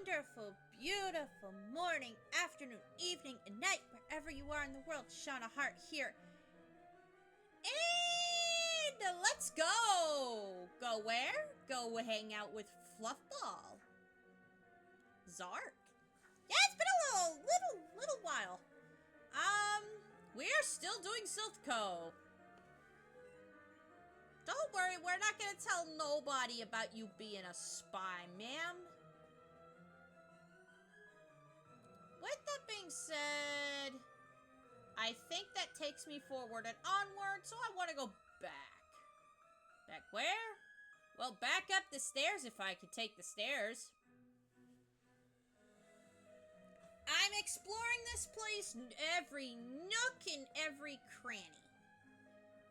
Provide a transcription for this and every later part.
wonderful, beautiful morning, afternoon, evening, and night, wherever you are in the world. Shauna Hart here. And let's go! Go where? Go hang out with Fluffball Zark. Yeah, it's been a little while. We are still doing Silphco. Don't worry, we're not gonna tell nobody about you being a spy, ma'am. With that being said, I think that takes me forward and onward, so I want to go back. Back where? Well, back up the stairs if I could take the stairs. I'm exploring this place, every nook and every cranny.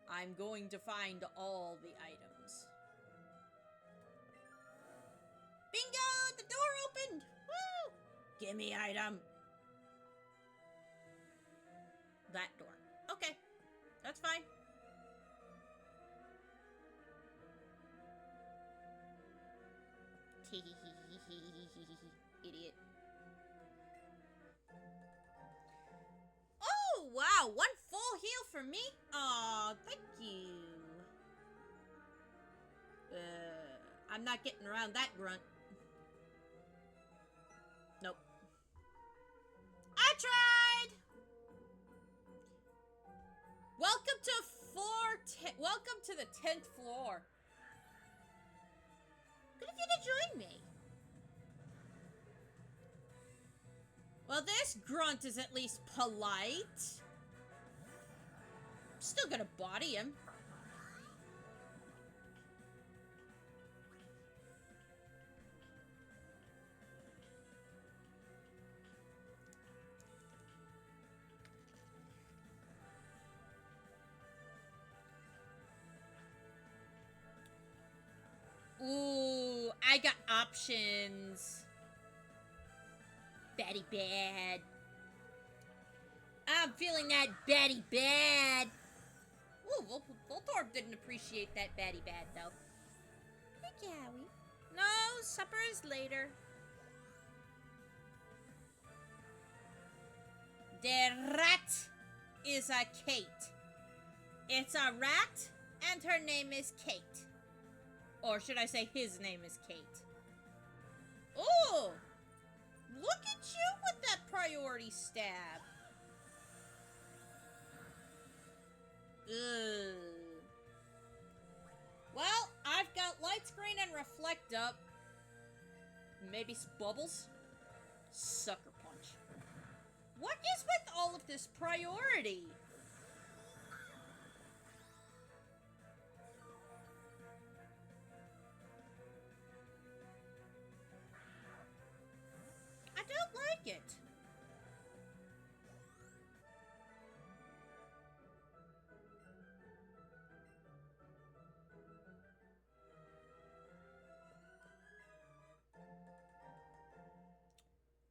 I'm going to find all the items. Bingo! The door opened! Woo! Gimme item. That door. Okay. That's fine. Idiot. Oh, wow. One full heal for me? Aw, thank you. I'm not getting around that grunt. Nope. I tried! Welcome to the 10th floor. Good of you to join me. Well, this grunt is at least polite. I'm still gonna body him. Ooh, I got options. Batty bad. I'm feeling that batty bad. Ooh, Voltorb didn't appreciate that batty bad, though. Hey, Cowie. No, supper is later. The rat is a Kate. It's a rat, and her name is Kate. Or should I say his name is Kate? Ooh! Look at you with that priority stab. Ugh. Well, I've got light screen and reflect up. Maybe bubbles? Sucker punch. What is with all of this priority? I don't like it.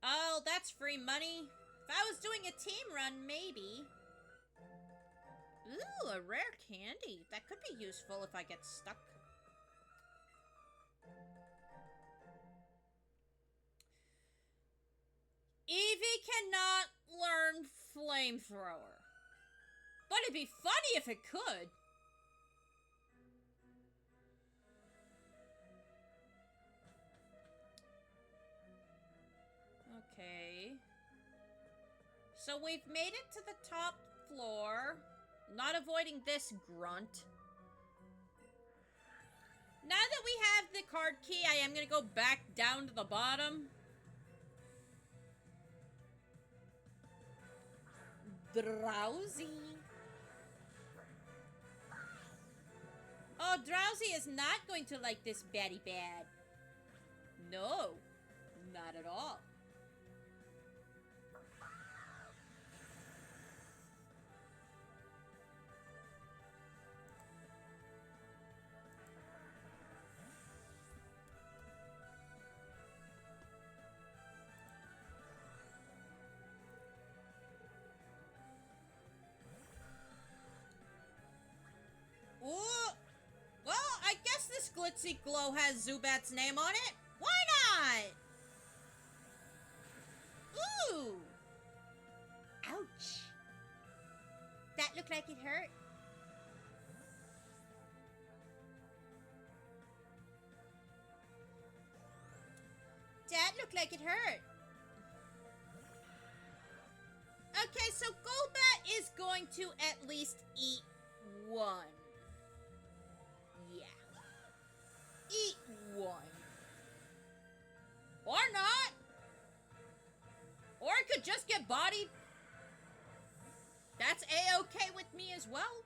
Oh, that's free money. If I was doing a team run, maybe. Ooh, a rare candy. That could be useful if I get stuck. Eevee cannot learn flamethrower. But it'd be funny if it could. Okay. So we've made it to the top floor. Not avoiding this grunt. Now that we have the card key, I am going to go back down to the bottom. Drowsy. Oh, Drowsy is not going to like this batty bad. No, not at all. Ooh! Well, I guess this Glitzy Glow has Zubat's name on it. Why not? Ooh! Ouch. That looked like it hurt. That looked like it hurt. Okay, so Golbat is going to at least eat one. Yeah. Eat one. Or not. Or it could just get bodied. That's A-okay with me as well.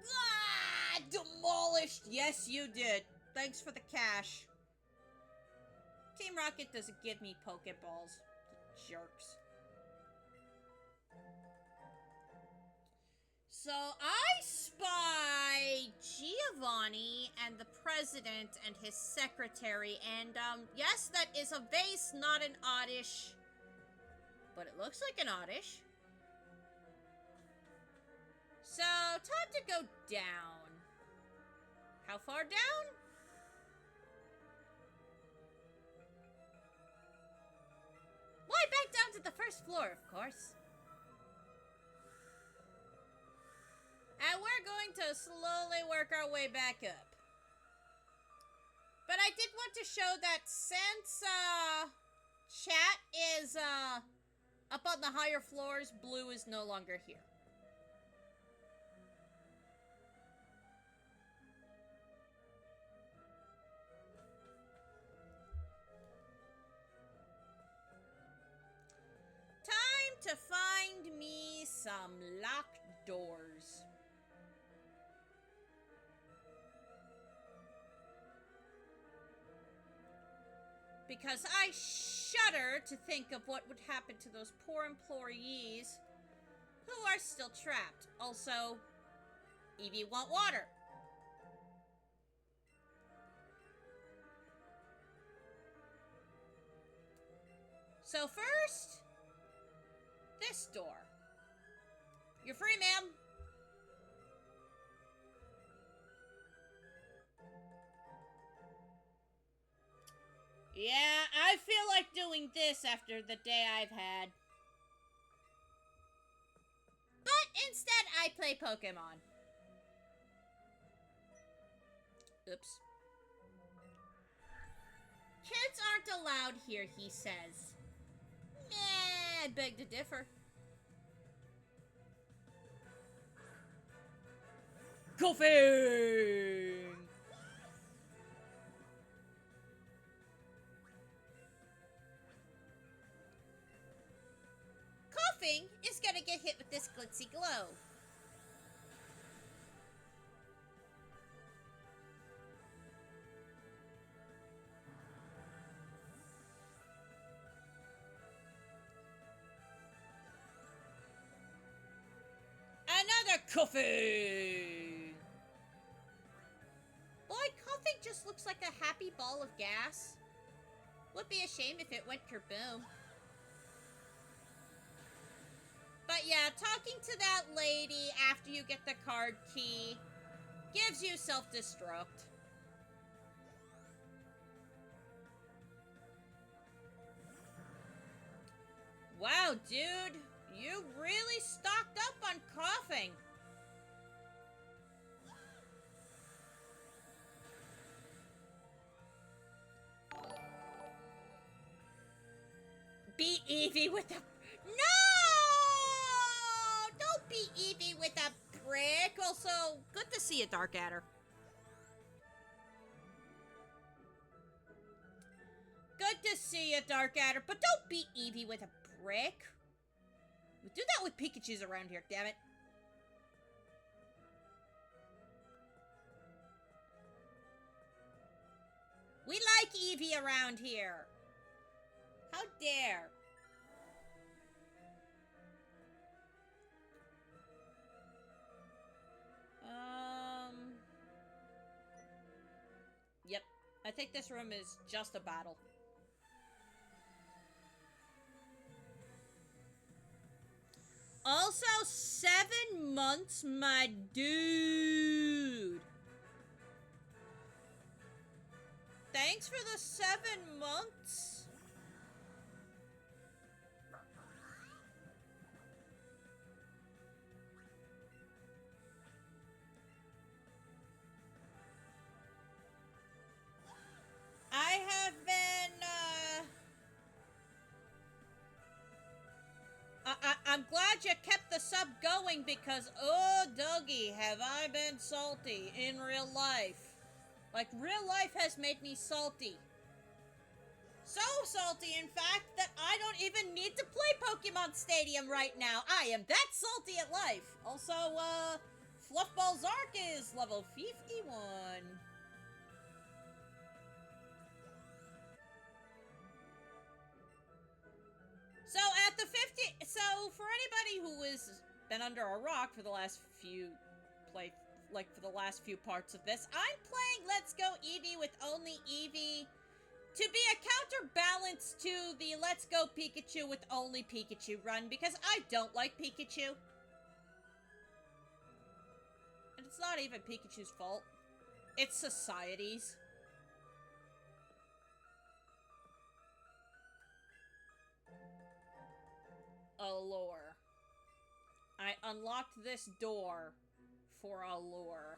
Ah! Demolished! Yes, you did. Thanks for the cash. Team Rocket doesn't give me Pokeballs. Jerks. So I spy Giovanni and the president and his secretary, and yes, that is a vase, not an oddish. But it looks like an oddish. So, time to go down. How far down? Why, back down to the first floor, of course. And we're going to slowly work our way back up. But I did want to show that since chat is up on the higher floors, Blue is no longer here. Time to find me some locked doors. Because I shudder to think of what would happen to those poor employees who are still trapped. Also, Eevee want water. So first, this door. You're free, ma'am. Yeah, I feel like doing this after the day I've had. But instead, I play Pokemon. Oops. Kids aren't allowed here, he says. Eh, I beg to differ. Coughing! Coughing is gonna get hit with this glitzy glow. Another coughing! Boy, coughing just looks like a happy ball of gas. Would be a shame if it went kerboom. But yeah, talking to that lady after you get the card key gives you self-destruct. Wow, dude, you really stocked up on coughing. Beat Eevee with a... No! Don't beat Eevee with a brick. Also, good to see you, Dark Adder. Good to see you, Dark Adder, but don't beat Eevee with a brick. We do that with Pikachus around here, damn it. We like Eevee around here. How dare. Yep. I think this room is just a battle. Also, 7 months, my dude. Thanks for the 7 months. I have been, I'm glad you kept the sub going because, oh, Dougie, have I been salty in real life. Like, real life has made me salty. So salty, in fact, that I don't even need to play Pokemon Stadium right now. I am that salty at life. Also, Fluffball Zark is level 51. So at the 50, so for anybody who has been under a rock for the last few for the last few parts of this, I'm playing Let's Go Eevee with only Eevee to be a counterbalance to the Let's Go Pikachu with only Pikachu run because I don't like Pikachu. And it's not even Pikachu's fault. It's society's. Allure. I unlocked this door for allure.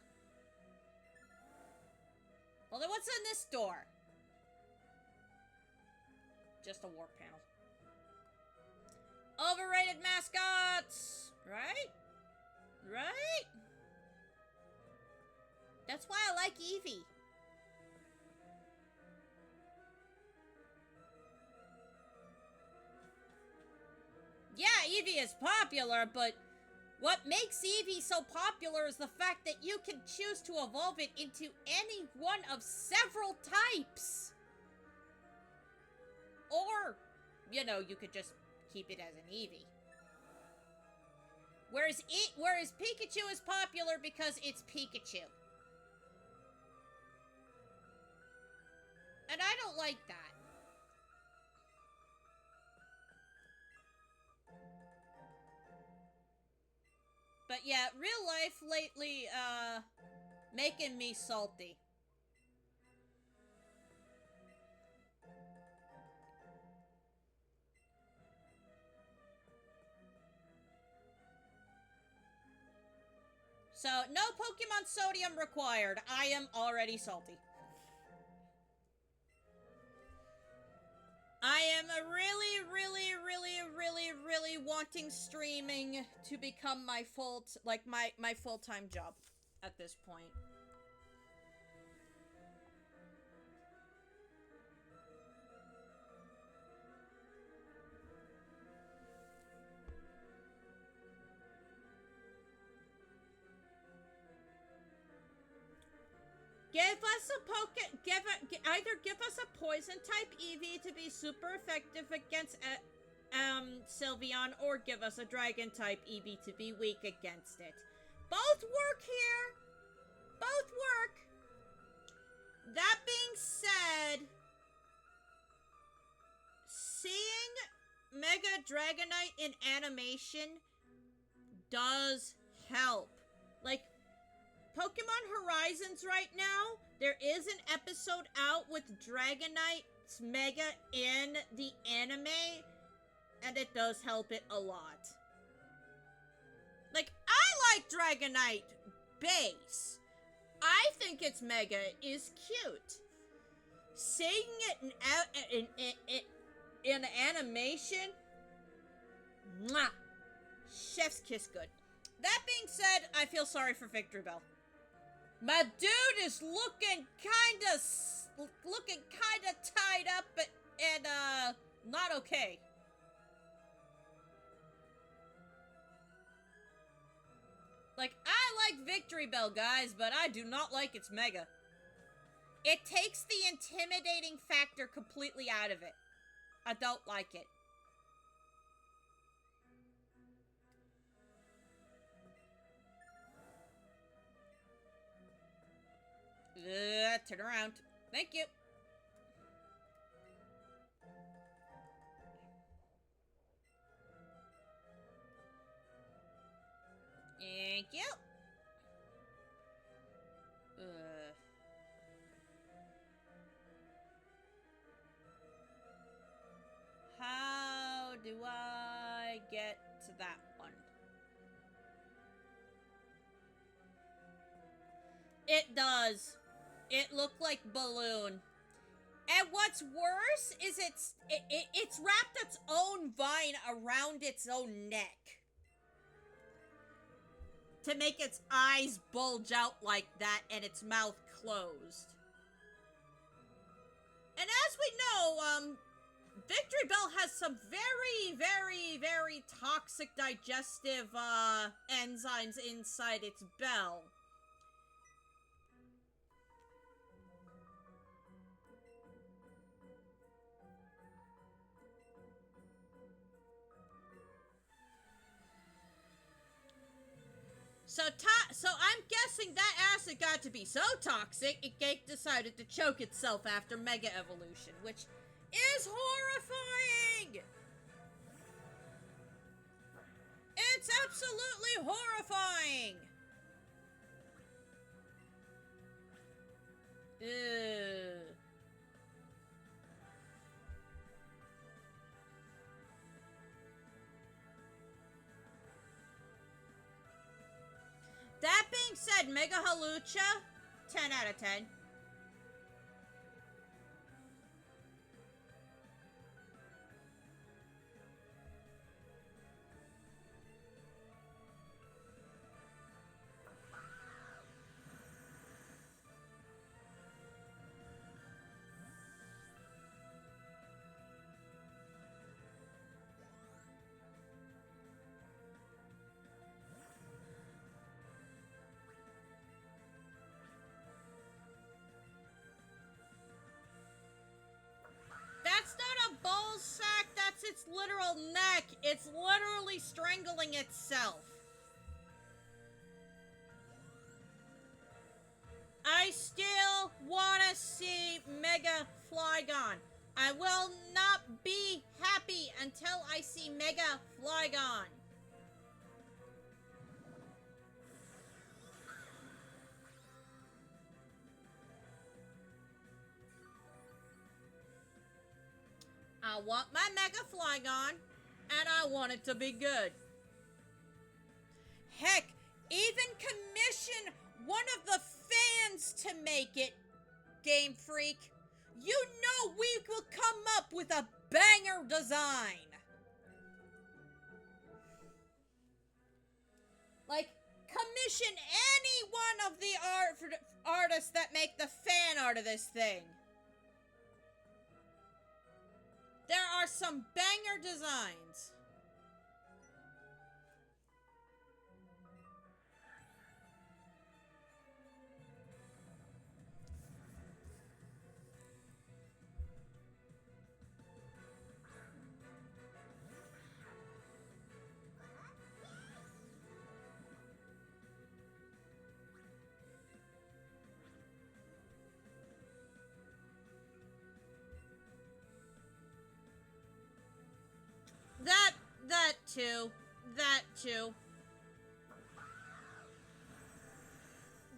Well, then what's in this door? Just a war panel. Overrated mascots! Right? Right? That's why I like Eevee. Yeah, Eevee is popular, but what makes Eevee so popular is the fact that you can choose to evolve it into any one of several types. Or, you know, you could just keep it as an Eevee. Whereas Pikachu is popular because it's Pikachu. And I don't like that. But yeah, real life lately, making me salty. So, no Pokemon Sodium required. I am already salty. I am really, really, really, really, really wanting streaming to become my my full-time job at this point. Either give us a poison type Eevee to be super effective against Sylveon, or give us a dragon type Eevee to be weak against it. Both work here. Both work. That being said, seeing Mega Dragonite in animation does help. Like, Pokemon Horizons right now, there is an episode out with Dragonite's Mega in the anime, and it does help it a lot. Like, I like Dragonite base. I think its Mega is cute. Seeing it in animation, mwah, chef's kiss good. That being said, I feel sorry for Victory Bell. My dude is looking kinda tied up and not okay. Like, I like Victory Bell, guys, but I do not like its Mega. It takes the intimidating factor completely out of it. I don't like it. Turn around. Thank you. Thank you. It does. It looked like balloon. And what's worse is it's wrapped its own vine around its own neck to make its eyes bulge out like that and its mouth closed. And as we know, Victory Bell has some very, very, very toxic digestive enzymes inside its bell. So I'm guessing that acid got to be so toxic, it decided to choke itself after Mega Evolution, which is horrifying! It's absolutely horrifying! Ew. That being said, Mega Halucha, 10 out of 10. That's not a ball sack, that's its literal neck. It's literally strangling itself. I still want to see Mega Flygon. I will not be happy until I see Mega Flygon. I want my Mega Flygon, and I want it to be good. Heck, even commission one of the fans to make it, Game Freak. You know we will come up with a banger design. Like, commission any one of the artists that make the fan art of this thing. There are some banger designs.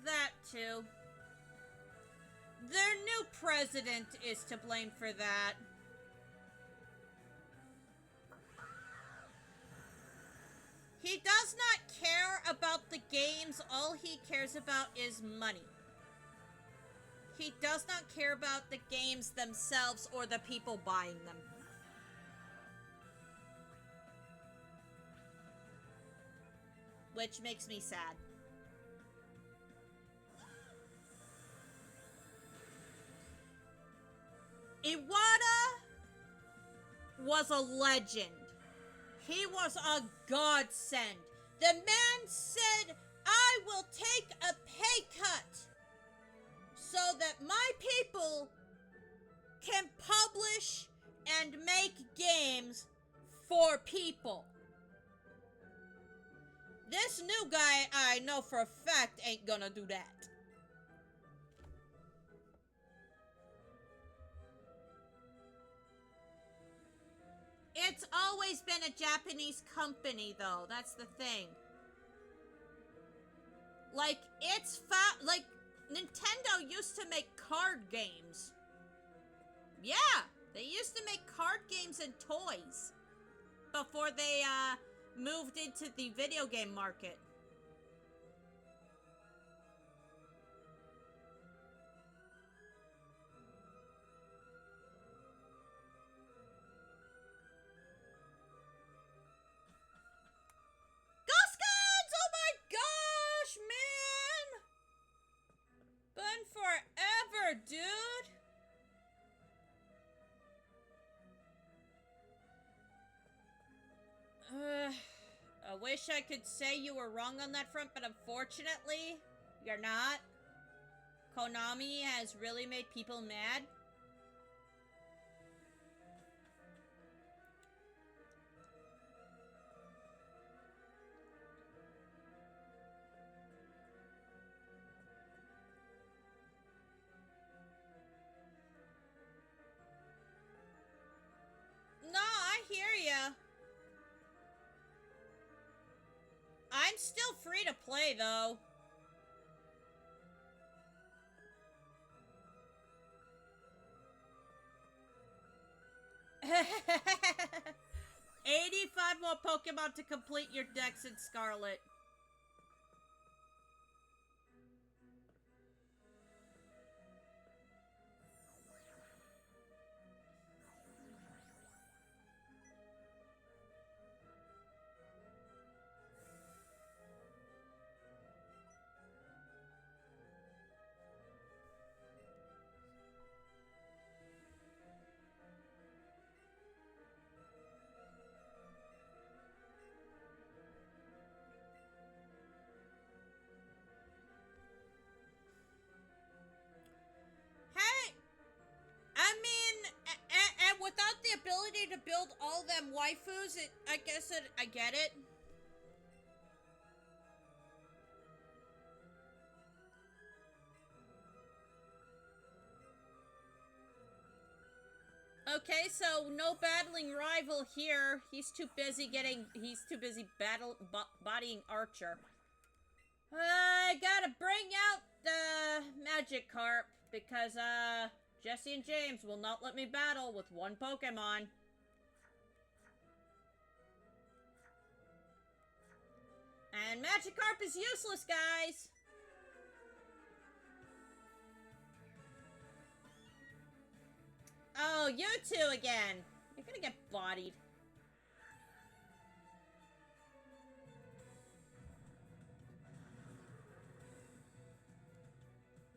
That too. Their new president is to blame for that. He does not care about the games, all he cares about is money. He does not care about the games themselves or the people buying them. Which makes me sad. Iwata was a legend. He was a godsend. The man said, I will take a pay cut so that my people can publish and make games for people. This new guy, I know for a fact, ain't gonna do that. It's always been a Japanese company, though. That's the thing. Like, like, Nintendo used to make card games. Yeah, they used to make card games and toys before they, moved into the video game market. bummer, dude. I wish I could say you were wrong on that front, but unfortunately, you're not. Konami has really made people mad. No, I hear ya. I'm still free to play, though. $85 more Pokemon to complete your Dex in Scarlet. Hey! I mean, and without the ability to build all them waifus, I guess I get it. Okay, so no battling rival here. He's too busy bodying Archer. I gotta bring out the Magikarp because, Jesse and James will not let me battle with one Pokemon. And Magikarp is useless, guys! Oh, you two again! You're gonna get bodied.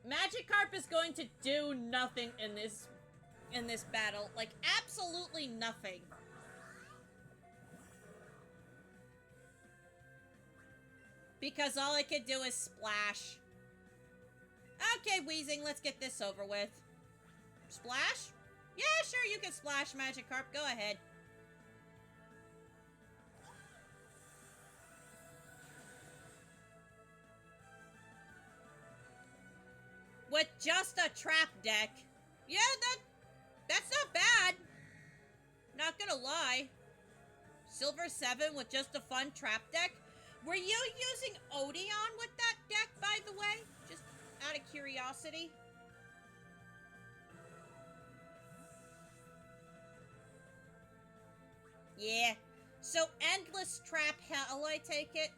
Magikarp is going to do nothing in this battle. Like, absolutely nothing. Because all I could do is splash. Okay, Weezing, let's get this over with. Splash? Yeah, sure, you can splash, Magikarp. Go ahead. With just a trap deck. Yeah, that's not bad. Not gonna lie. Silver 7 with just a fun trap deck. Were you using Odeon with that deck, by the way? Just out of curiosity. Yeah. So, endless trap hell, I take it?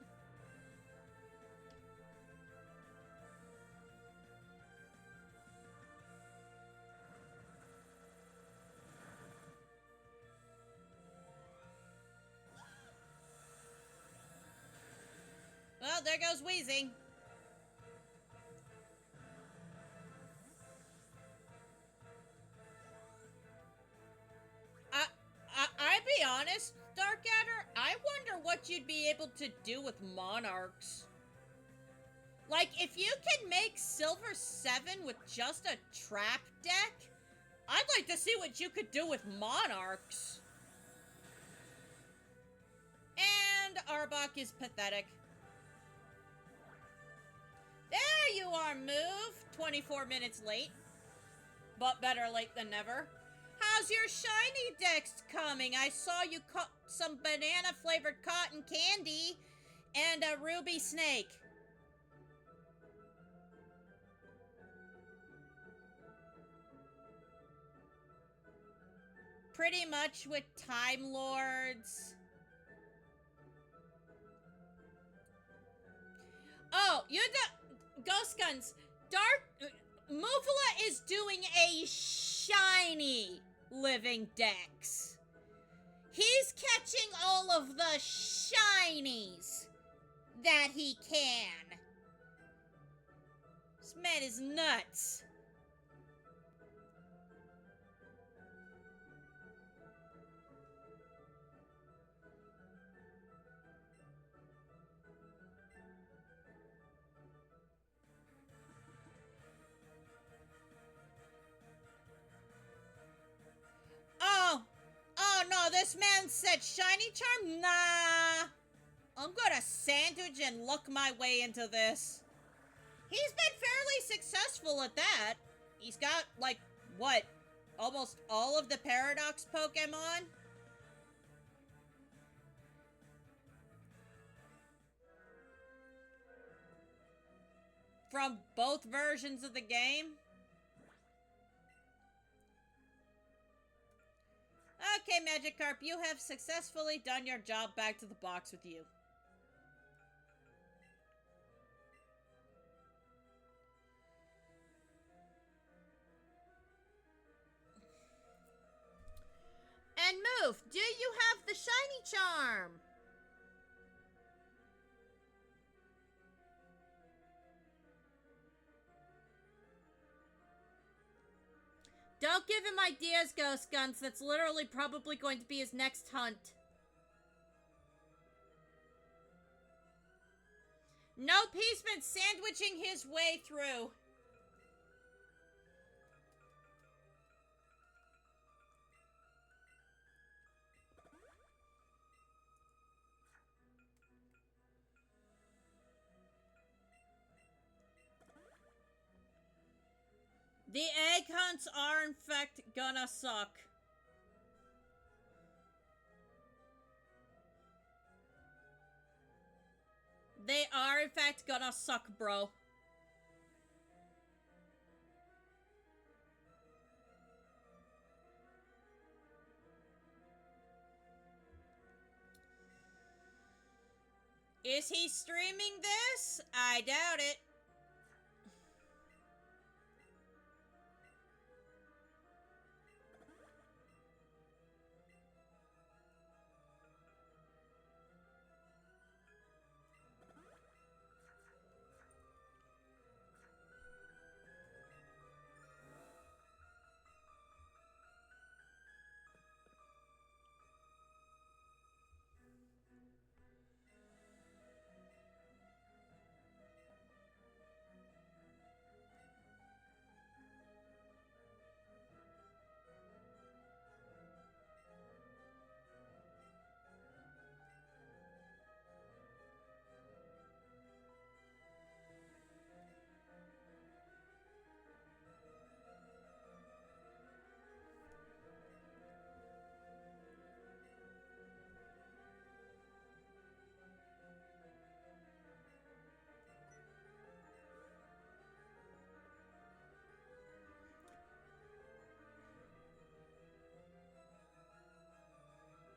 Well, there goes Weezing. I'd be honest, Darkadder, I wonder what you'd be able to do with Monarchs. Like, if you can make Silver 7 with just a trap deck, I'd like to see what you could do with Monarchs. And Arbok is pathetic. There you are, Move. 24 minutes late. But better late than never. How's your shiny dex coming? I saw you caught some banana-flavored cotton candy and a ruby snake. Pretty much with Time Lords. Oh, you Ghost Guns. Mufula is doing a shiny living dex. He's catching all of the shinies that he can. This man is nuts. This man said shiny charm? Nah. I'm gonna sandwich and luck my way into this. He's been fairly successful at that. He's got, like, what? Almost all of the Paradox Pokemon? From both versions of the game? Okay, Magikarp, you have successfully done your job. Back to the box with you. And move. Do you have the shiny charm? Don't give him ideas, Ghost Guns. That's literally probably going to be his next hunt. Nope, he's been sandwiching his way through. The egg hunts are, in fact, gonna suck. They are, in fact, gonna suck, bro. Is he streaming this? I doubt it.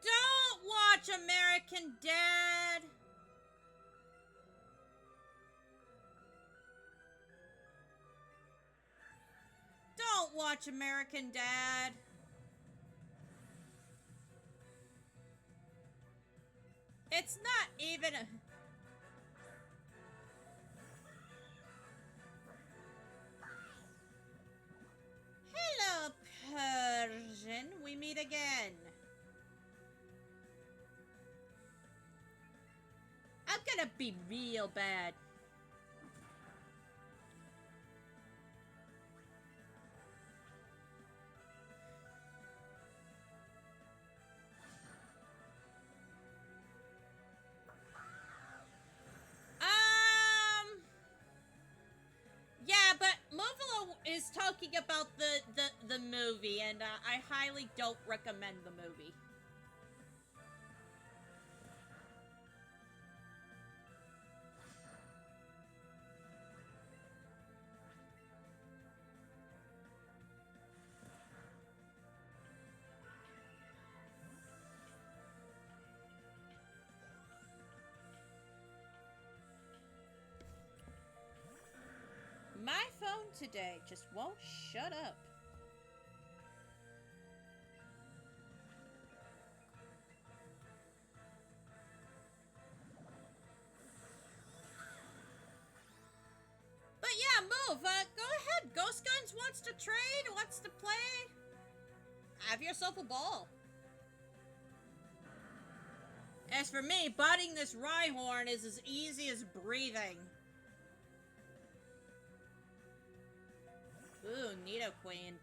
Don't watch American Dad! Don't watch American Dad! It's not even a... Hello, Persian. We meet again. I'm gonna be real bad. Yeah, but Movilo is talking about the movie, and I highly don't recommend the movie. My phone today just won't shut up. But yeah, move. Go ahead. Ghost Guns wants to trade, wants to play. Have yourself a ball. As for me, butting this Rhyhorn is as easy as breathing. Ooh, Nidoqueen.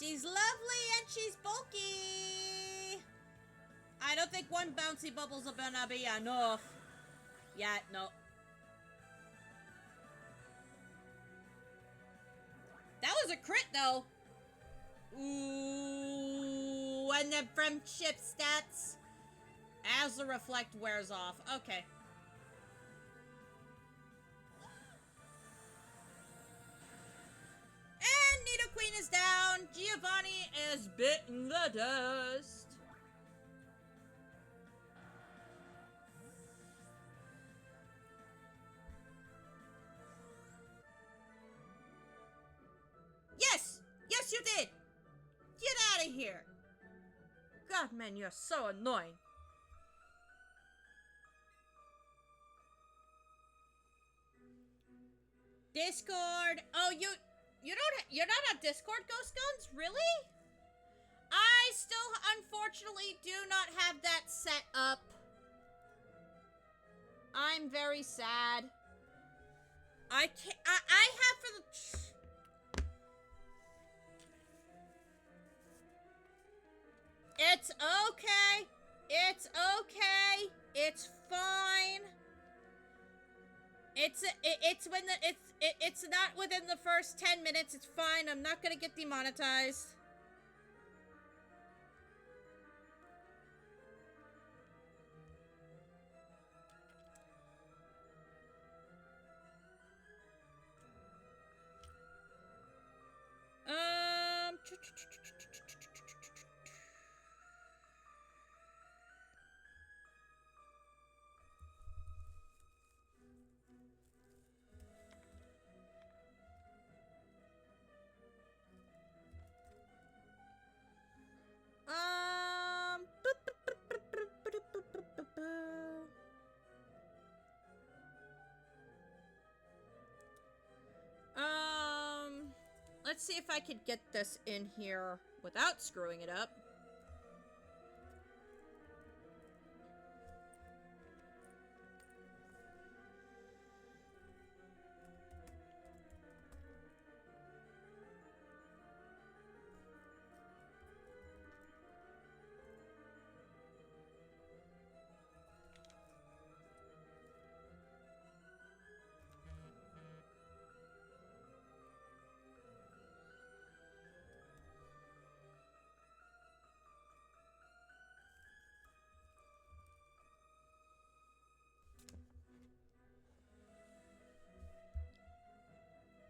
She's lovely and she's bulky. I don't think one bouncy bubble's gonna be enough. Yeah, no. That was a crit, though. Ooh, and then friendship stats. As the reflect wears off. Okay. And Nidoqueen is down. Giovanni is bitten the dust. Yes! Yes, you did! Get out of here! God, man, you're so annoying. Discord. Oh, you're not on Discord, Ghost Guns? Really? I still, unfortunately, do not have that set up. I'm very sad. I can't, I have for the... It's okay. It's okay. It's fine. It's when it's not within the first 10 minutes. It's fine. I'm not gonna get demonetized. Let's see if I could get this in here without screwing it up.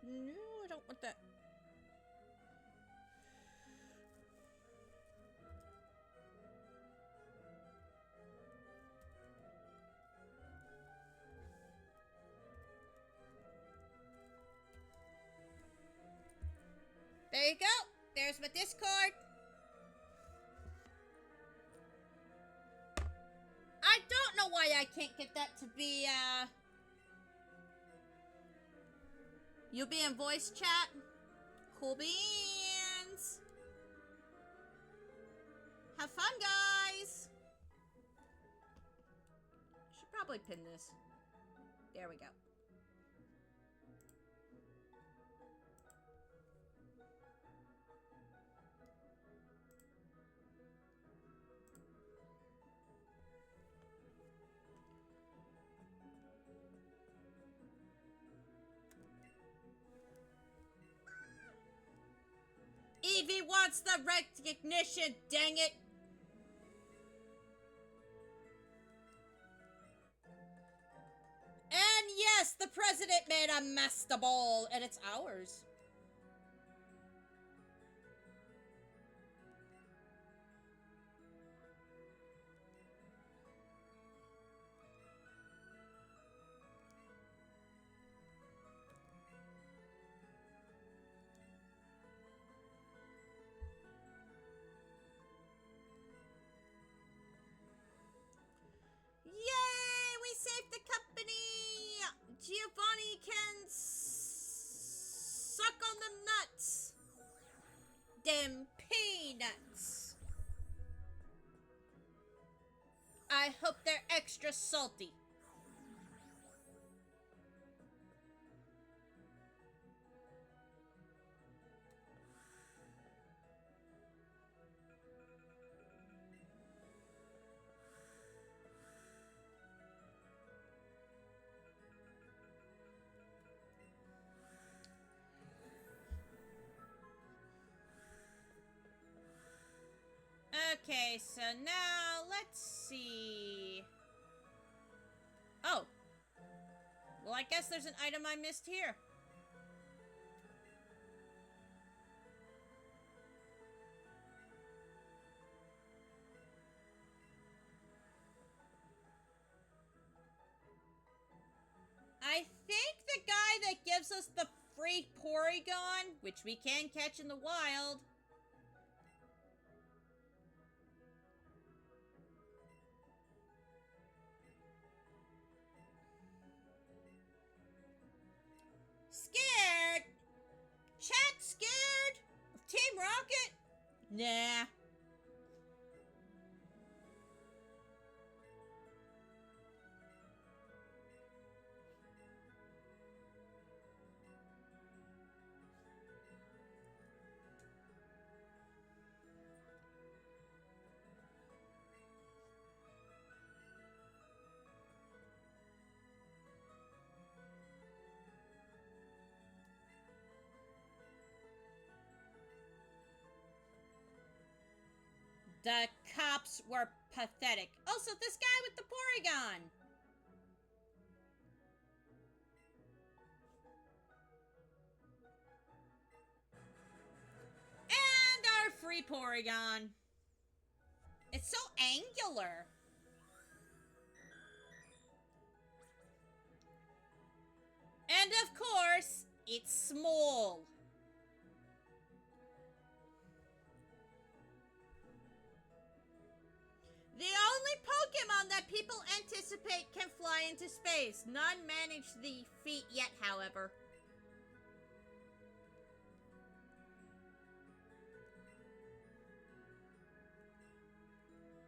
No, I don't want that. There you go. There's my Discord. I don't know why I can't get that to be, you'll be in voice chat. Cool beans. Have fun, guys. Should probably pin this. There we go. Eevee wants the recognition, dang it! And yes, the president made a master ball, and it's ours. Yay! We saved the company! Giovanni can suck on them nuts! Them peanuts! I hope they're extra salty. Okay, so now let's see. Oh. Well, I guess there's an item I missed here. I think the guy that gives us the free Porygon, which we can catch in the wild. Scared? Chat scared? Of Team Rocket? Nah. The cops were pathetic. Also, this guy with the Porygon. And our free Porygon. It's so angular. And of course, it's small. The only Pokemon that people anticipate can fly into space. None managed the feat yet, however.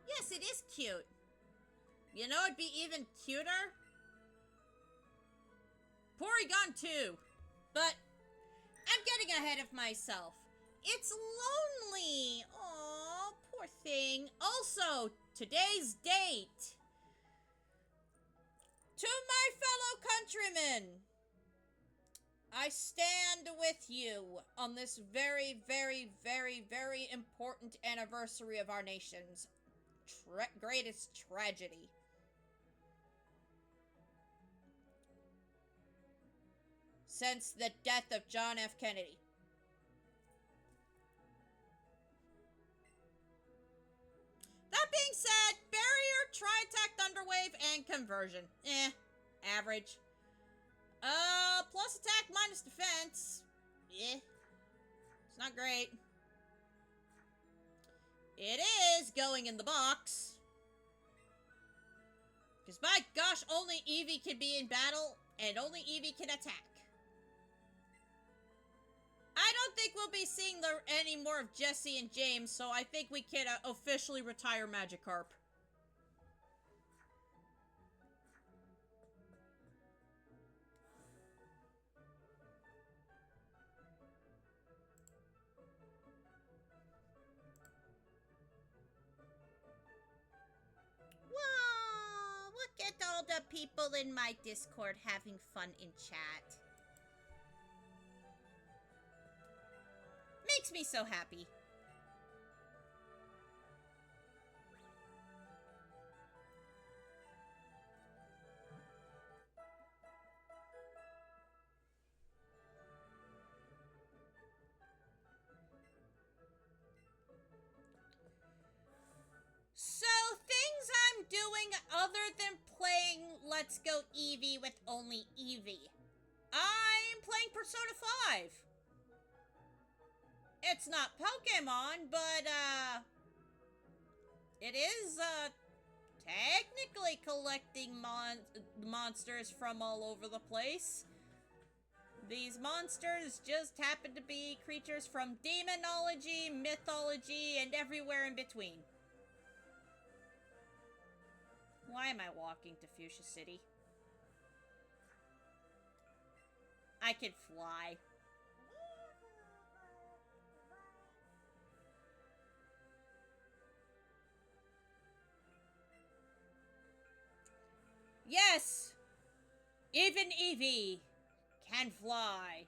Yes, it is cute. You know it'd be even cuter? Porygon 2. But I'm getting ahead of myself. It's lonely. Aw, poor thing. Also, today's date. To my fellow countrymen, I stand with you on this very, very, very, very important anniversary of our nation's greatest tragedy. Since the death of John F. Kennedy. That being said, Barrier, Tri-Attack, Thunderwave, and Conversion. Average. Plus attack, minus defense. It's not great. It is going in the box. Because by gosh, only Eevee can be in battle, and only Eevee can attack. I don't think we'll be seeing any more of Jesse and James, so I think we can officially retire Magikarp. Whoa! Look at all the people in my Discord having fun in chat. Makes me so happy. So, things I'm doing other than playing Let's Go Eevee with only Eevee. I'm playing Persona 5. It's not Pokemon, but, it is, technically collecting monsters from all over the place. These monsters just happen to be creatures from demonology, mythology, and everywhere in between. Why am I walking to Fuchsia City? I can fly. Yes! Even Eevee can fly.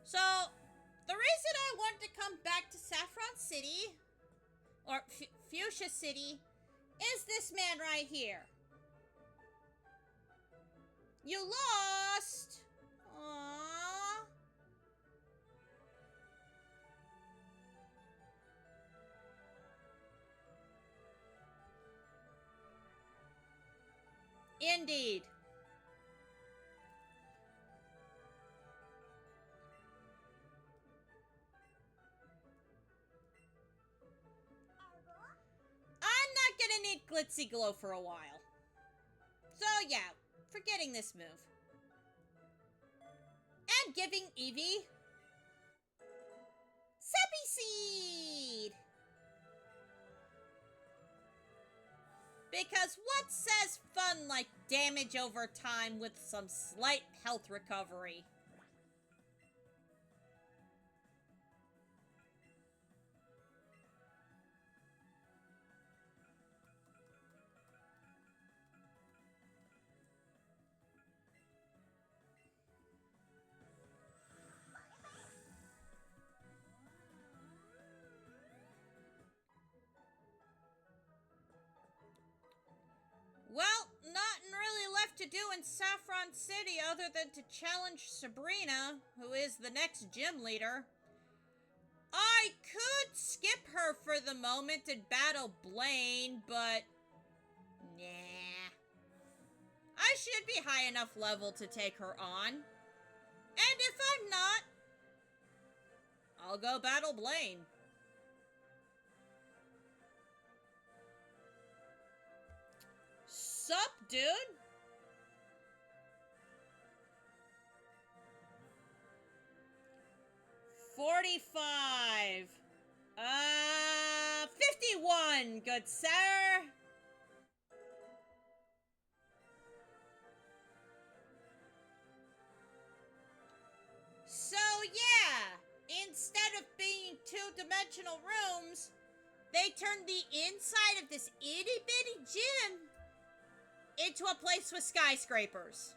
So, the reason I want to come back to Saffron City, or Fuchsia City, is this man right here. You lost! Aww. Indeed. I'm not gonna need Glitzy Glow for a while. So yeah, forgetting this move. And giving Eevee Sappy Seed! Because what says fun like damage over time with some slight health recovery? Well, nothing really left to do in Saffron City other than to challenge Sabrina, who is the next gym leader. I could skip her for the moment and battle Blaine, but nah. I should be high enough level to take her on. And if I'm not, I'll go battle Blaine. Sup, dude? $45. 51, good sir. So yeah, instead of being two-dimensional rooms, they turned the inside of this itty-bitty gym into a place with skyscrapers.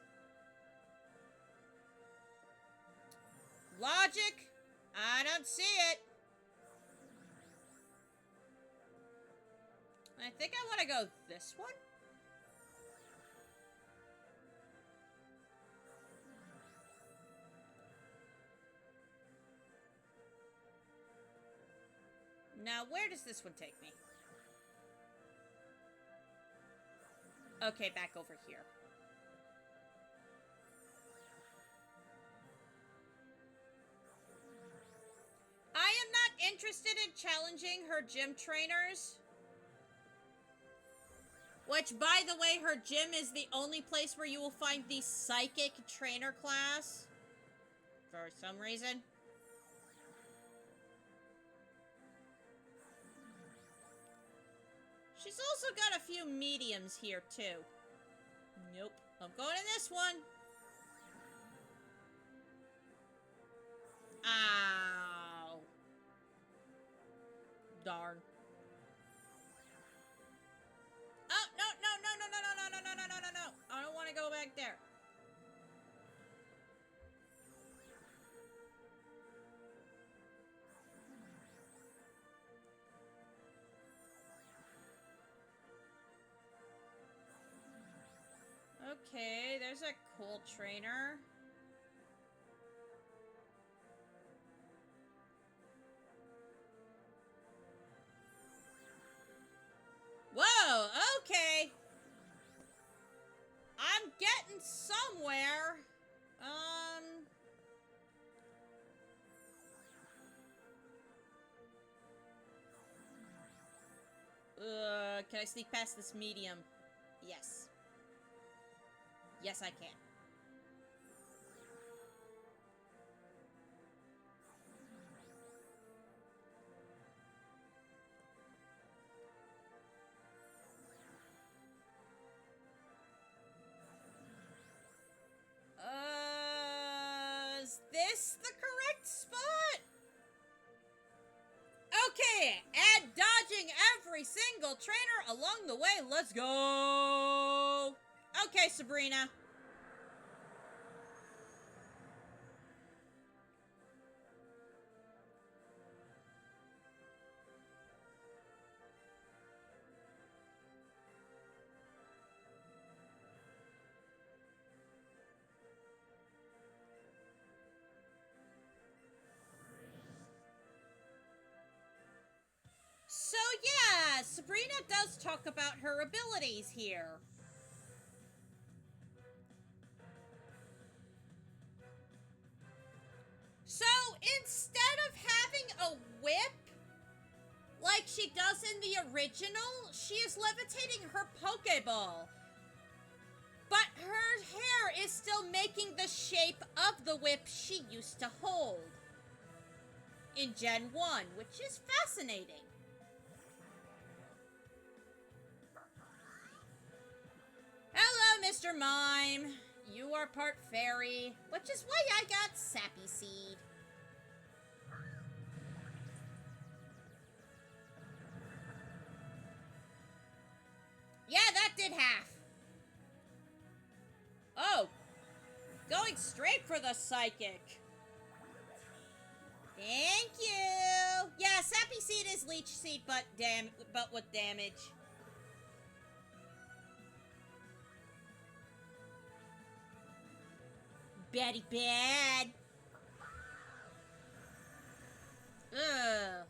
Logic? I don't see it. I think I want to go this one. Now, where does this one take me? Okay, back over here. I am not interested in challenging her gym trainers. Which, by the way, her gym is the only place where you will find the psychic trainer class. For some reason. She's also got a few mediums here, too. Nope. I'm going in this one. Ow. Darn. Oh, no, no, no, no, no, no, no, no, no, no, no, no. I don't want to go back there. Okay, there's a cool trainer. Whoa, okay. I'm getting somewhere. Can I sneak past this medium? Yes. Yes, I can. Is this the correct spot? Okay, and dodging every single trainer along the way. Let's go! Okay, Sabrina. So yeah, Sabrina does talk about her abilities here. So instead of having a whip, like she does in the original, she is levitating her Pokeball. But her hair is still making the shape of the whip she used to hold in Gen 1, which is fascinating. Hello, Mr. Mime. You are part fairy, which is why I got Sappy Seed. Yeah, that did half. Oh, going straight for the psychic. Thank you. Yeah, Sappy Seed is Leech Seed, but with damage. Betty bad. Ugh.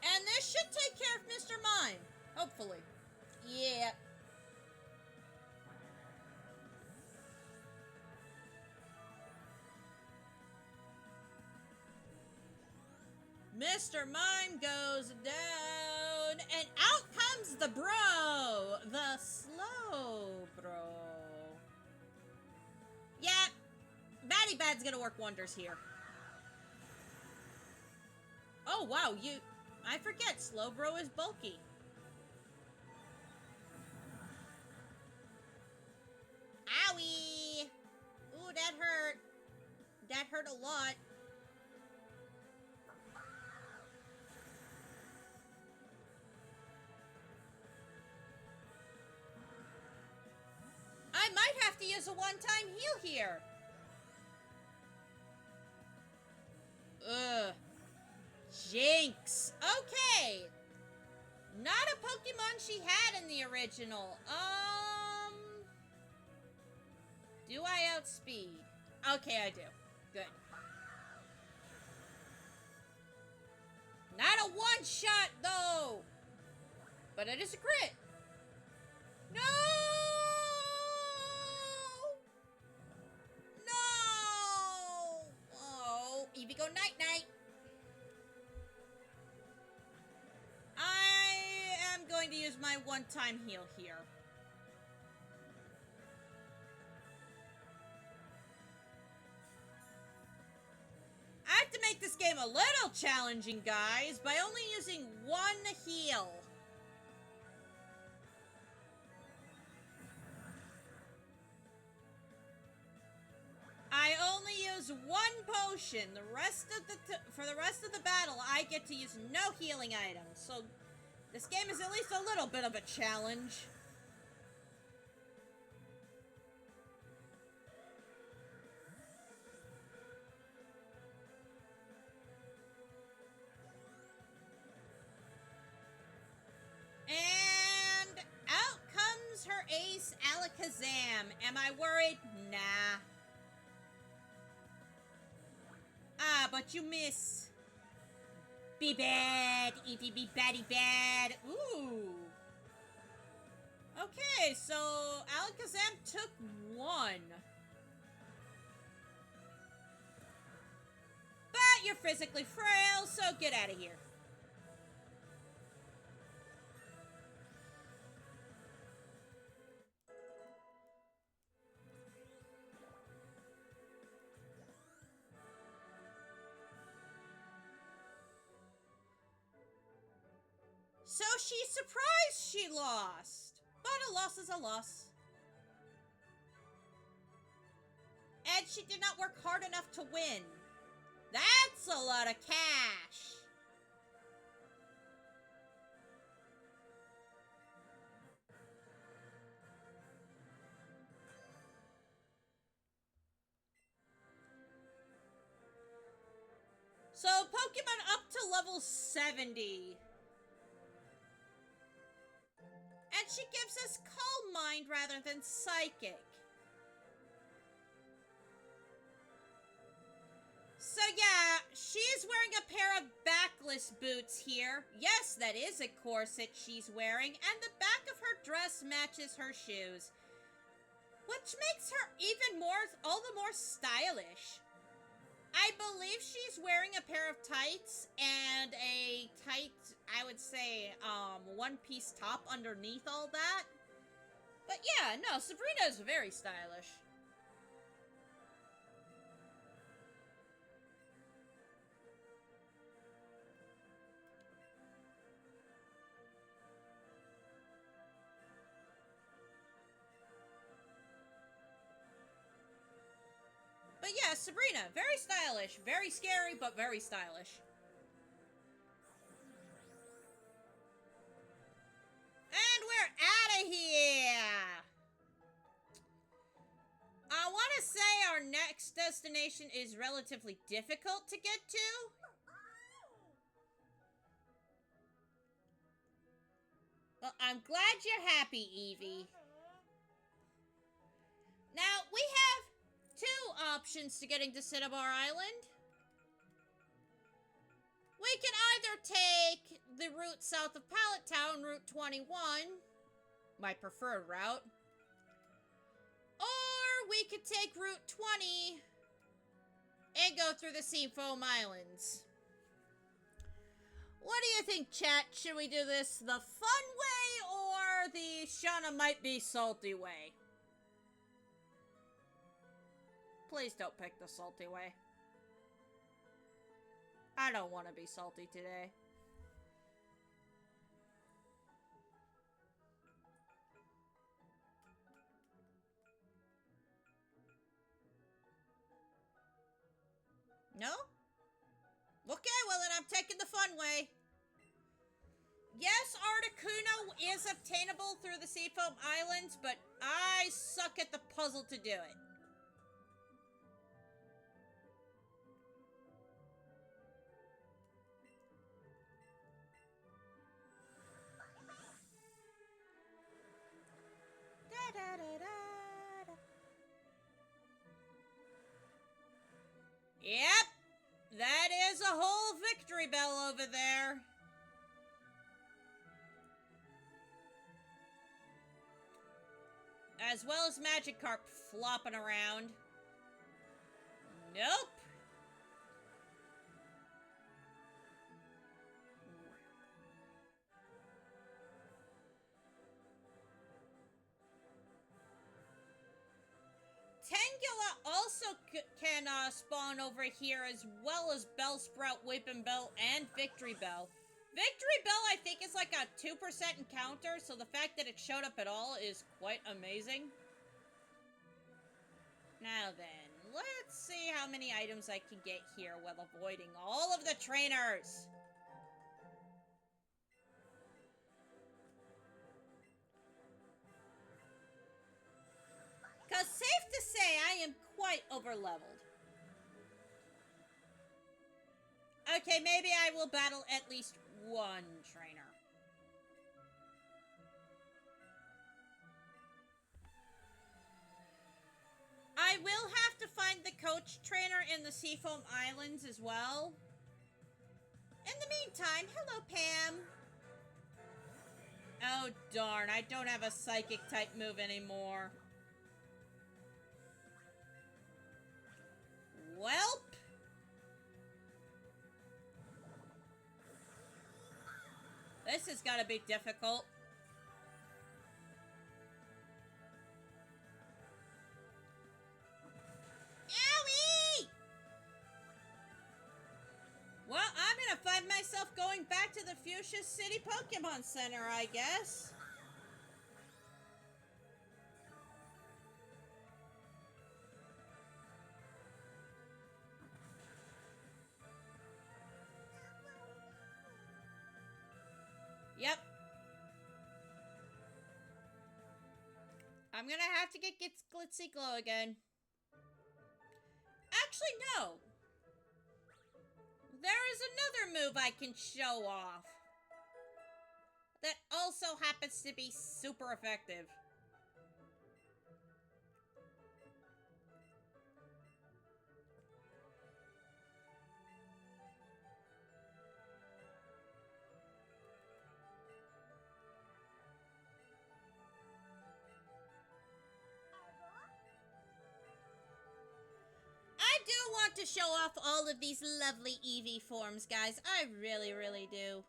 And this should take care of Mr. Mime. Hopefully. Yeah. Mr. Mime goes down, and out comes the bro! The slow bro. Yeah, Batty Bad's gonna work wonders here. Oh, wow, I forget, Slowbro is bulky. Owie! Ooh, that hurt. That hurt a lot. I might have to use a one-time heal here. Ugh. Jinx. Okay. Not a Pokemon she had in the original. Do I outspeed? Okay, I do. Good. Not a one-shot, though. But it is a crit. No! No! Oh, Eevee go night-night. I am going to use my one-time heal here. I have to make this game a little challenging, guys, by only using one heal. I only use one potion. For the rest of the battle, I get to use no healing items. So this game is at least a little bit of a challenge. And out comes her ace, Alakazam. Am I worried? Nah. Ah, but you miss. Be bad, Eevee, be baddy bad. Ooh. Okay, so Alakazam took one. But you're physically frail, so get out of here. So she's surprised she lost. But a loss is a loss. And she did not work hard enough to win. That's a lot of cash. level 70. And she gives us Calm Mind rather than Psychic. So yeah, she's wearing a pair of backless boots here. Yes, that is a corset she's wearing, and the back of her dress matches her shoes. Which makes her even all the more stylish. I believe she's wearing a pair of tights and a tight, I would say, one-piece top underneath all that. But yeah, no, Sabrina is very stylish. But yeah, Sabrina, very stylish. Very scary, but very stylish. And we're out of here! I want to say our next destination is relatively difficult to get to. Well, I'm glad you're happy, Eevee. Now, we have two options to getting to Cinnabar Island. We can either take the route south of Pallet Town, Route 21, my preferred route, or we could take Route 20 and go through the Seafoam Islands. What do you think, chat? Should we do this the fun way or the Shauna might be salty way? Please don't pick the salty way. I don't want to be salty today. No? Okay, well then I'm taking the fun way. Yes, Articuno is obtainable through the Seafoam Islands, but I suck at the puzzle to do it. Yep, that is a whole victory bell over there. As well as Magikarp flopping around. Nope. Tangela also can spawn over here, as well as Bellsprout, Weeping Bell, and Victory Bell. Victory Bell, I think, is like a 2% encounter, so the fact that it showed up at all is quite amazing. Now then, let's see how many items I can get here while avoiding all of the trainers. Because safe to say, I am quite overleveled. Okay, maybe I will battle at least one trainer. I will have to find the coach trainer in the Seafoam Islands as well. In the meantime, hello, Pam. Oh, darn, I don't have a psychic type move anymore. Welp. This is gotta be difficult. Owie! Well, I'm gonna find myself going back to the Fuchsia City Pokemon Center, I guess. Yep. I'm gonna have to get Glitzy Glow again. Actually, no. there is another move I can show off that also happens to be super effective. I do want to show off all of these lovely Eevee forms, guys. I really, really do.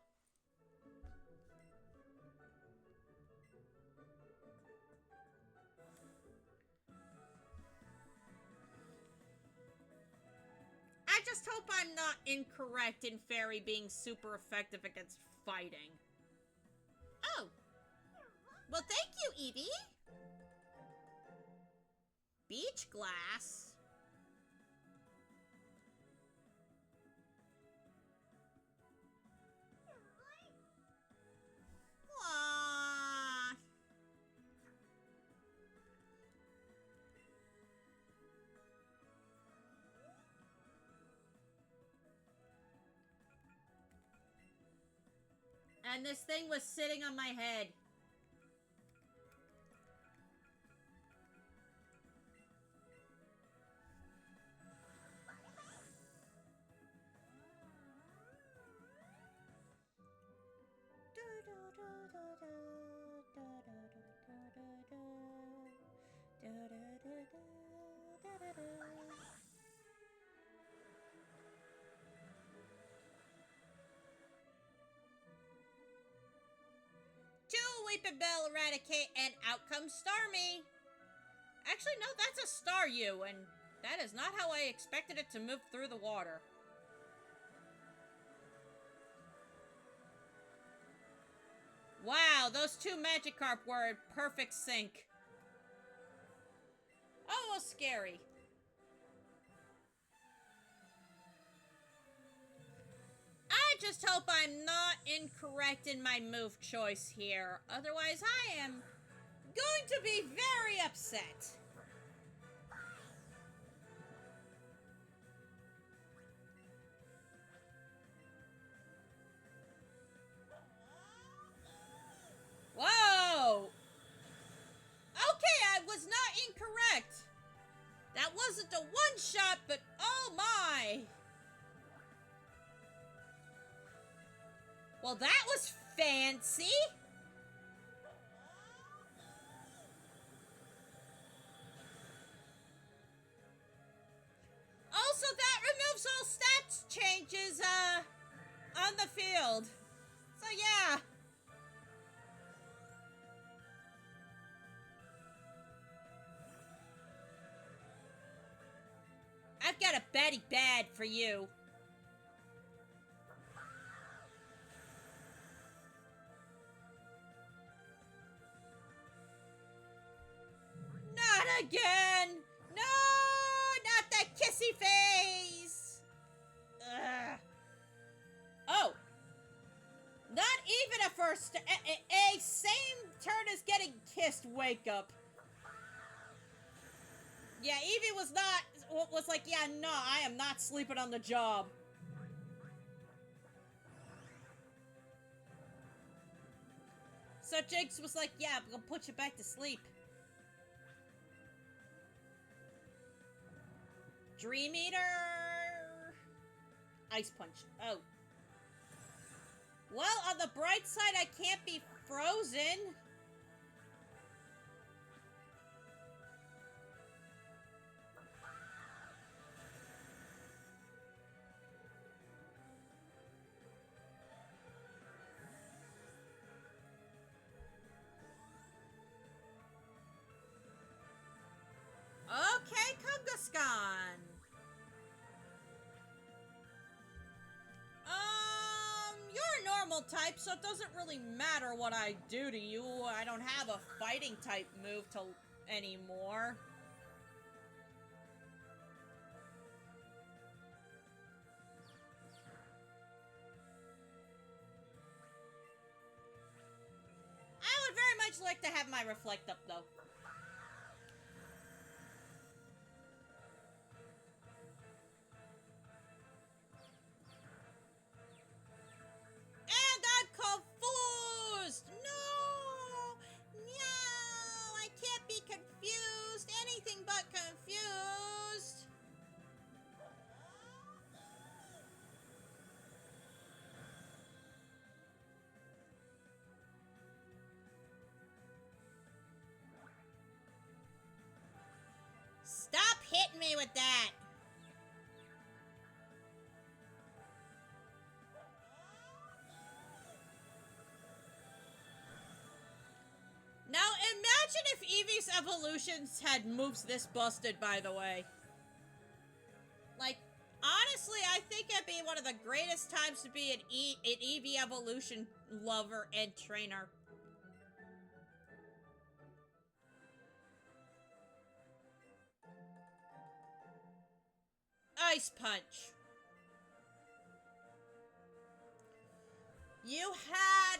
I just hope I'm not incorrect in Fairy being super effective against fighting. Oh. Well, thank you, Eevee. Beach glass. Aww. And this thing was sitting on my head. Weeping Bell eradicate, and out comes Starmie. Actually, no, that's a Staryu, and that is not how I expected it to move through the water. Wow, those two Magikarp were in perfect sync. Almost scary. I just hope I'm not incorrect in my move choice here. Otherwise, I am going to be very upset. Whoa! Okay, I was not incorrect. That wasn't a one-shot, but oh my! Well, that was fancy! Also, that removes all stats changes, on the field. So, yeah. I've got a baddie bad for you. Not again! No! Not that kissy face! Ugh. Oh! Not even a first... A same turn as getting kissed wake up. Yeah, Eevee was like, yeah, no, I am not sleeping on the job. So Jinx was like, yeah, I'm gonna put you back to sleep. Dream Eater! Ice Punch. Oh. Well, on the bright side, I can't be frozen. Okay, Kangaskhan. You're a normal type, so it doesn't really matter what I do to you. I don't have a fighting type move anymore. I would very much like to have my Reflect up, though. with that. Now, imagine if Eevee's evolutions had moves this busted, by the way. Like, honestly, I think it'd be one of the greatest times to be an Eevee evolution lover and trainer. Ice Punch. You had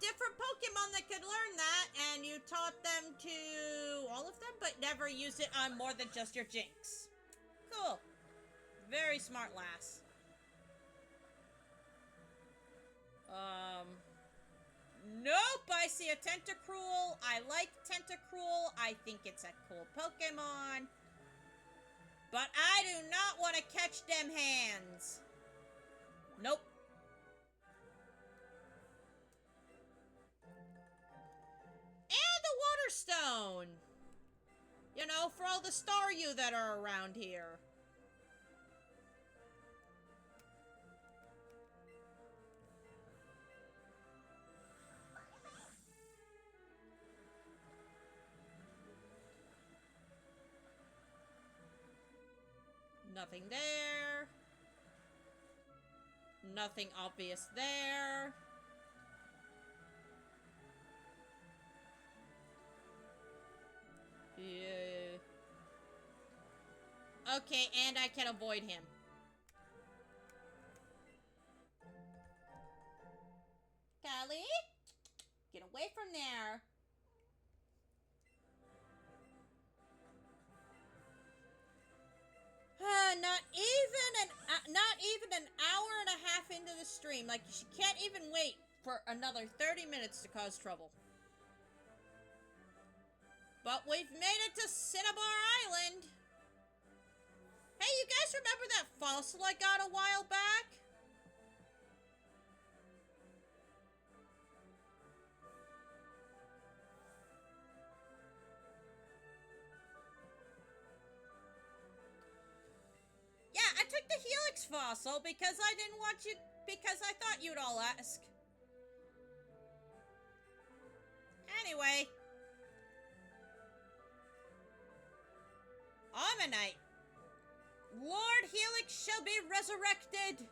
different Pokemon that could learn that, and you taught them to all of them, but never used it on more than just your Jinx. Cool. Very smart lass. Nope, I see a Tentacruel. I like Tentacruel. I think it's a cool Pokemon. But I do not want to catch them hands. Nope. And the Water Stone. You know, for all the Staryu that are around here. Nothing there. Nothing obvious there. Yeah. Okay, and I can avoid him. Callie? Get away from there. Not even an hour and a half into the stream. Like, she can't even wait for another 30 minutes to cause trouble. But we've made it to Cinnabar Island. Hey, you guys remember that fossil I got a while back? Yeah, I took the Helix fossil because I didn't want you... because I thought you'd all ask. Anyway. Ammonite. Lord Helix shall be resurrected.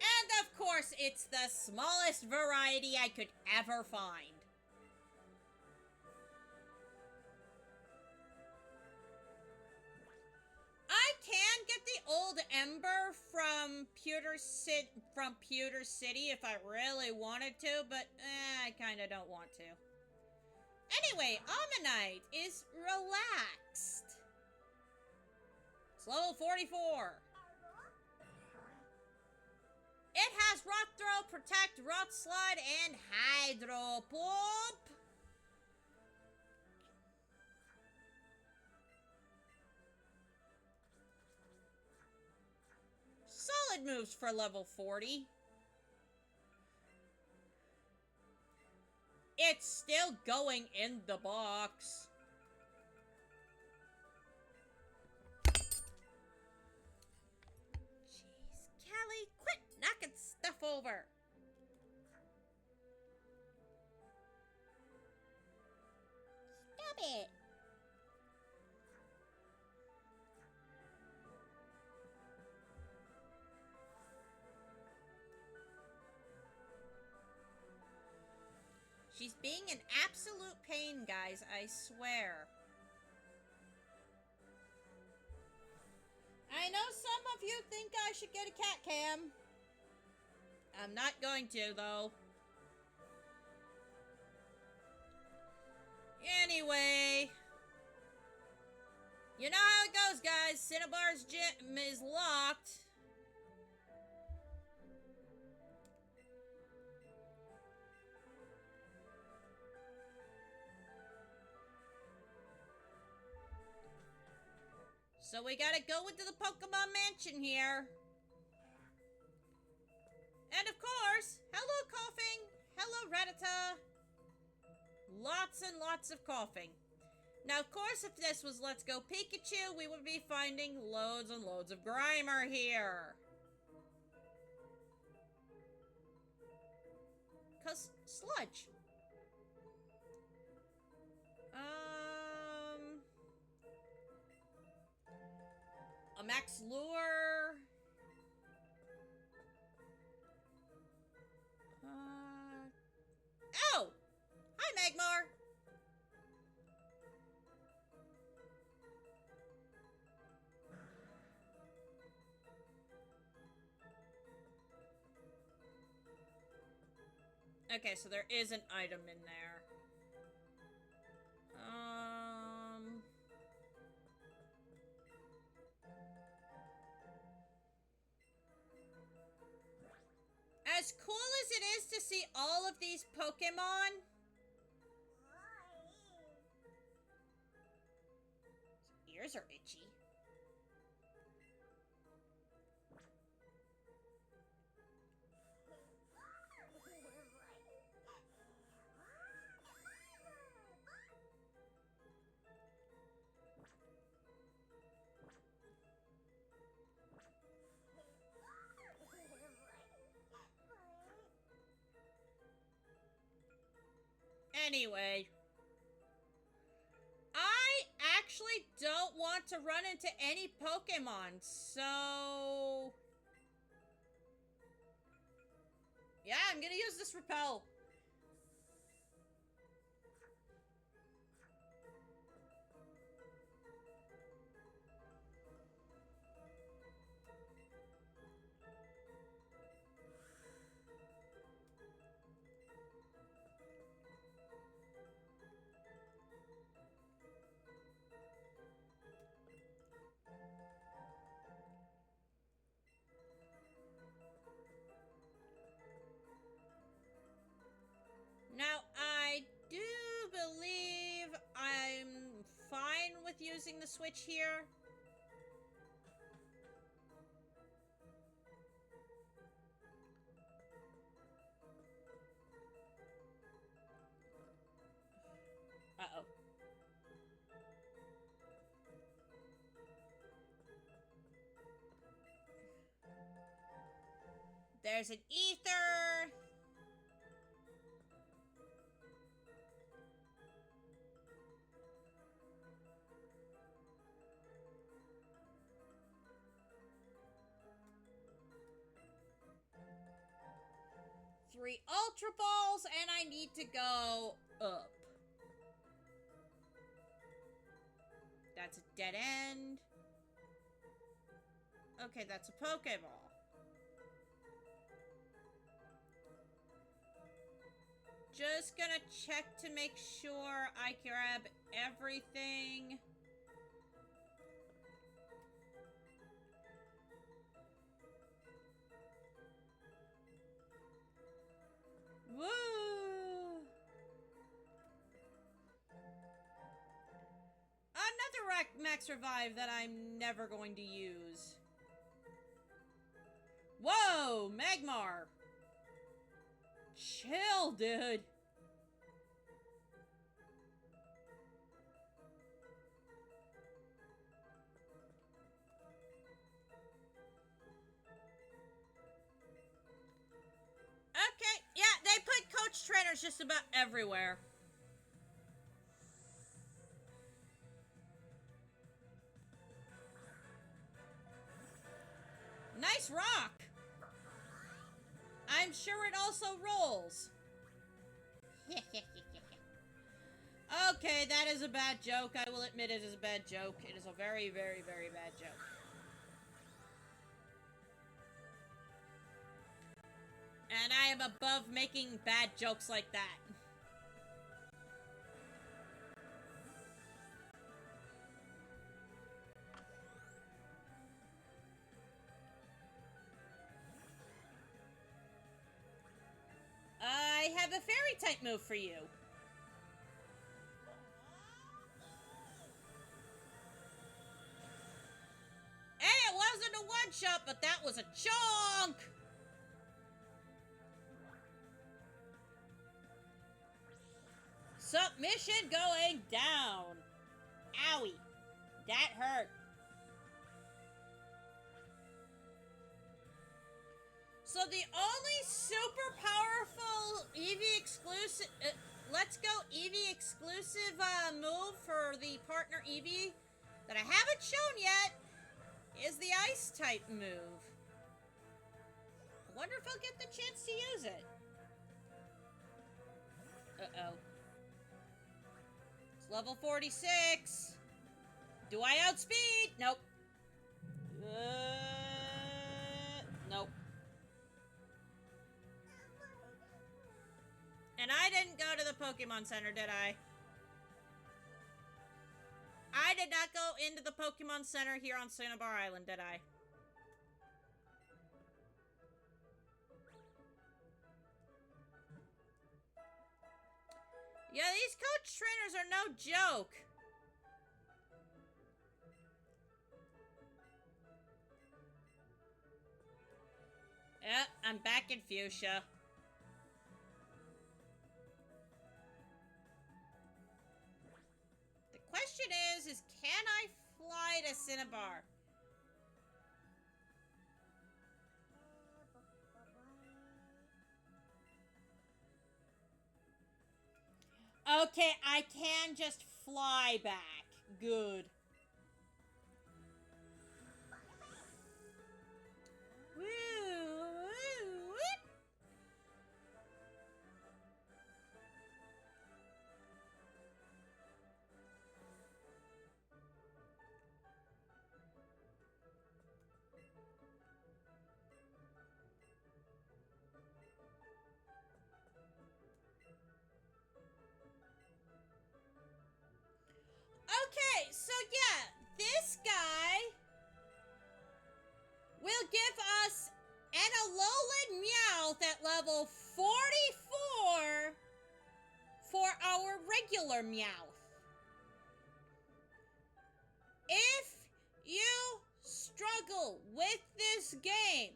And of course, it's the smallest variety I could ever find. I can get the old Ember from Pewter City if I really wanted to, but I kind of don't want to. Anyway, Ammonite is relaxed. It's level 44. It has Rock Throw, Protect, Rock Slide, and Hydro Pump. Solid moves for level 40. It's still going in the box. Jeez, Callie, quit knocking stuff over. Stop it. She's being an absolute pain, guys, I swear. I know some of you think I should get a cat cam. I'm not going to, though. Anyway. You know how it goes, guys. Cinnabar's gym is locked. So we gotta go into the Pokemon Mansion here. And of course, hello coughing, hello Rattata. Lots and lots of coughing. Now, of course, if this was Let's Go Pikachu, we would be finding loads and loads of Grimer here. 'Cause sludge. A Max Lure. Oh! Hi, Magmar! Okay, so there is an item in there. As cool as it is to see all of these Pokemon, his ears are itchy. Anyway, I actually don't want to run into any Pokemon, so... yeah, I'm gonna use this repel. Now, I do believe I'm fine with using the switch here. Uh-oh. There's an ether. Three Ultra Balls, and I need to go up. That's a dead end. Okay, that's a Pokeball. Just gonna check to make sure I grab everything. Woo! Another Max Revive that I'm never going to use. Whoa! Magmar! Chill, dude! Okay, yeah, they put coach trainers just about everywhere. Nice rock! I'm sure it also rolls. Okay, that is a bad joke. I will admit it is a bad joke. It is a very, very, very bad joke. And I am above making bad jokes like that. I have a fairy type move for you. shot, but that was a chunk! Submission going down. Owie. That hurt. So the only super powerful Eevee exclusive... let's go Eevee exclusive move for the partner Eevee that I haven't shown yet is the Ice type move. I wonder if I'll get the chance to use it. Uh-oh. It's level 46. Do I outspeed? Nope. Nope. And I didn't go to the Pokemon Center, did I? I did not go into the Pokemon Center here on Cinnabar Island, did I? Yeah, these coach trainers are no joke. Yeah, I'm back in Fuchsia. The question is can I fly to Cinnabar? Okay, I can just fly back. Good. Woo, woo, woo. Okay, so yeah, this guy will give us an Alolan Meowth at level 44 for our regular Meowth. If you struggle with this game,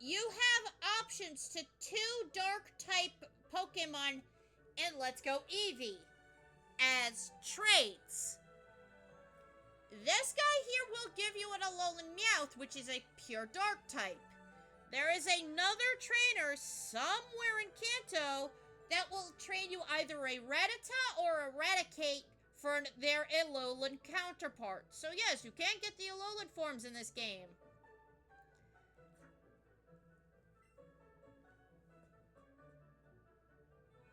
you have options to 2 dark type Pokemon and Let's Go Eevee as traits. This guy here will give you an Alolan Meowth, which is a pure dark type. There is another trainer somewhere in Kanto that will train you either a Rattata or Eradicate for their Alolan counterpart. So yes, you can get the Alolan forms in this game.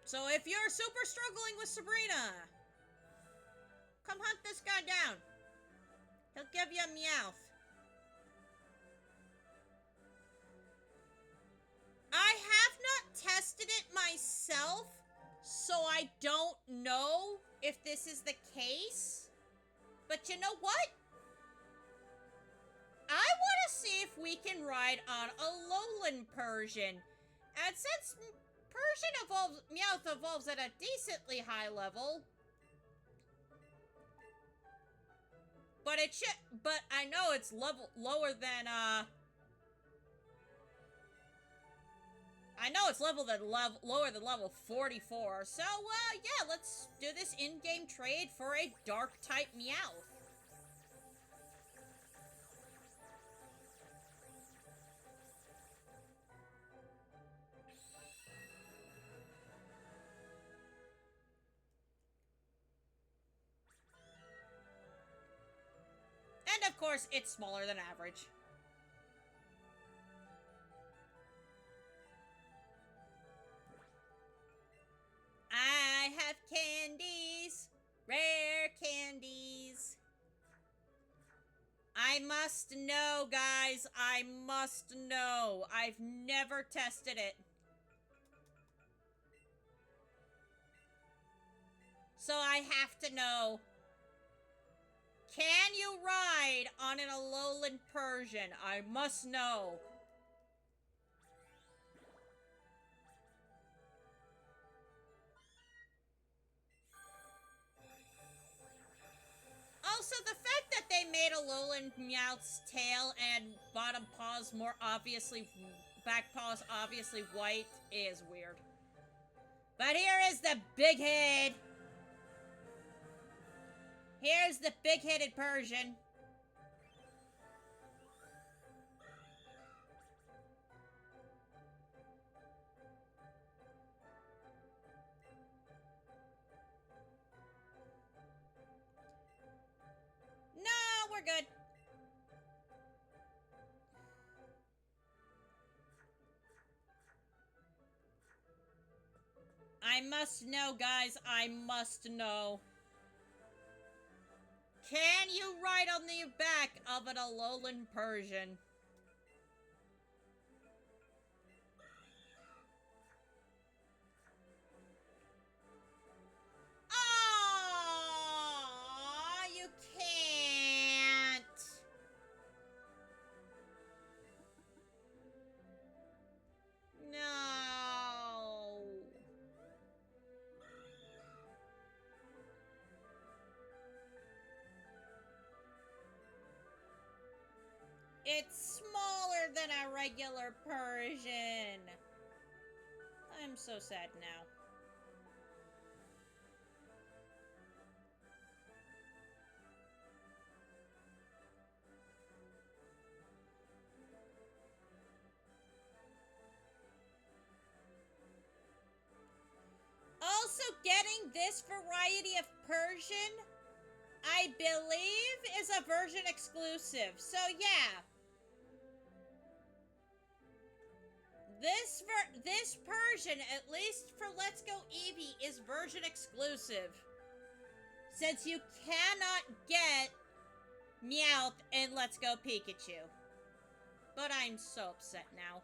So if you're super struggling with Sabrina, come hunt this guy down. He'll give you a Meowth. I have not tested it myself, so I don't know if this is the case. But you know what? I want to see if we can ride on Alolan Persian. And since Persian Meowth evolves at a decently high level, but I know it's lower than lower than level 44. So yeah, let's do this in-game trade for a dark type Meowth. And of course, it's smaller than average. I have candies, rare candies. I must know, guys. I must know. I've never tested it. So I have to know. Can you ride on an Alolan Persian? I must know. Also, the fact that they made made Alolan Meowth's tail and bottom paws more obviously, back paws obviously white is weird. But here is the big head. Here's the big-headed Persian. No, we're good. I must know, guys. I must know. Can you ride on the back of an Alolan Persian? Aww, you can't. No. It's smaller than a regular Persian. I'm so sad now. Also, getting this variety of Persian, I believe, is a version exclusive. So, yeah. This Persian, at least for Let's Go Eevee, is version exclusive. Since you cannot get Meowth in Let's Go Pikachu. But I'm so upset now.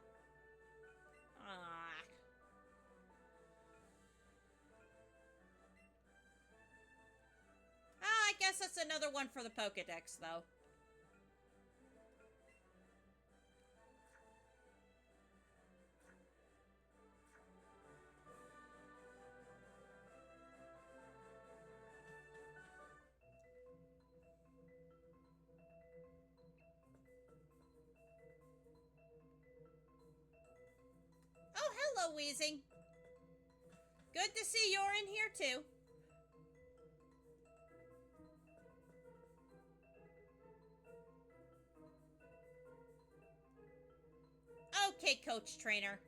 Ah. I guess that's another one for the Pokedex, though. Oh, hello, Weezing. Good to see you're in here, too. Okay, Coach Trainer.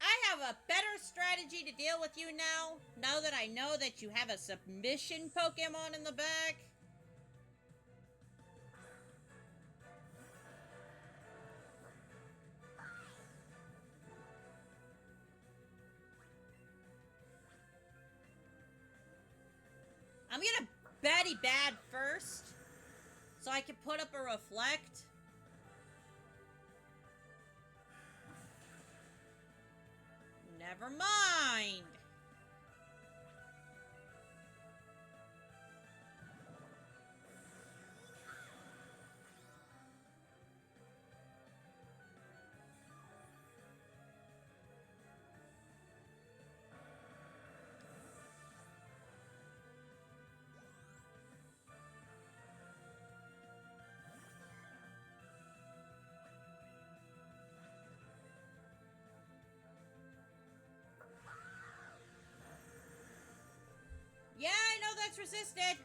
I have a better strategy to deal with you now that I know that you have a submission Pokemon in the back. I'm gonna Batty Bad first, so I can put up a Reflect. Never mind. Yeah, I know that's resisted.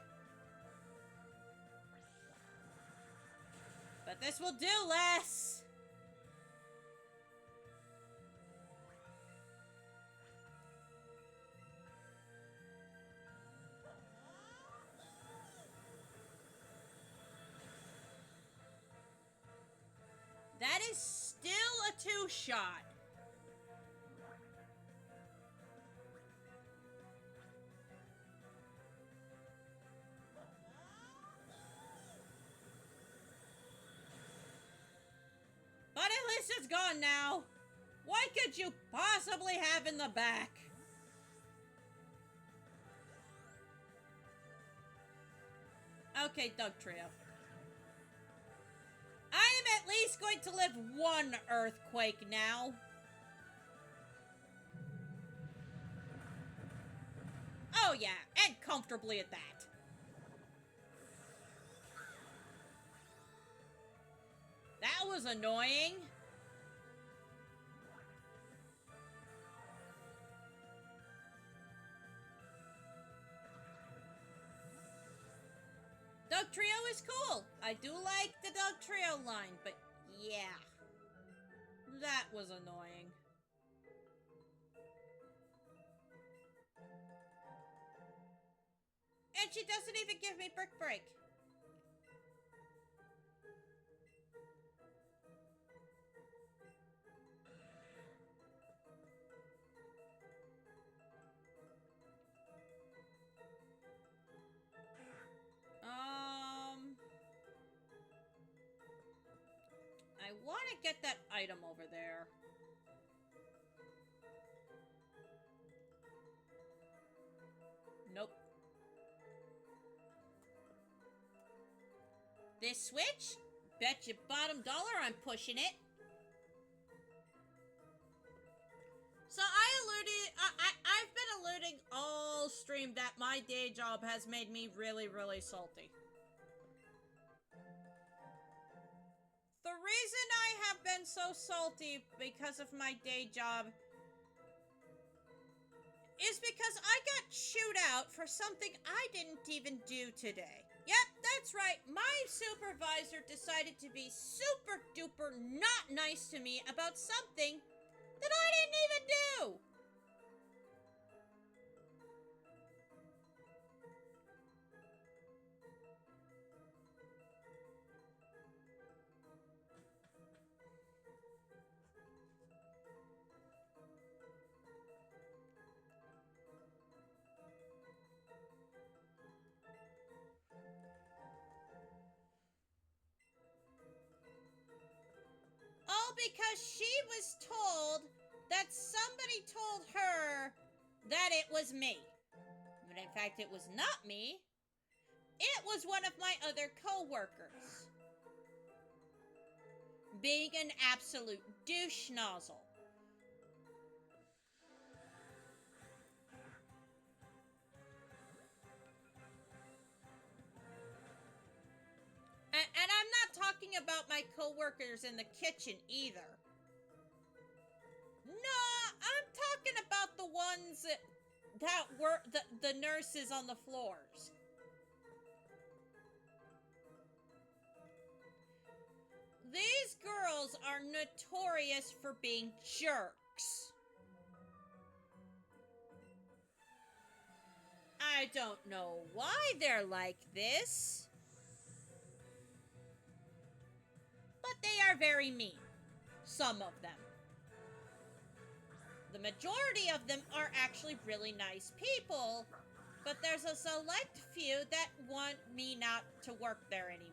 But this will do less. That is still a two-shot. But at least it's gone now. What could you possibly have in the back? Okay, Dugtrio. I am at least going to live one earthquake now. Oh yeah, and comfortably at that. That was annoying. Dog Trio is cool. I do like the Dog Trio line, but yeah. That was annoying. And she doesn't even give me Brick Break. I want to get that item over there. Nope. This switch? Bet you bottom dollar I'm pushing it. So I've been alluding all stream that my day job has made me really, really salty. The reason I have been so salty because of my day job is because I got chewed out for something I didn't even do today. Yep, that's right. My supervisor decided to be super duper not nice to me about something that I didn't even do. All because she was told that somebody told her that it was me. But in fact, it was not me. It was one of my other co-workers. Being an absolute douche nozzle. And I'm not talking about my co-workers in the kitchen either. No, I'm talking about the ones that were the nurses on the floors. These girls are notorious for being jerks. I don't know why they're like this, but they are very mean. Some of them. The majority of them are actually really nice people, but there's a select few that want me not to work there anymore.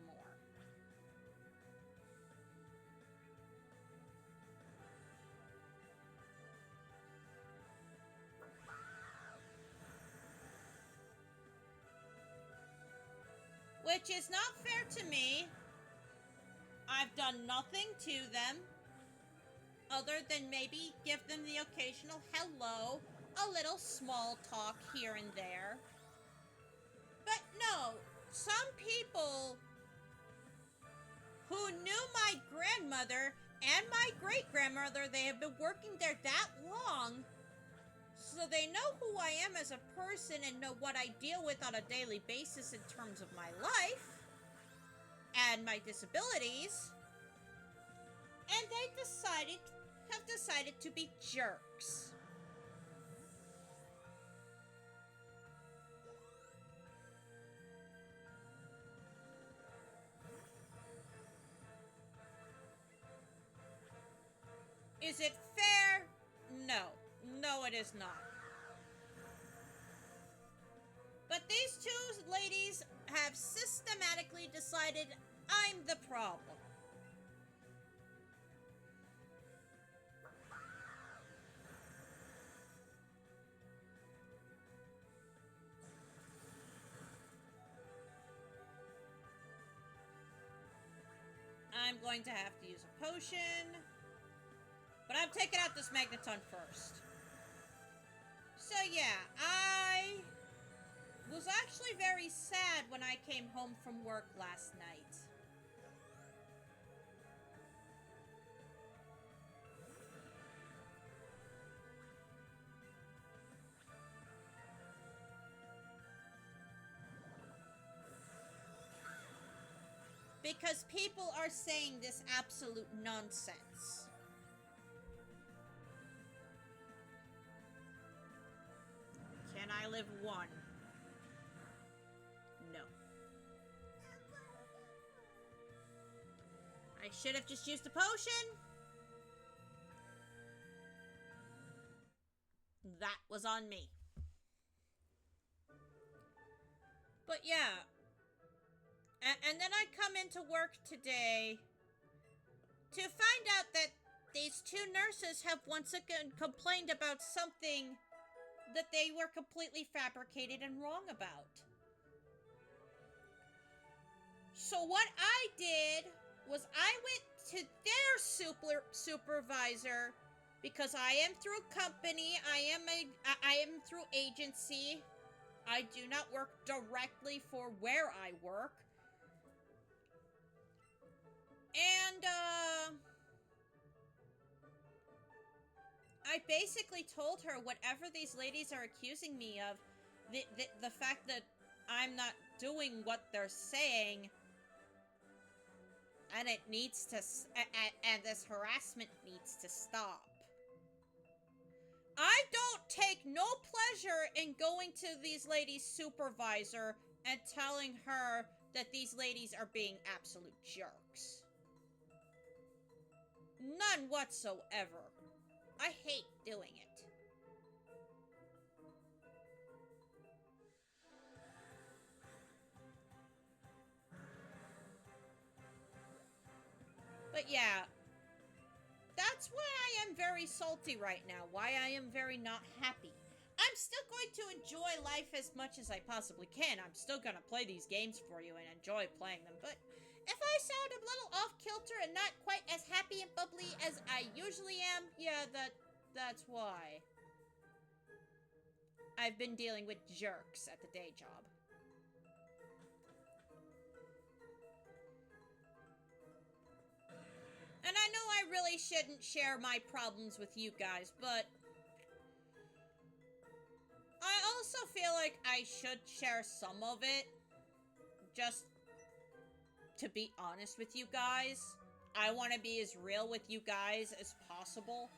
Which is not fair to me. I've done nothing to them, other than maybe give them the occasional hello, a little small talk here and there. But no, some people who knew my grandmother and my great-grandmother, they have been working there that long, so they know who I am as a person and know what I deal with on a daily basis in terms of my life and my disabilities. And they have decided to be jerks. Is it fair? No. No, it is not. But these two ladies have systematically decided I'm the problem. I'm going to have to use a potion. But I'm taking out this Magneton first. So yeah, I I came home from work last night. Because people are saying this absolute nonsense. Can I live one? No. I should have just used a potion. That was on me. But yeah. And then I come into work today to find out that these two nurses have once again complained about something that they were completely fabricated and wrong about. So what I did was I went to their supervisor, because I am through company, I am through agency. I do not work directly for where I work. And, I basically told her whatever these ladies are accusing me of, the fact that I'm not doing what they're saying, and it needs to, and this harassment needs to stop. I don't take no pleasure in going to these ladies' supervisor and telling her that these ladies are being absolute jerks. None whatsoever. I hate doing it. But yeah, that's why I am very salty right now, why I am very not happy. I'm still going to enjoy life as much as I possibly can. I'm still gonna play these games for you and enjoy playing them, but if I sound a little off-kilter and not quite as happy and bubbly as I usually am, yeah, that's why. I've been dealing with jerks at the day job. And I know I really shouldn't share my problems with you guys, but I also feel like I should share some of it, just to be honest with you guys. I want to be as real with you guys as possible.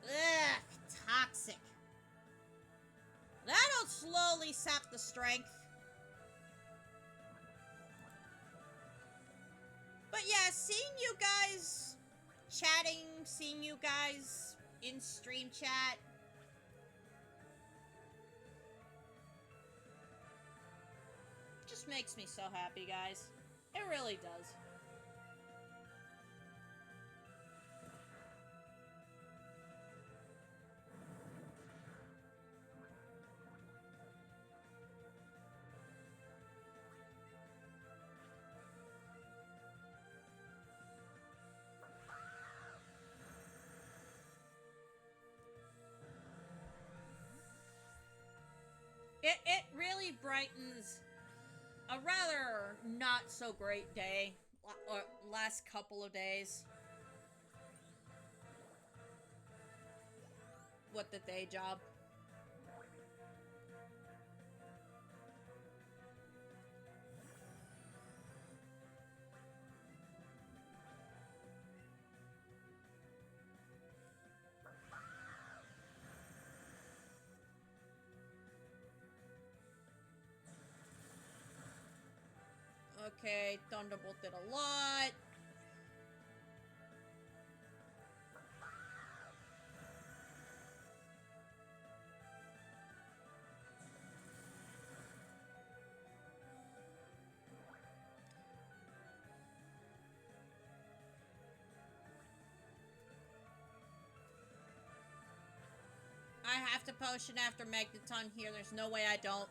Ugh, toxic. That'll slowly sap the strength. But yeah, seeing you guys chatting, seeing you guys in stream chat, just makes me so happy, guys. It really does. It really brightens a rather not so great day, or last couple of days, with the day job. Okay, Thunderbolt did a lot. I have to potion after Magneton here. There's no way I don't.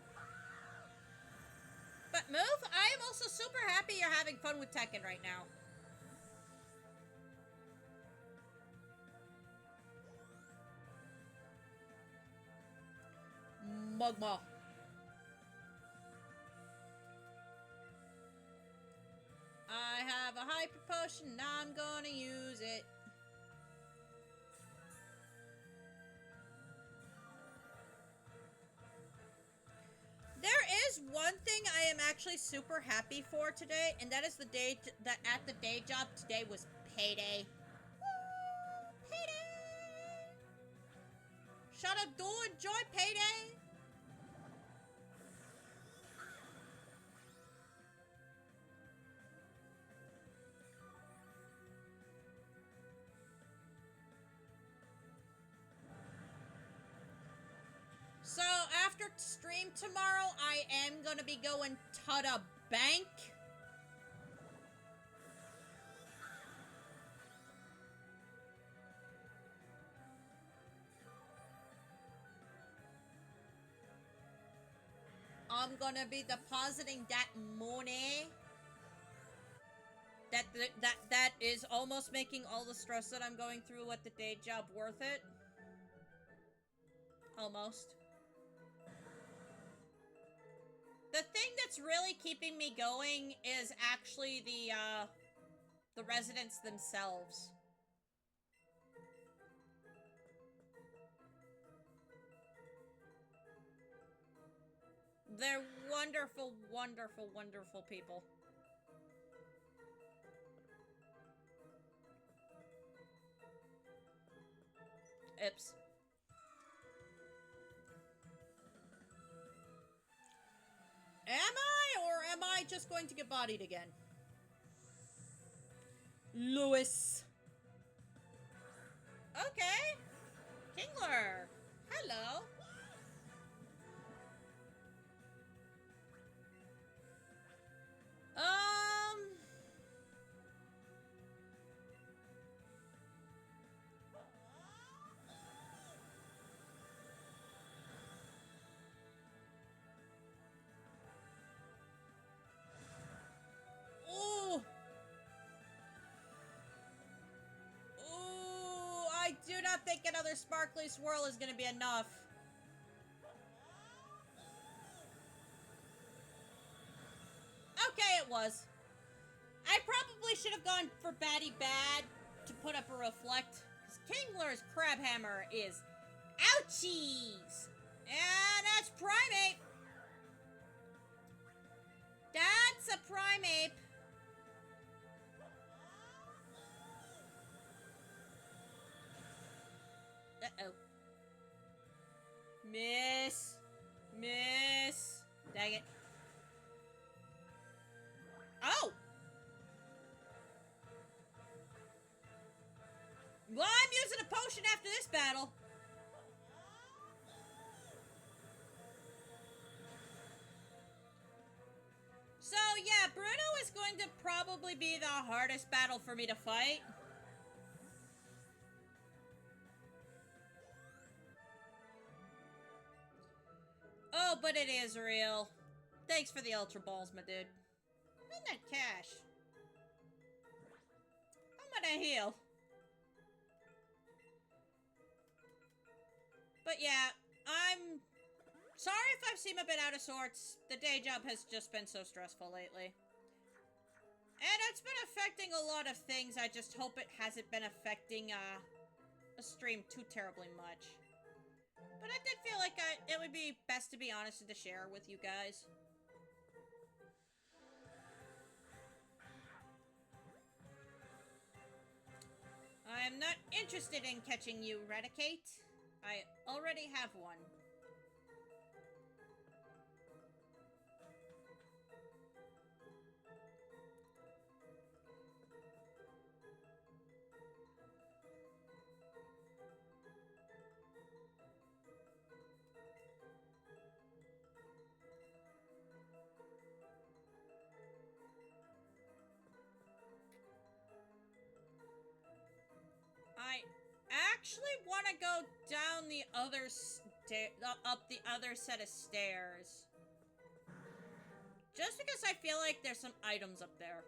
But move, I am also super happy you're having fun with Tekken right now. Mugma. I have a hyper potion, now I'm gonna use it. There is one thing I am actually super happy for today, and that is the day that at the day job today was payday. Woo! Payday! Shut up, do enjoy payday! So, after stream tomorrow, I am gonna be going to the bank. I'm gonna be depositing that money. That is almost making all the stress that I'm going through at the day job worth it. Almost. The thing that's really keeping me going is actually the residents themselves. They're wonderful, wonderful, wonderful people. Oops. Am I, or am I just going to get bodied again? Lewis. Okay. Kingler. Hello. Ooh. Ooh, I do not think another sparkly swirl is gonna be enough. Okay, it was. I probably should have gone for Batty Bad to put up a reflect. Because Kingler's Crab Hammer is ouchies. And that's Primeape. That's a Primeape. Uh-oh. Miss. Miss. Dang it. Oh! Well, I'm using a potion after this battle. So, yeah, Bruno is going to probably be the hardest battle for me to fight. Oh, but it is real. Thanks for the Ultra Balls, my dude. And that cash. I'm gonna heal. But yeah, I'm sorry if I've seemed a bit out of sorts. The day job has just been so stressful lately. And it's been affecting a lot of things. I just hope it hasn't been affecting a stream too terribly much. But I did feel like it would be best to be honest and to share with you guys. I am not interested in catching you, Raticate. I already have one. I actually want to go down the other up the other set of stairs. Just because I feel like there's some items up there.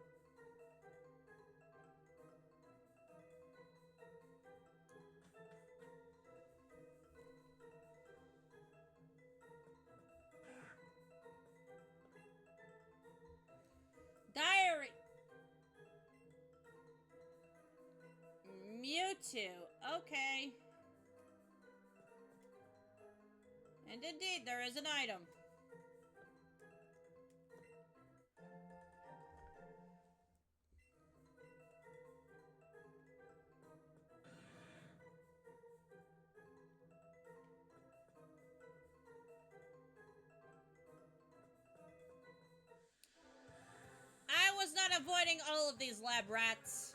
Diary. Mewtwo. Okay. And indeed, there is an item. I was not avoiding all of these lab rats.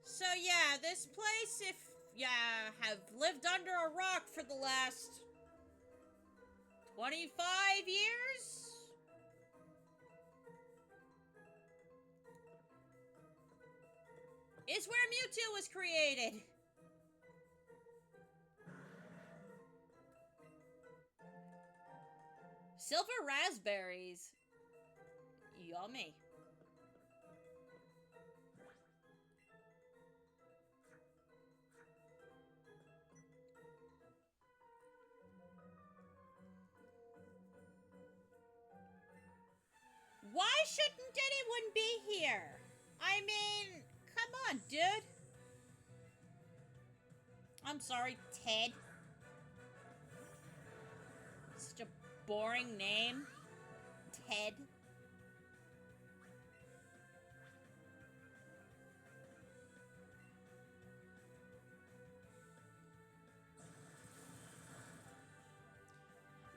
So yeah, this place, if you have lived under a rock for the last 25 years? Is where Mewtwo was created. Silver raspberries. Yummy. Why shouldn't anyone be here? I mean, come on, dude. I'm sorry, Ted. Such a boring name. Ted.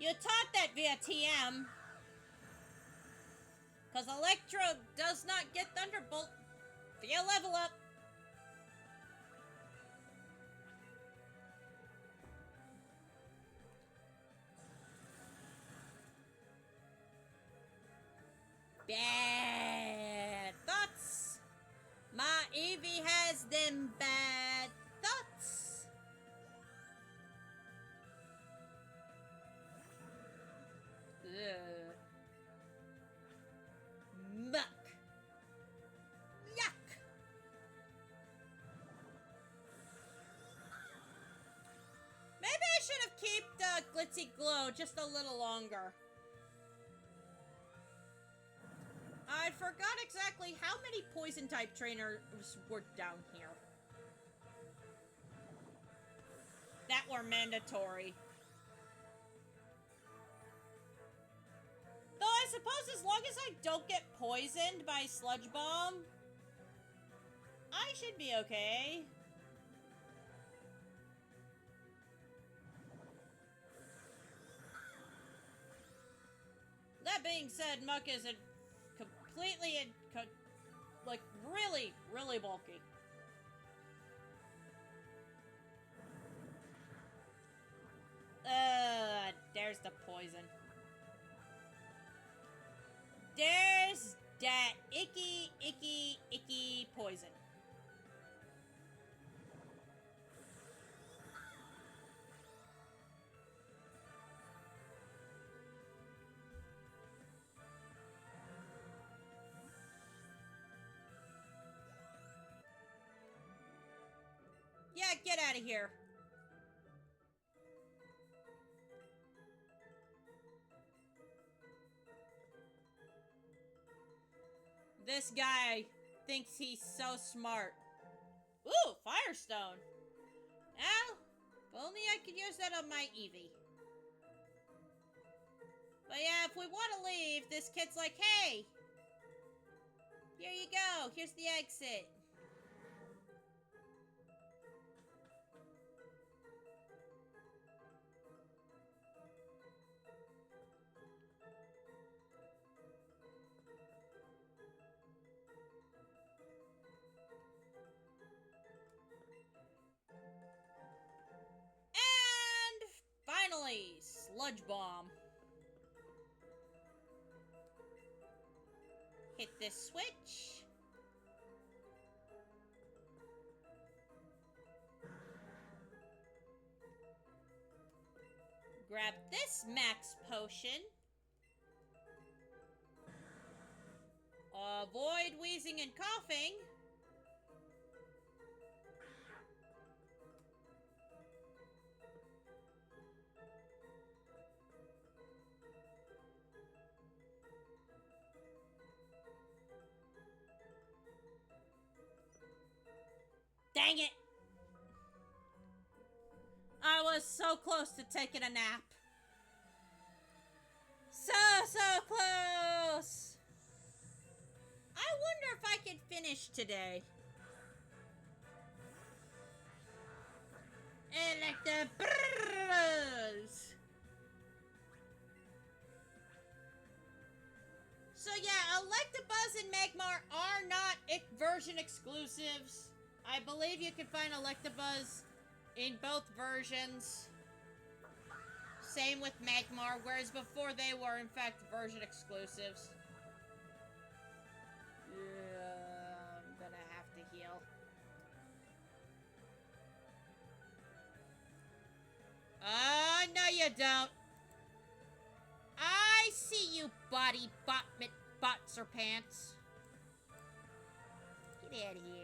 You taught that via TM. Because Electro does not get Thunderbolt via level up. Bad thoughts. My Eevee has them bad thoughts. Ugh. Muck. Yuck. Maybe I should have kept Glitzy Glow just a little longer. I forgot exactly how many poison type trainers were down here. That were mandatory. Though I suppose as long as I don't get poisoned by Sludge Bomb, I should be okay. That being said, Muck isn't completely like really, really bulky. There's the poison. There's that icky, icky, icky poison. Yeah, get out of here. This guy thinks he's so smart. Ooh, Firestone. Well, if only I could use that on my Eevee. But yeah, if we want to leave, this kid's like, hey, here you go. Here's the exit. Sludge Bomb. Hit this switch. Grab this max potion. Avoid wheezing and coughing. Dang it! I was so close to taking a nap. So close! I wonder if I can finish today. Electabuzz! So yeah, Electabuzz and Magmar are not version exclusives. I believe you can find Electabuzz in both versions. Same with Magmar, whereas before they were in fact version exclusives. I'm gonna have to heal. No you don't. I see you, body bots or pants. Get out of here.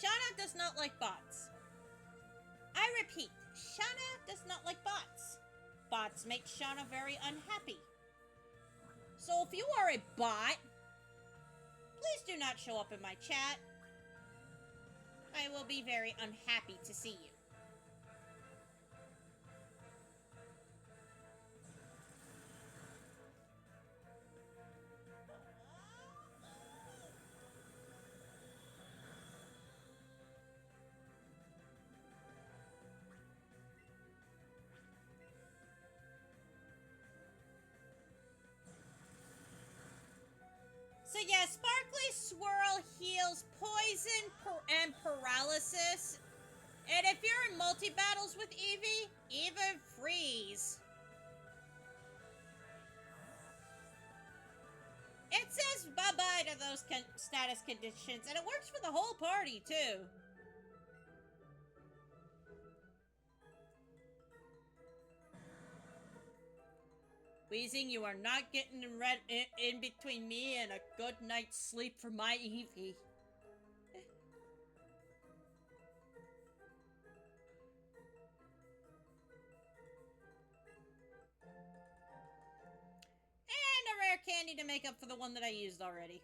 Shauna does not like bots. I repeat, Shauna does not like bots. Bots make Shauna very unhappy. So if you are a bot, please do not show up in my chat. I will be very unhappy to see you. So yeah, Sparkly Swirl heals poison and paralysis. And if you're in multi-battles with Eevee, even freeze. It says bye-bye to those status conditions, and it works for the whole party, too. Wheezing, you are not getting in between me and a good night's sleep for my Eevee. And a rare candy to make up for the one that I used already.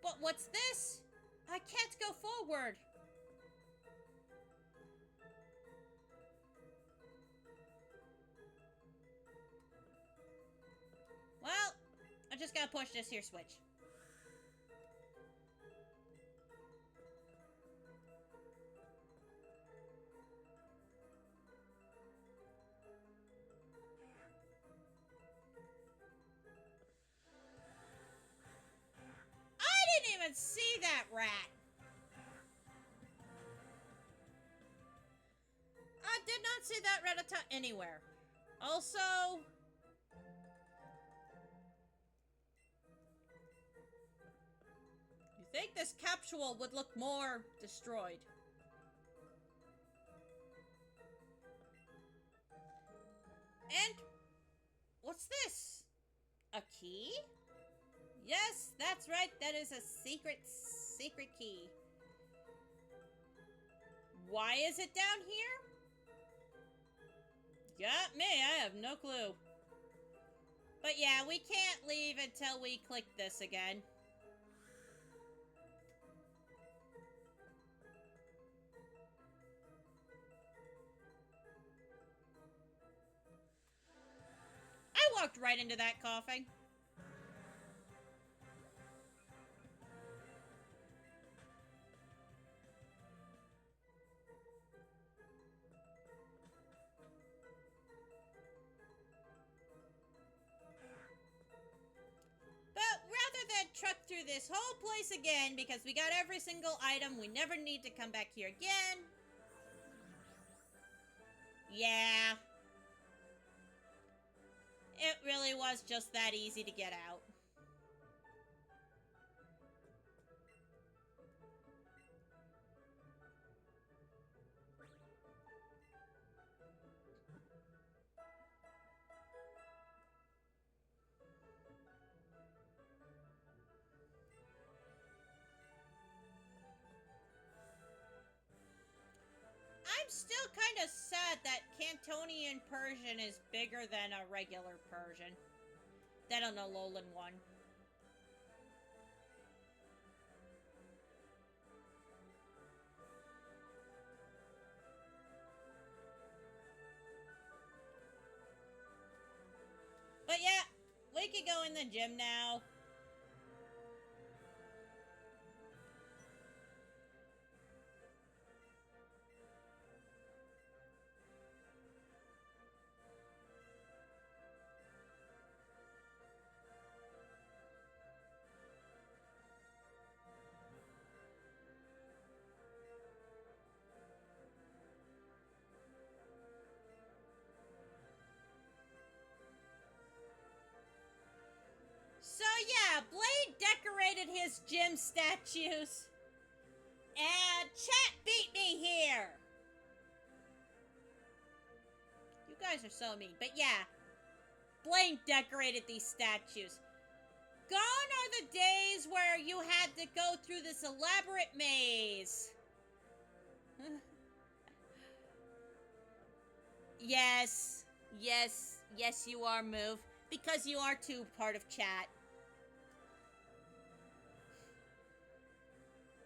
But what's this? I can't go forward. Well, I just gotta push this here switch. I didn't even see that rat. I did not see that rat anywhere. Also, you think this capsule would look more destroyed? And what's this? A key? Yes, that's right. That is a secret key. Why is it down here? Got me. I have no clue. But yeah, we can't leave until we click this again. I walked right into that coughing. truck through this whole place again because we got every single item. We never need to come back here again. Yeah. It really was just that easy to get out. I'm still kind of sad that Cantonian Persian is bigger than a regular Persian. Than an Alolan one. But yeah, we could go in the gym now. So yeah, Blade decorated his gym statues. And chat beat me here. You guys are so mean. But yeah, Blade decorated these statues. Gone are the days where you had to go through this elaborate maze. Yes, you are, Move. Because you are too part of chat.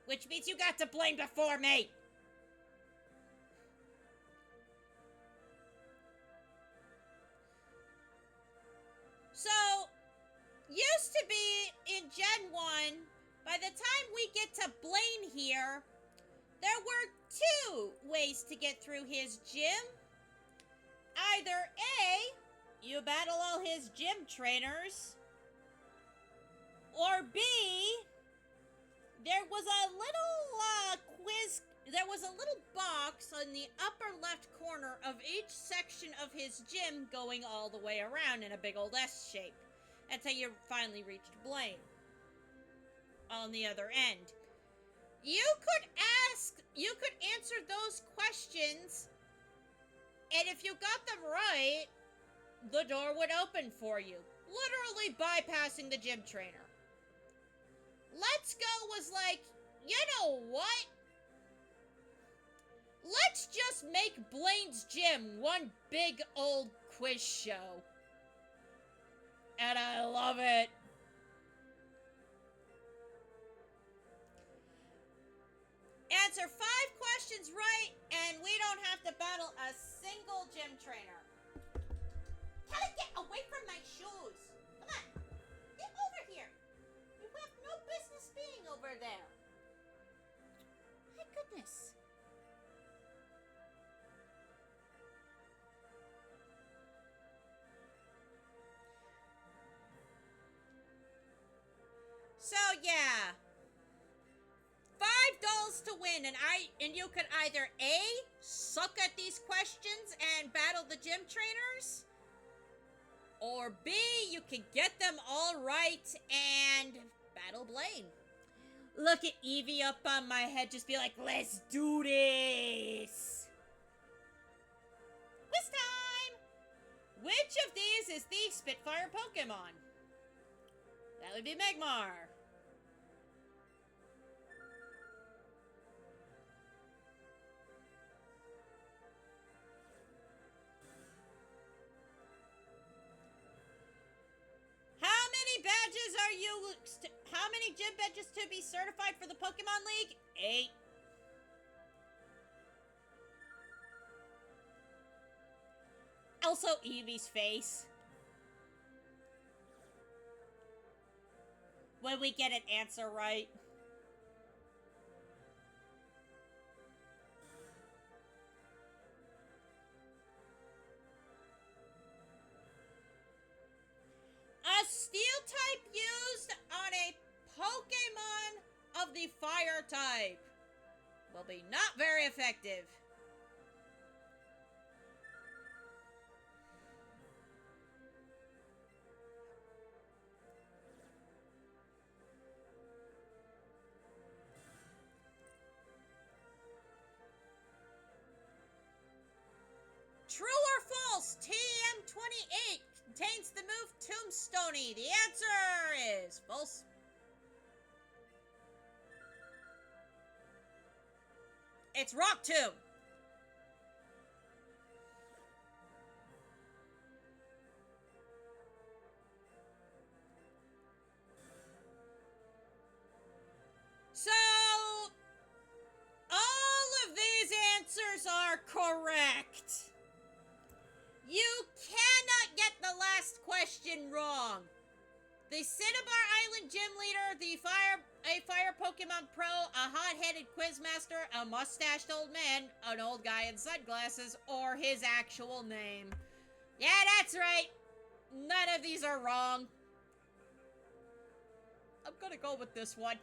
Which means you got to blame before me. So, used to be in Gen 1, by the time we get to Blaine here, there were 2 ways to get through his gym. Either A, you battle all his gym trainers, or B, there was a little quiz. There was a little box on the upper left corner of each section of his gym going all the way around in a big old S shape. Until you finally reached Blaine. On the other end. You could answer those questions, and if you got them right, the door would open for you. Literally bypassing the gym trainer. Let's Go was like, you know what? Let's just make Blaine's gym one big old quiz show. And I love it. Answer 5 questions right, and we don't have to battle a single gym trainer. Kelly, get away from my shoes. Come on. Get over here. You have no business being over there. My goodness. So yeah, $5 to win, and you could either A, suck at these questions and battle the gym trainers, or B, you can get them all right and battle Blaine. Look at Eevee up on my head, just be like, let's do this. Quiz time! Which of these is the Spitfire Pokemon? That would be Magmar. How many gym badges to be certified for the Pokemon League? 8. Also, Eevee's face. When we get an answer right. A steel type used on a the fire type. Will be not very effective. True or false? TM28 contains the move Tombstoney. The answer is false. It's Rock Tomb. So, all of these answers are correct. You cannot get the last question wrong. The Cinnabar Island Gym Leader, a Fire Pokemon Pro, a hot-headed Quizmaster, a mustached old man, an old guy in sunglasses, or his actual name. Yeah, that's right. None of these are wrong. I'm gonna go with this one.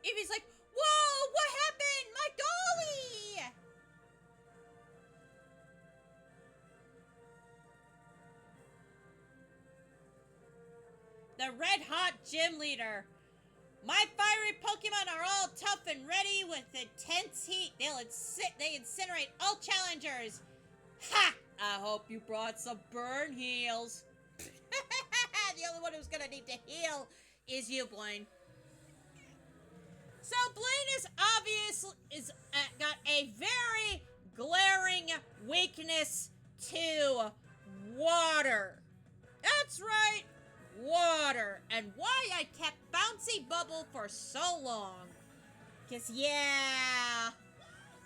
Eevee's like, whoa, what happened? My dolly! The Red Hot Gym Leader. My fiery Pokemon are all tough and ready with intense heat. They incinerate all challengers. Ha! I hope you brought some burn heals. The only one who's gonna need to heal is you, Blaine. So Blaine is got a very glaring weakness to water. That's right, water. And why I kept Bouncy Bubble for so long. Because, yeah,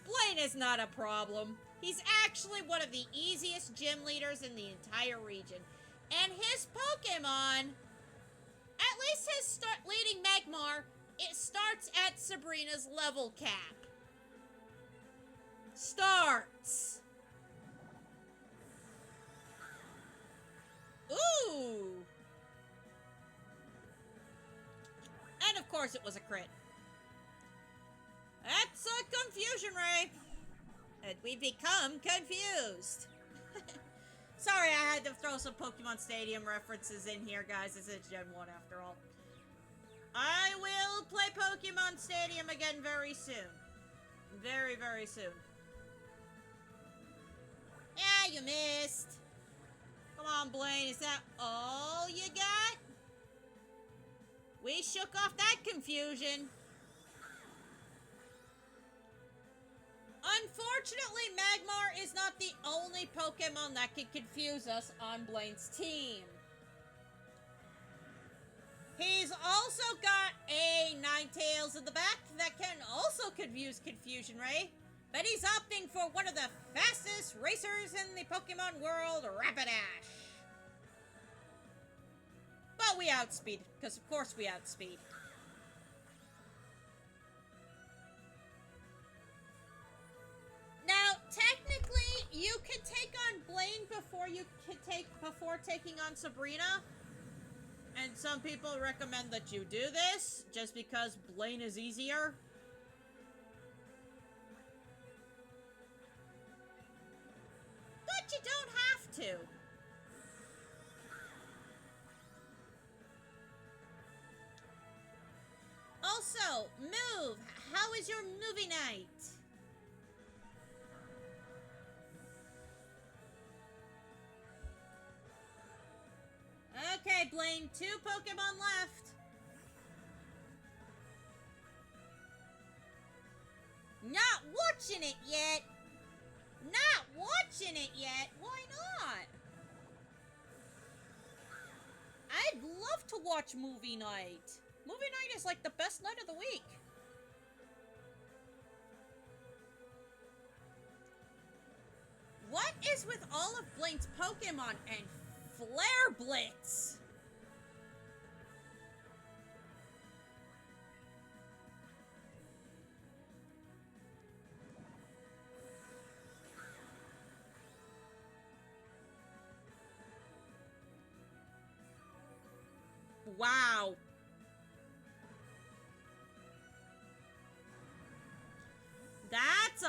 Blaine is not a problem. He's actually one of the easiest gym leaders in the entire region. And his Pokemon, at least his leading Magmar, it starts at Sabrina's level cap. Starts. Ooh. And of course it was a crit. That's a confusion ray. And we become confused. Sorry, I had to throw some Pokemon Stadium references in here, guys. This is Gen 1 after all. I will play Pokemon Stadium again very soon. Very, very soon. Yeah, you missed. Come on, Blaine. Is that all you got? We shook off that confusion. Unfortunately, Magmar is not the only Pokemon that can confuse us on Blaine's team. He's also got a Ninetales in the back that can also confuse Confusion Ray. But he's opting for one of the fastest racers in the Pokemon world, Rapidash. But we outspeed, because of course we outspeed. Now, technically, you could take on Blaine before taking on Sabrina. And some people recommend that you do this, just because Blaine is easier. But you don't have to. Also, move. How is your movie night? Okay, Blaine, 2 Pokemon left. Not watching it yet. Not watching it yet. Why not? I'd love to watch movie night. Movie night is like the best night of the week. What is with all of Blaine's Pokemon and Flare Blitz?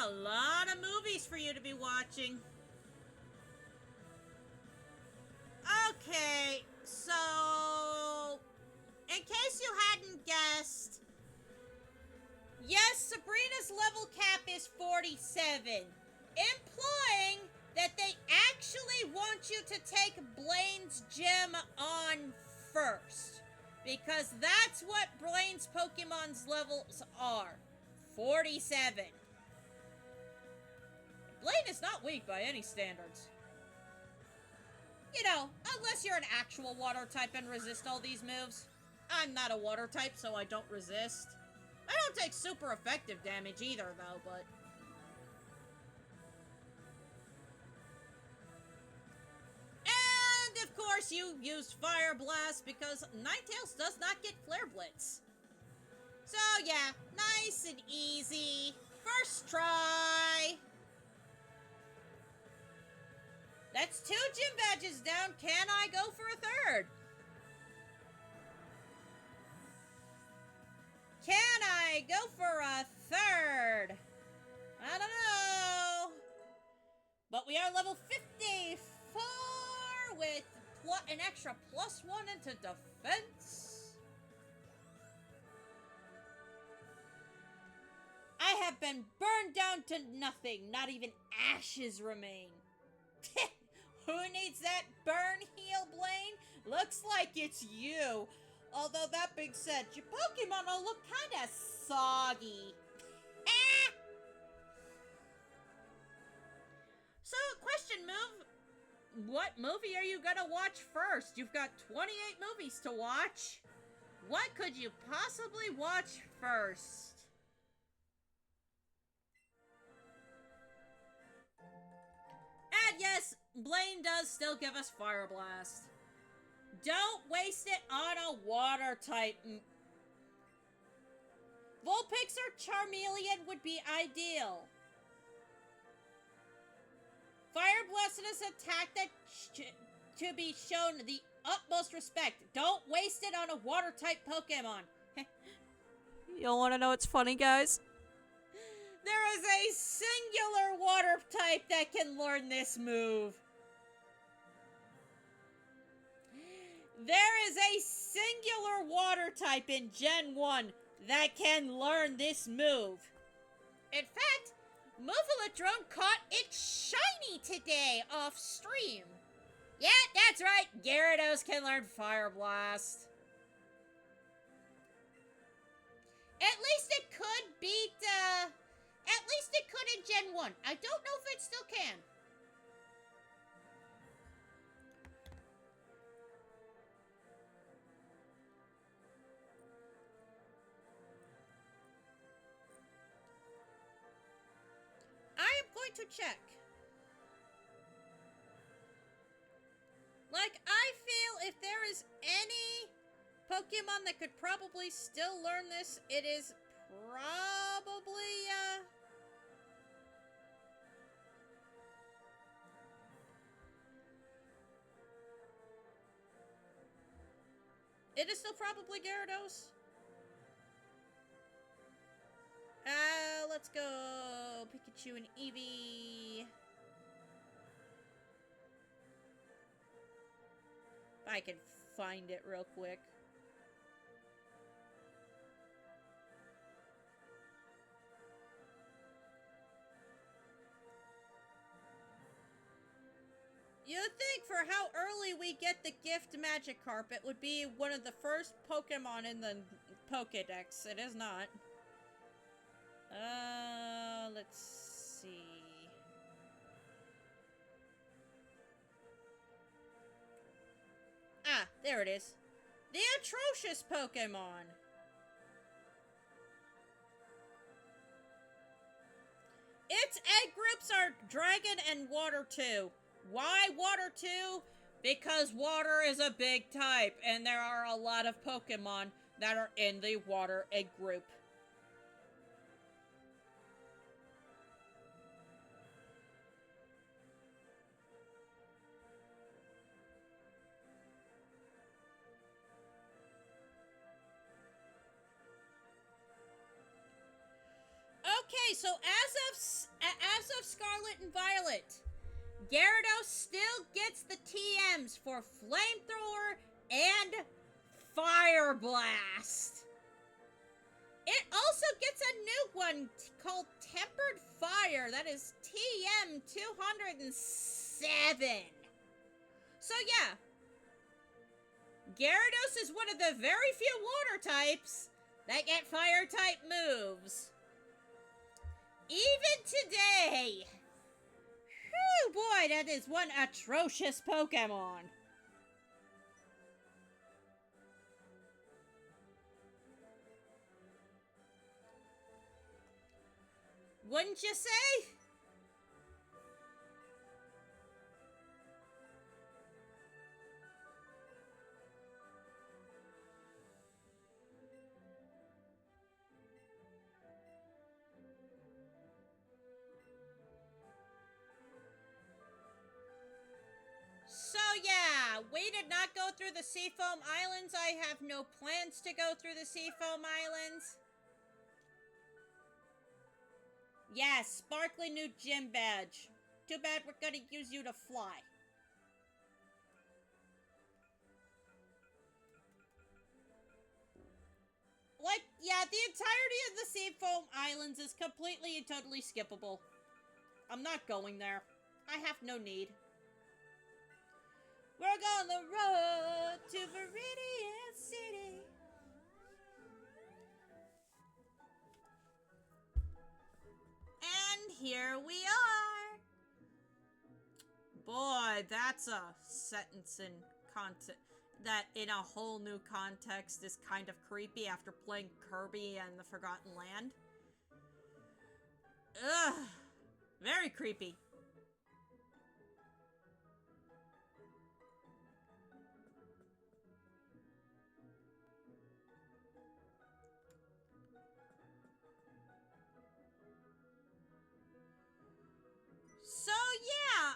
a lot of movies for you to be watching. Okay, so in case you hadn't guessed, yes, Sabrina's level cap is 47, implying that they actually want you to take Blaine's gem on first, because that's what Blaine's Pokemon's levels are, 47. Blaine is not weak by any standards. You know, unless you're an actual water type and resist all these moves. I'm not a water type, so I don't resist. I don't take super effective damage either, though, but... And, of course, you used Fire Blast because Ninetales does not get Flare Blitz. So, yeah, nice and easy. First try. That's 2 gym badges down. Can I go for a third? Can I go for a third? I don't know. But we are level 54 with an extra +1 into defense. I have been burned down to nothing. Not even ashes remain. Who needs that burn heal, Blaine? Looks like it's you. Although, that being said, your Pokemon all look kinda soggy. Ah! So, question, what movie are you gonna watch first? You've got 28 movies to watch. What could you possibly watch first? And yes, Blaine does still give us Fire Blast. Don't waste it on a water type. Vulpix or Charmeleon would be ideal. Fire Blast is an attack that to be shown the utmost respect. Don't waste it on a water type Pokemon. Y'all want to know what's funny, guys? There is a singular water type that can learn this move. There is a singular water type in Gen 1 that can learn this move. In fact, Muffletron caught its shiny today off stream. Yeah, that's right. Gyarados can learn Fire Blast. At least it could beat, at least it could in Gen 1. I don't know if it still can. I am going to check. Like, I feel if there is any Pokemon that could probably still learn this, it is probably, it is still probably Gyarados. Let's go Pikachu and Eevee. I can find it real quick. You'd think for how early we get the gift Magikarp, it would be one of the first Pokemon in the Pokédex. It is not. Let's see. Ah, there it is. The atrocious Pokemon. Its egg groups are Dragon and Water 2. Why Water 2? Because water is a big type, and there are a lot of Pokemon that are in the Water egg group. Okay, so as Scarlet and Violet. Gyarados still gets the TMs for Flamethrower and Fire Blast. It also gets a new one called Tempered Fire. That is TM 207. So yeah, Gyarados is one of the very few water types that get fire type moves. Even today. Whew, boy, that is one atrocious Pokemon. Wouldn't you say? So yeah, we did not go through the Seafoam Islands. I have no plans to go through the Seafoam Islands. Yes, sparkly new gym badge. Too bad we're gonna use you to fly. Like, yeah, the entirety of the Seafoam Islands is completely and totally skippable. I'm not going there. I have no need. We're on the road to Viridian City. And here we are. Boy, that's a sentence in context that in a whole new context is kind of creepy after playing Kirby and the Forgotten Land. Ugh. Very creepy. So yeah,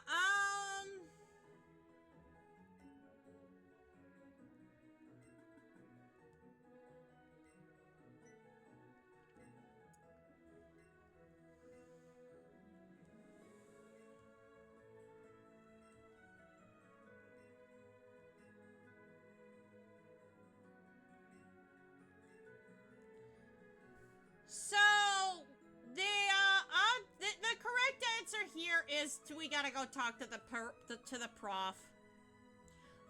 so the correct answer here is we gotta go talk to the prof.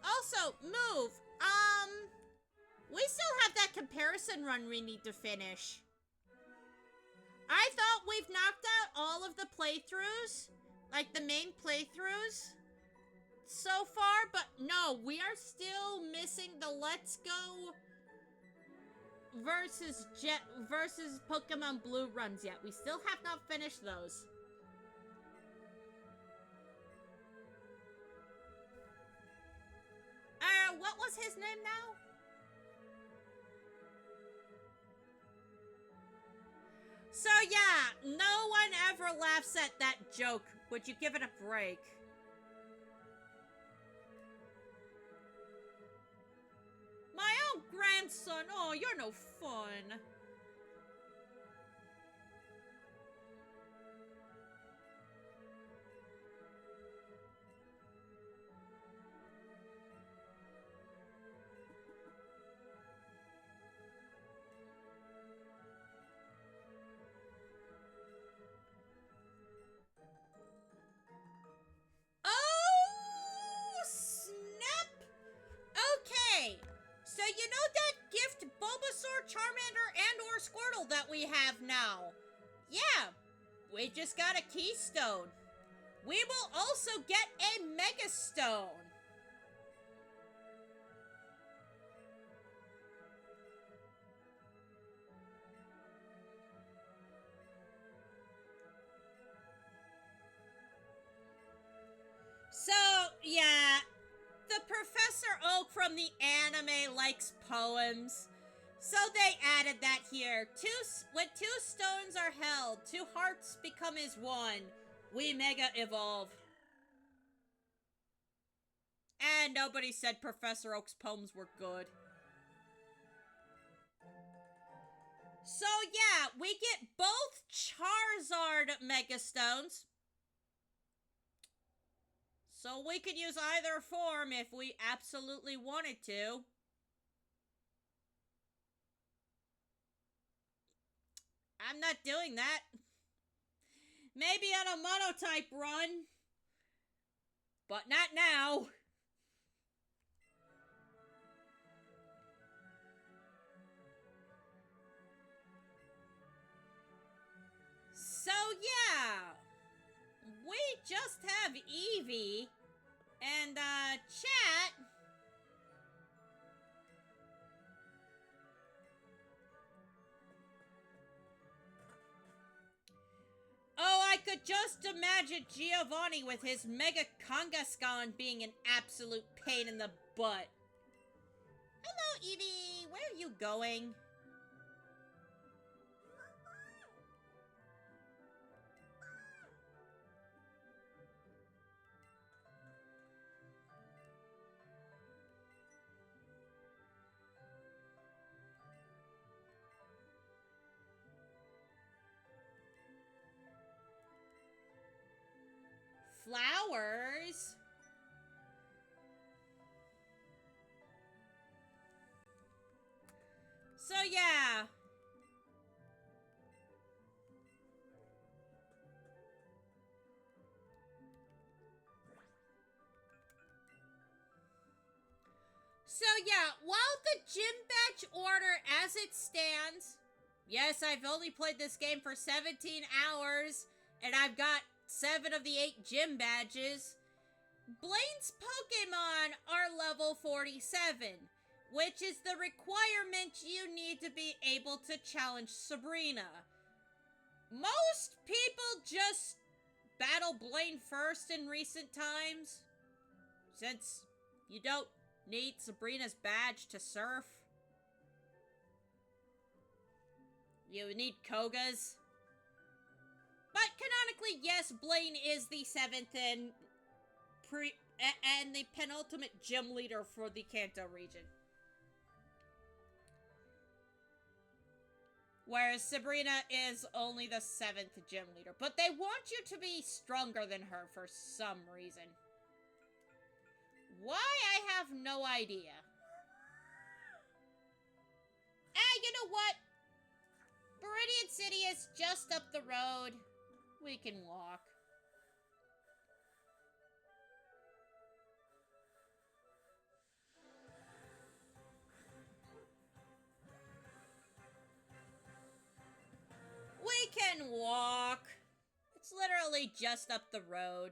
Also, move. We still have that comparison run we need to finish. I thought we've knocked out all of the playthroughs, like the main playthroughs, so far, but no, we are still missing the Let's Go versus Pokemon Blue runs yet. We still have not finished those. What was his name now? So yeah, no one ever laughs at that joke. Would you give it a break? My own grandson. Oh, you're no fun. Oh, snap! Okay, so you know that gift Bulbasaur, Charmander, and or Squirtle that we have now? Yeah, we just got a Keystone. We will also get a Mega Stone. So, yeah, the Professor Oak from the anime likes poems. So they added that here. When two stones are held, two hearts become as one. We Mega Evolve. And nobody said Professor Oak's poems were good. So yeah, we get both Charizard Mega Stones. So we could use either form if we absolutely wanted to. I'm not doing that. Maybe on a monotype run. But not now. So yeah, we just have Eevee and chat. Oh, I could just imagine Giovanni with his Mega Kangaskhan being an absolute pain in the butt. Hello, Eevee. Where are you going? Flowers? So yeah. So yeah, while the gym badge order as it stands, yes, I've only played this game for 17 hours, and I've got 7 of the 8 gym badges. Blaine's Pokemon are level 47, which is the requirement you need to be able to challenge Sabrina. Most people just battle Blaine first in recent times, since you don't need Sabrina's badge to surf. You need Koga's. But canonically, yes, Blaine is the 7th and the penultimate gym leader for the Kanto region. Whereas Sabrina is only the 7th gym leader. But they want you to be stronger than her for some reason. Why, I have no idea. You know what? Viridian City is just up the road. We can walk. We can walk. It's literally just up the road.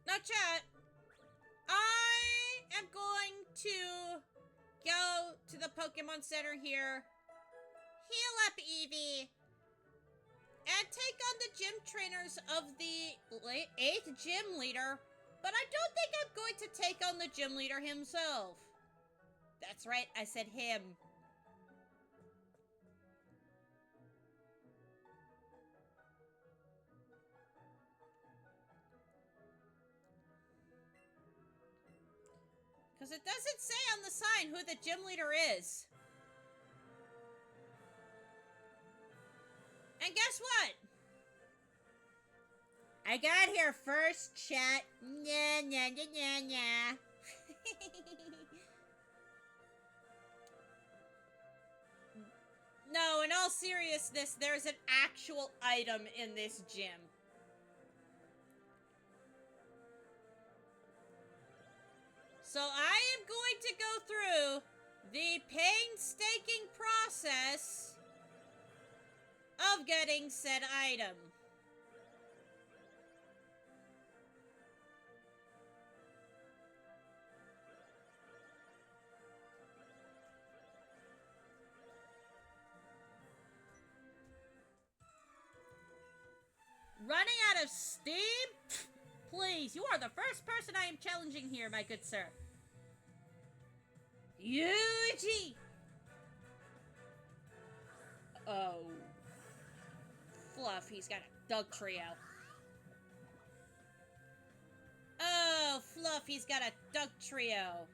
Now, chat, I am going to go to the Pokemon Center here, heal up Eevee, and take on the gym trainers of the 8th gym leader, but I don't think I'm going to take on the gym leader himself. That's right, I said him. Because it doesn't say on the sign who the gym leader is. And guess what? I got here first, chat. Nya, nya, nya, nya, nya. No, in all seriousness, there's an actual item in this gym. So I am going to go through the painstaking process of getting said item. Running out of steam? Please, you are the first person I am challenging here, my good sir. Yuji! Oh. Fluff, he's got a Doug trio. Oh, Fluff, he's got a Doug trio.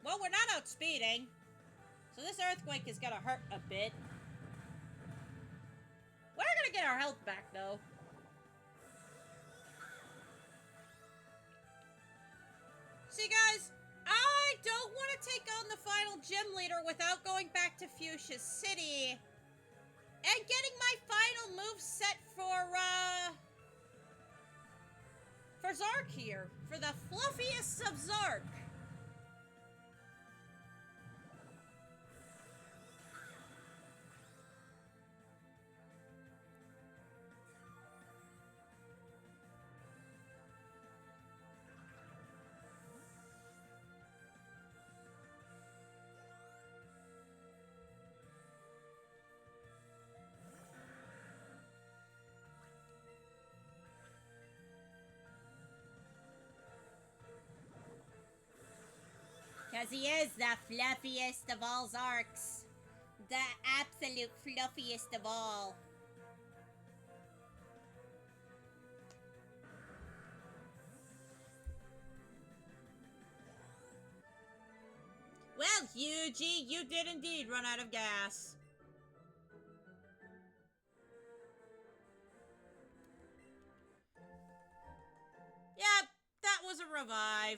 Well, we're not outspeeding. So this earthquake is gonna hurt a bit. We're gonna get our health back, though. See, guys, I don't want to take on the final gym leader without going back to Fuchsia City and getting my final move set for Zark here, for the fluffiest of Zark. Because he is the fluffiest of all Zarks. The absolute fluffiest of all. Well, Yuji, you did indeed run out of gas. Yep, that was a revive.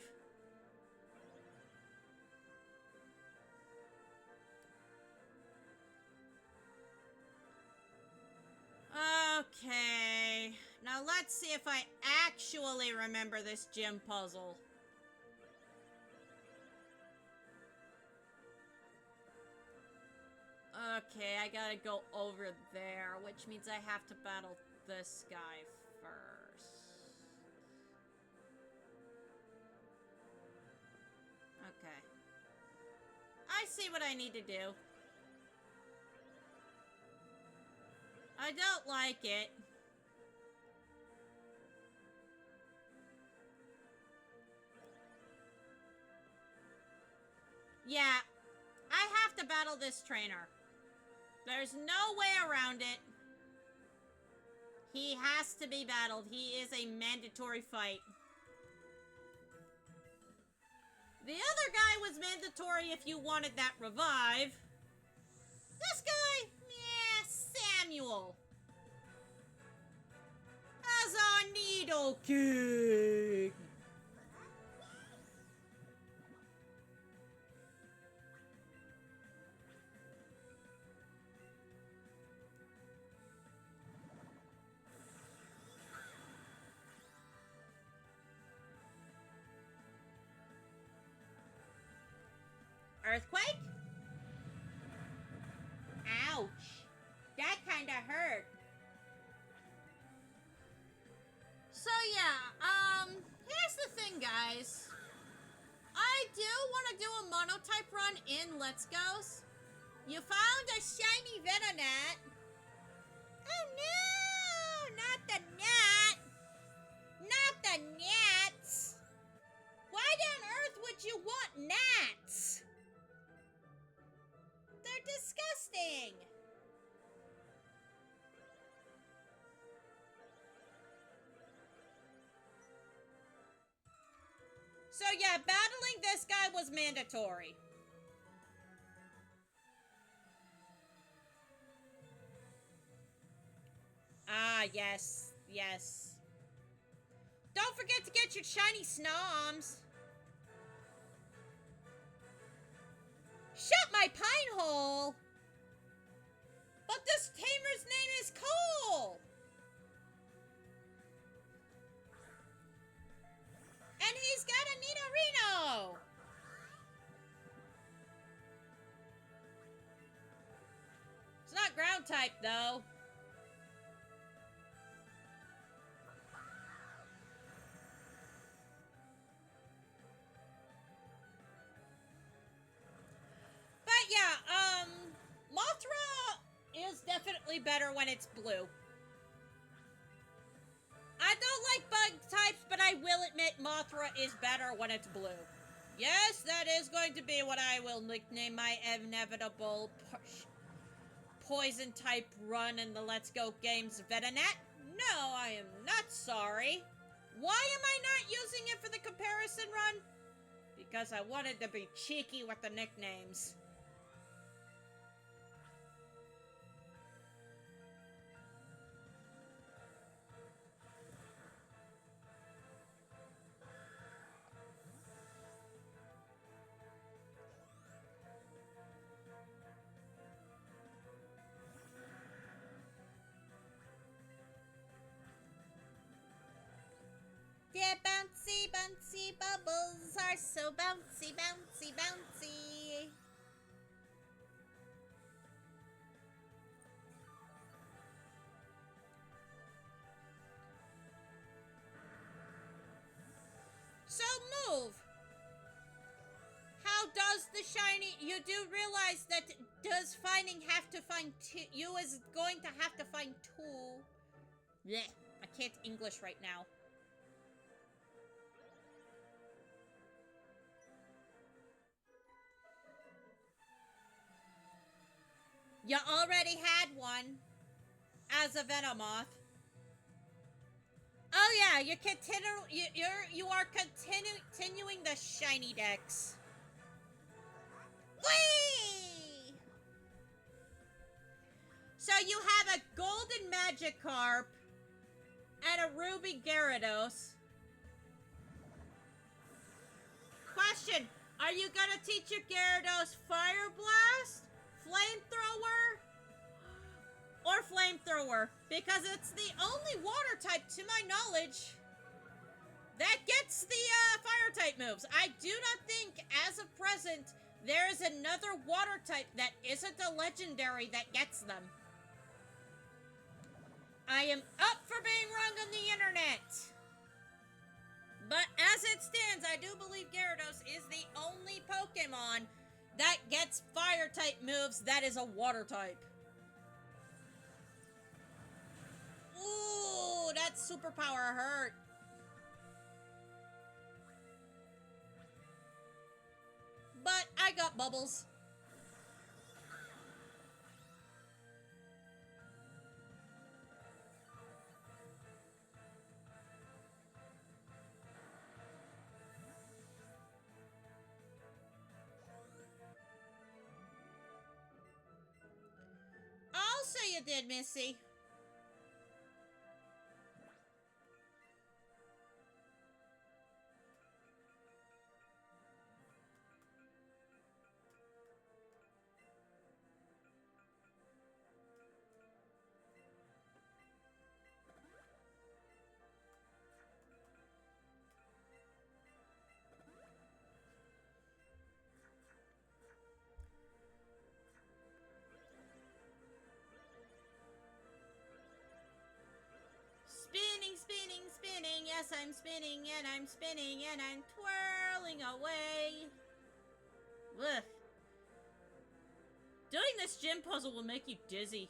Okay, now let's see if I actually remember this gym puzzle. Okay, I gotta go over there, which means I have to battle this guy first. Okay. I see what I need to do. I don't like it. Yeah, I have to battle this trainer. There's no way around it. He has to be battled. He is a mandatory fight. The other guy was mandatory if you wanted that revive. This guy, Samuel. As a Needle King. Earthquake? Ouch. That kinda hurt. So yeah, here's the thing, guys. I do want to do a monotype run in Let's Go's. You found a shiny Venonat. Oh no! Not the gnat! Not the gnats! Why on earth would you want gnats? They're disgusting! So yeah, battling this guy was mandatory. Ah, yes. Yes. Don't forget to get your shiny Snoms. Shut my pine hole! But this tamer's name is Cole! And he's got a Nidorino! It's not ground type, though. But yeah, Mothra is definitely better when it's blue. I don't like bug types, but I will admit Mothra is better when it's blue. Yes, that is going to be what I will nickname my inevitable poison type run in the Let's Go Games Vetanet? No, I am not sorry. Why am I not using it for the comparison run? Because I wanted to be cheeky with the nicknames. Yeah, bouncy, bouncy bubbles are so bouncy, bouncy, bouncy. So move. How does the shiny... You do realize that does finding have to find two... You is going to have to find two... Blech, I can't English right now. You already had one as a Venomoth. Oh yeah, you are continuing the shiny dex. Whee! So you have a golden Magikarp and a ruby Gyarados. Question: are you gonna teach your Gyarados Fire Blast? Flamethrower? Or Flamethrower? Because it's the only water type, to my knowledge, that gets the fire type moves. I do not think, as of present, there is another water type that isn't a legendary that gets them. I am up for being wrong on the internet. But as it stands, I do believe Gyarados is the only Pokemon that gets fire type moves that is a water type. Ooh, that superpower hurt. But I got bubbles. I'll say you did, Missy. Spinning, spinning, spinning. Yes, I'm spinning, and I'm spinning, and I'm twirling away. Ugh. Doing this gym puzzle will make you dizzy.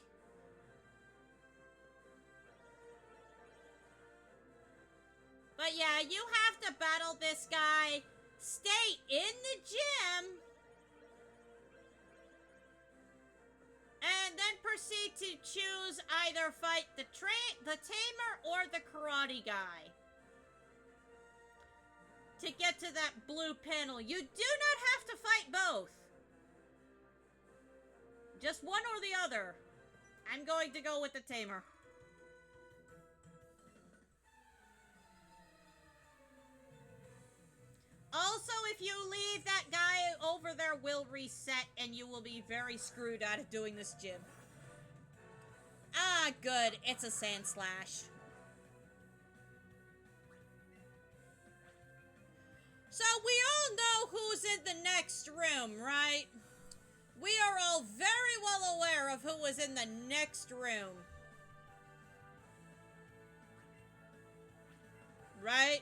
But yeah, you have to battle this guy. Stay in the gym. And then proceed to choose either fight the tamer or the karate guy. To get to that blue panel. You do not have to fight both. Just one or the other. I'm going to go with the tamer. Also, if you leave, that guy over there will reset, and you will be very screwed out of doing this gym. Ah, good. It's a Sand Slash. So, we all know who's in the next room, right? We are all very well aware of who is in the next room. Right?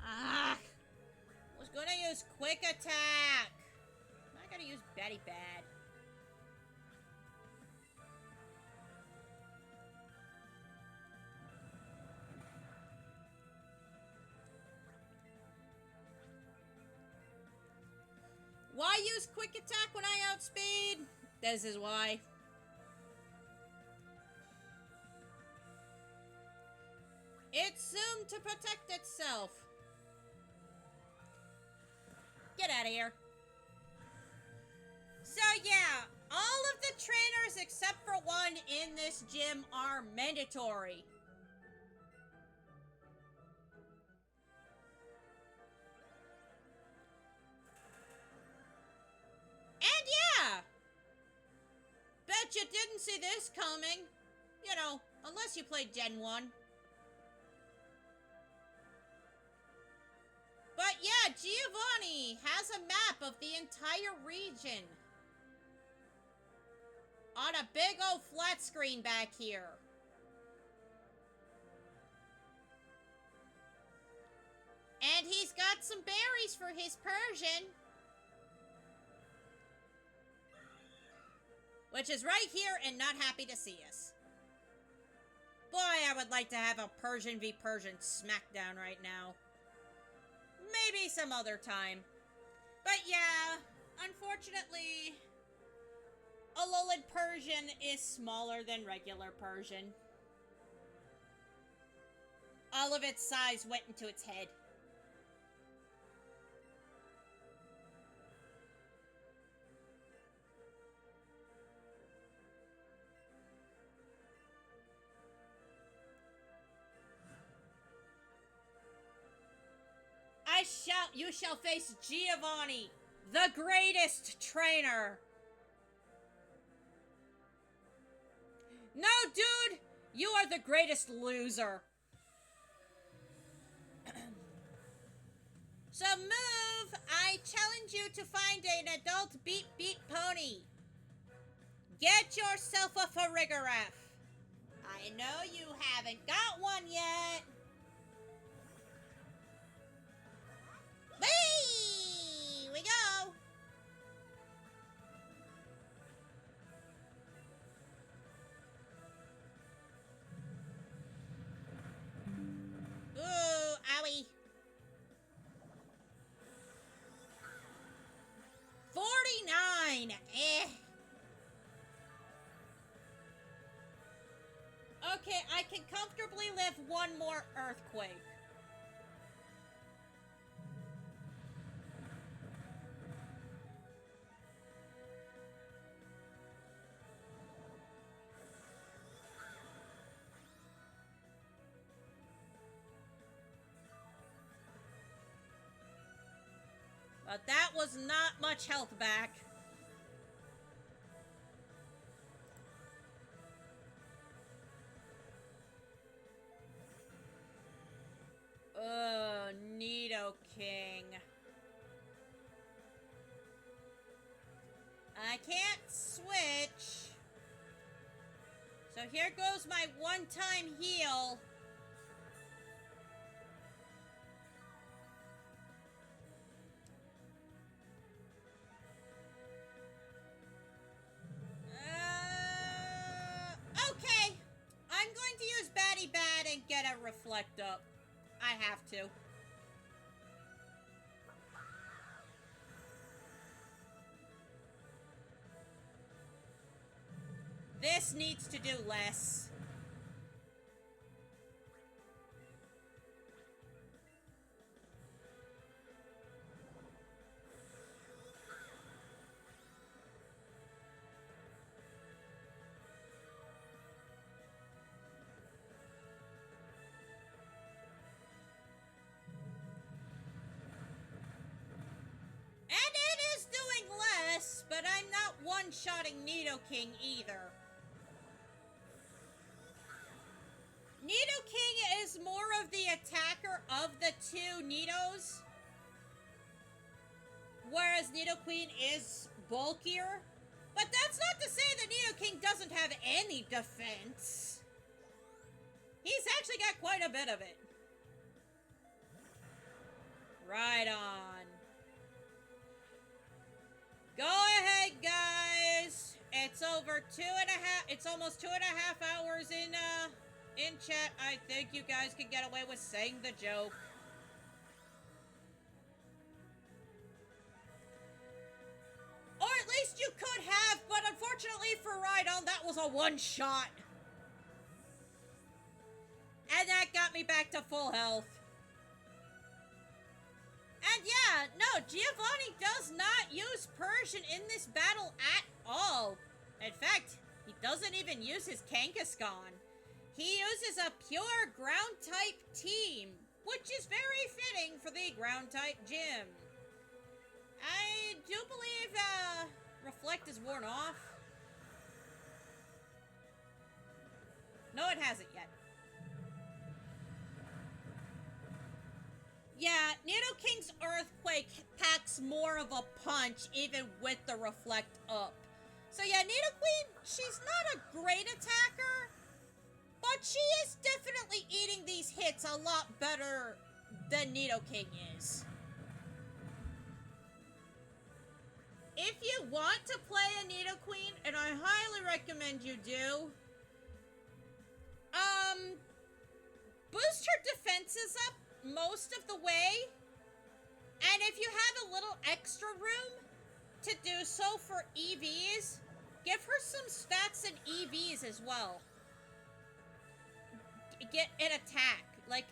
Ah! Was gonna use Quick Attack. I'm not gonna use Betty Bad. quick attack when I outspeed? This is why. It's zoomed to protect itself. Get out of here. So yeah, all of the trainers except for one in this gym are mandatory. And yeah, bet you didn't see this coming. You know, unless you played Gen 1. But yeah, Giovanni has a map of the entire region on a big old flat screen back here. And he's got some berries for his Persian, which is right here and not happy to see us. Boy, I would like to have a Persian v Persian smackdown right now. Maybe some other time. But yeah, unfortunately, Alolan Persian is smaller than regular Persian. All of its size went into its head. You shall face Giovanni, the greatest trainer. No, dude, you are the greatest loser. So move, I challenge you to find an adult beat pony. Get yourself a Farigiraf. I know you haven't got one yet. Whee! We go! Ooh, owie. 49! Eh. Okay, I can comfortably live one more earthquake. But that was not much health back. Nidoking. I can't switch. So here goes my one-time heal. Okay. I'm going to use Batty Bat and get a Reflect up. I have to. This needs to do less. But I'm not one-shotting Nidoking either. Nidoking is more of the attacker of the two Nidos, whereas Nidoqueen is bulkier. But that's not to say that Nidoking doesn't have any defense. He's actually got quite a bit of it. Right on. Go ahead, guys. It's over it's almost 2.5 hours in chat. I think you guys can get away with saying the joke. was a one-shot. And that got me back to full health. And yeah, no, Giovanni does not use Persian in this battle at all. In fact, he doesn't even use his Kangaskhan. He uses a pure ground-type team, which is very fitting for the ground-type gym. I do believe, Reflect is worn off. No, it hasn't yet. Yeah, Nidoking's Earthquake packs more of a punch, even with the Reflect up. So yeah, Nidoqueen, she's not a great attacker, but she is definitely eating these hits a lot better than Nidoking is. If you want to play a Nidoqueen, and I highly recommend you do, boost her defenses up most of the way, and if you have a little extra room to do so for EVs, give her some stats and EVs as well. Get an attack. Like,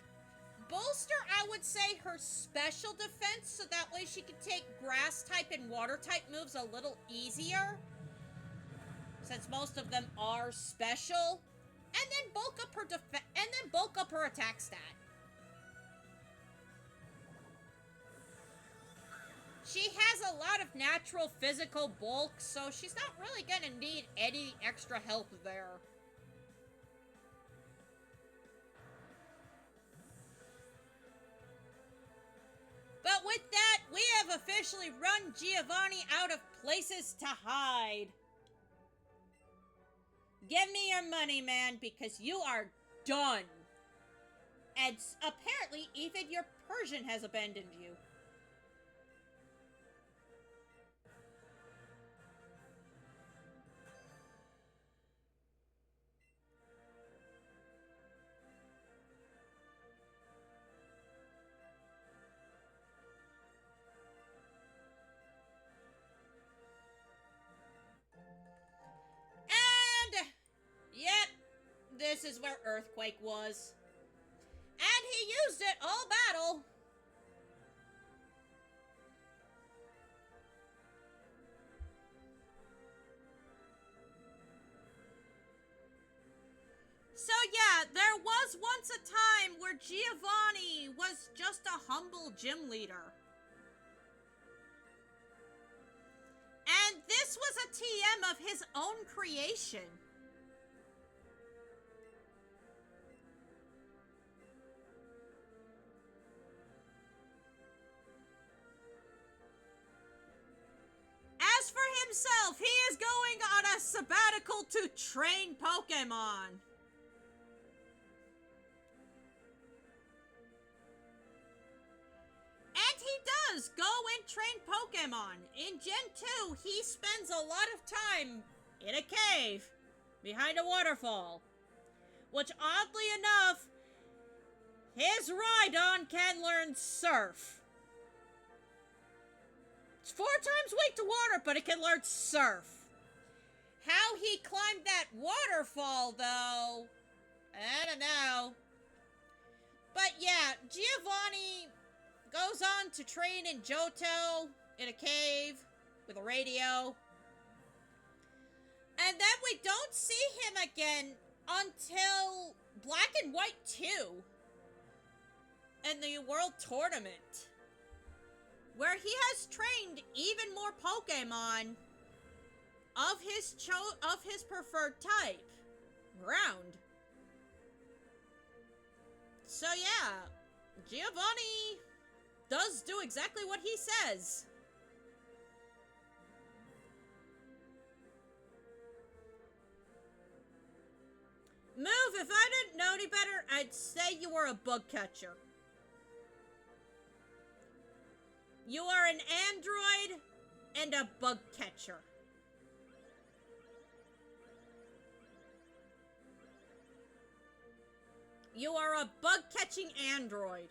bolster, I would say, her special defense, so that way she can take grass type and water type moves a little easier, since most of them are special, and then bulk up her attack stat. She has a lot of natural physical bulk, so she's not really gonna need any extra help there. But with that, we have officially run Giovanni out of places to hide. Give me your money, man, because you are done. And apparently, even your Persian has abandoned you. Yep, this is where Earthquake was. And he used it all battle. So yeah, there was once a time where Giovanni was just a humble gym leader. And this was a TM of his own creation. As for himself, he is going on a sabbatical to train Pokémon. And he does go and train Pokémon. In Gen 2, he spends a lot of time in a cave behind a waterfall, which oddly enough, his Rhydon can learn Surf. It's 4 times weak to water, but it can learn Surf. How he climbed that waterfall, though, I don't know. But yeah, Giovanni goes on to train in Johto, in a cave, with a radio. And then we don't see him again until Black and White 2. In the World Tournament, where he has trained even more Pokemon of his preferred type, Ground. So yeah, Giovanni does do exactly what he says. Move, if I didn't know any better, I'd say you were a bug catcher. You are an android and a bug catcher. You are a bug-catching android.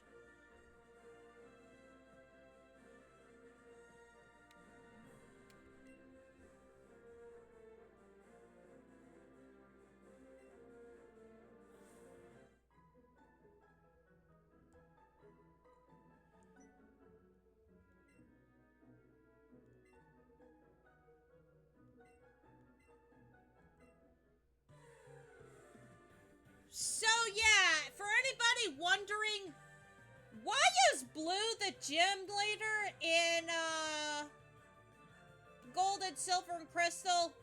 So yeah, for anybody wondering, why is Blue the gym leader in Gold and Silver and Crystal?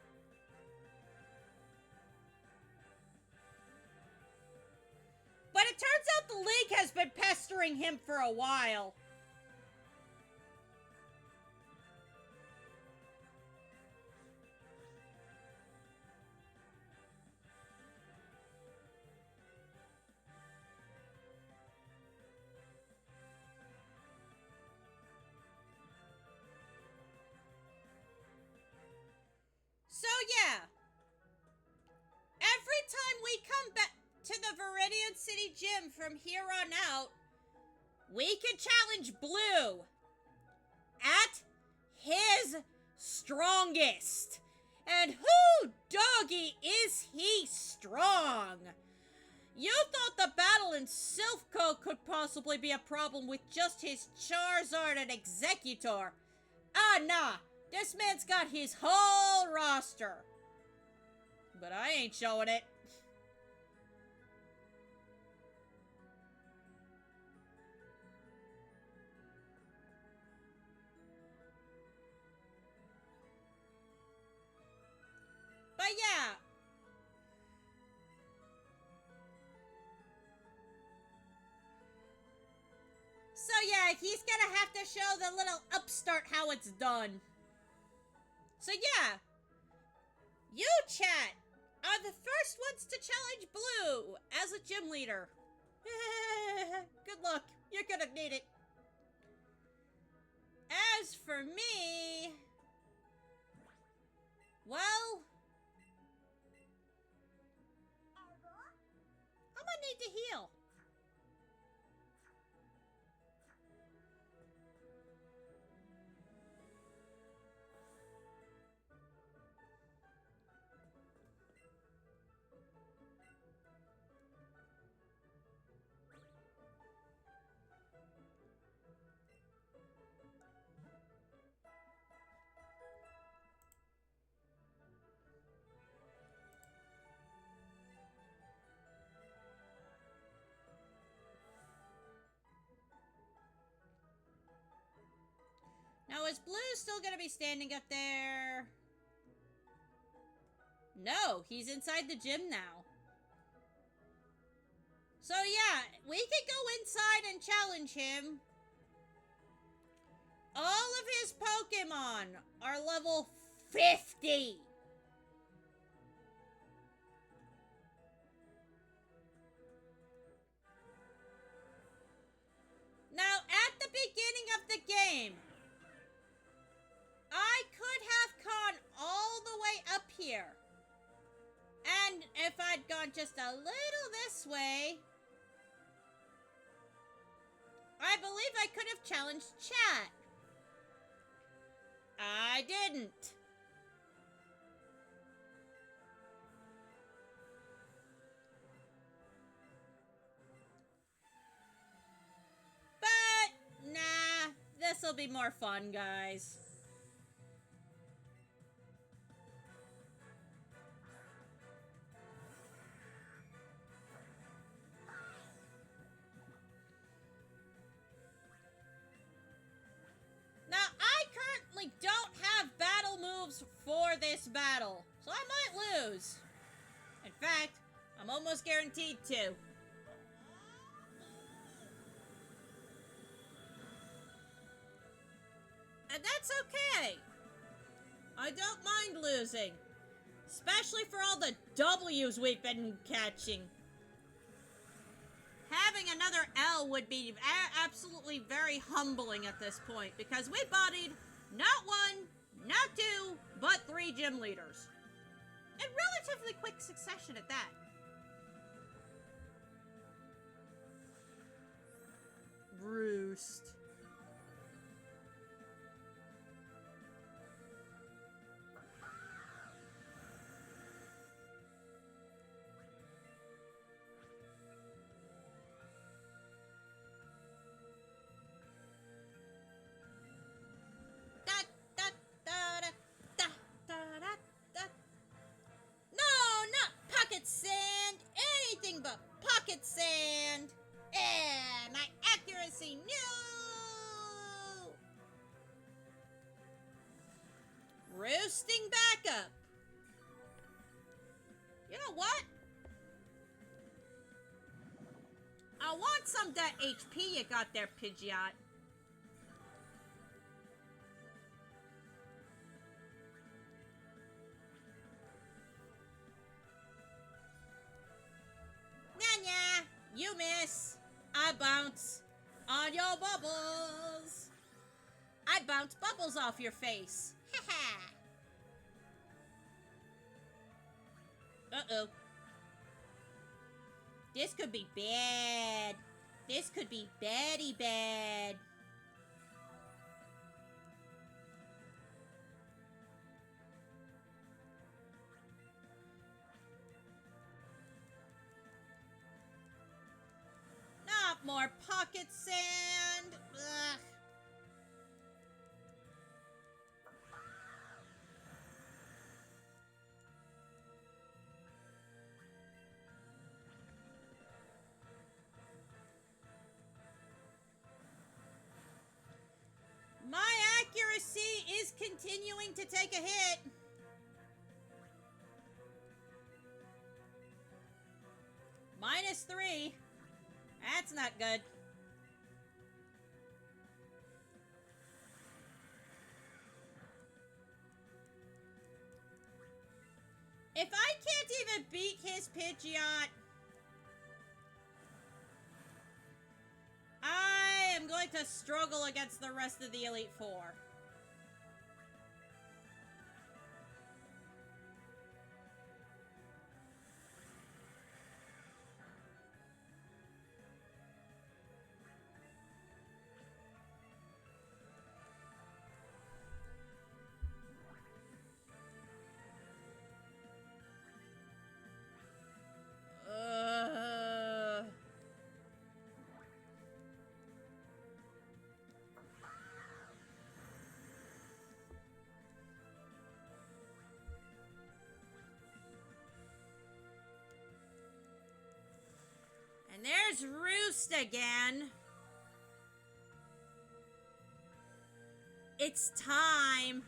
But it turns out the League has been pestering him for a while. So yeah, every time we come back to the Viridian City Gym from here on out, we can challenge Blue at his strongest. And who, doggy, is he strong? You thought the battle in Silphco could possibly be a problem with just his Charizard and Executor. Ah, nah. This man's got his whole roster. But I ain't showing it. But yeah. So yeah, he's gonna have to show the little upstart how it's done. So yeah, you, chat, are the first ones to challenge Blue as a gym leader. Good luck. You're gonna need it. As for me, well, I'm gonna need to heal. Now, is Blue still gonna be standing up there? No, he's inside the gym now. So yeah, we can go inside and challenge him. All of his Pokemon are level 50. Now, at the beginning of the game, I could have gone all the way up here. And if I'd gone just a little this way, I believe I could have challenged chat. I didn't. But, nah, this'll be more fun, guys. Now, I currently don't have battle moves for this battle, so I might lose. In fact, I'm almost guaranteed to. And that's okay. I don't mind losing. Especially for all the W's we've been catching. Having another L would be absolutely very humbling at this point, because we bodied not one, not two, but 3 gym leaders. In relatively quick succession at that. Roost. Sand, anything but roosting back up. You know what? I want some of that HP you got there, Pidgeot. Nanya, you miss. I bounce on your bubbles. I bounce bubbles off your face. Haha. Uh-oh. This could be bad. This could be baddy bad. Not more pocket sand. Ugh. My accuracy is continuing to take a hit. -3. That's not good. If I can't even beat his Pidgeot, I am going to struggle against the rest of the Elite Four. And there's Roost again. It's time.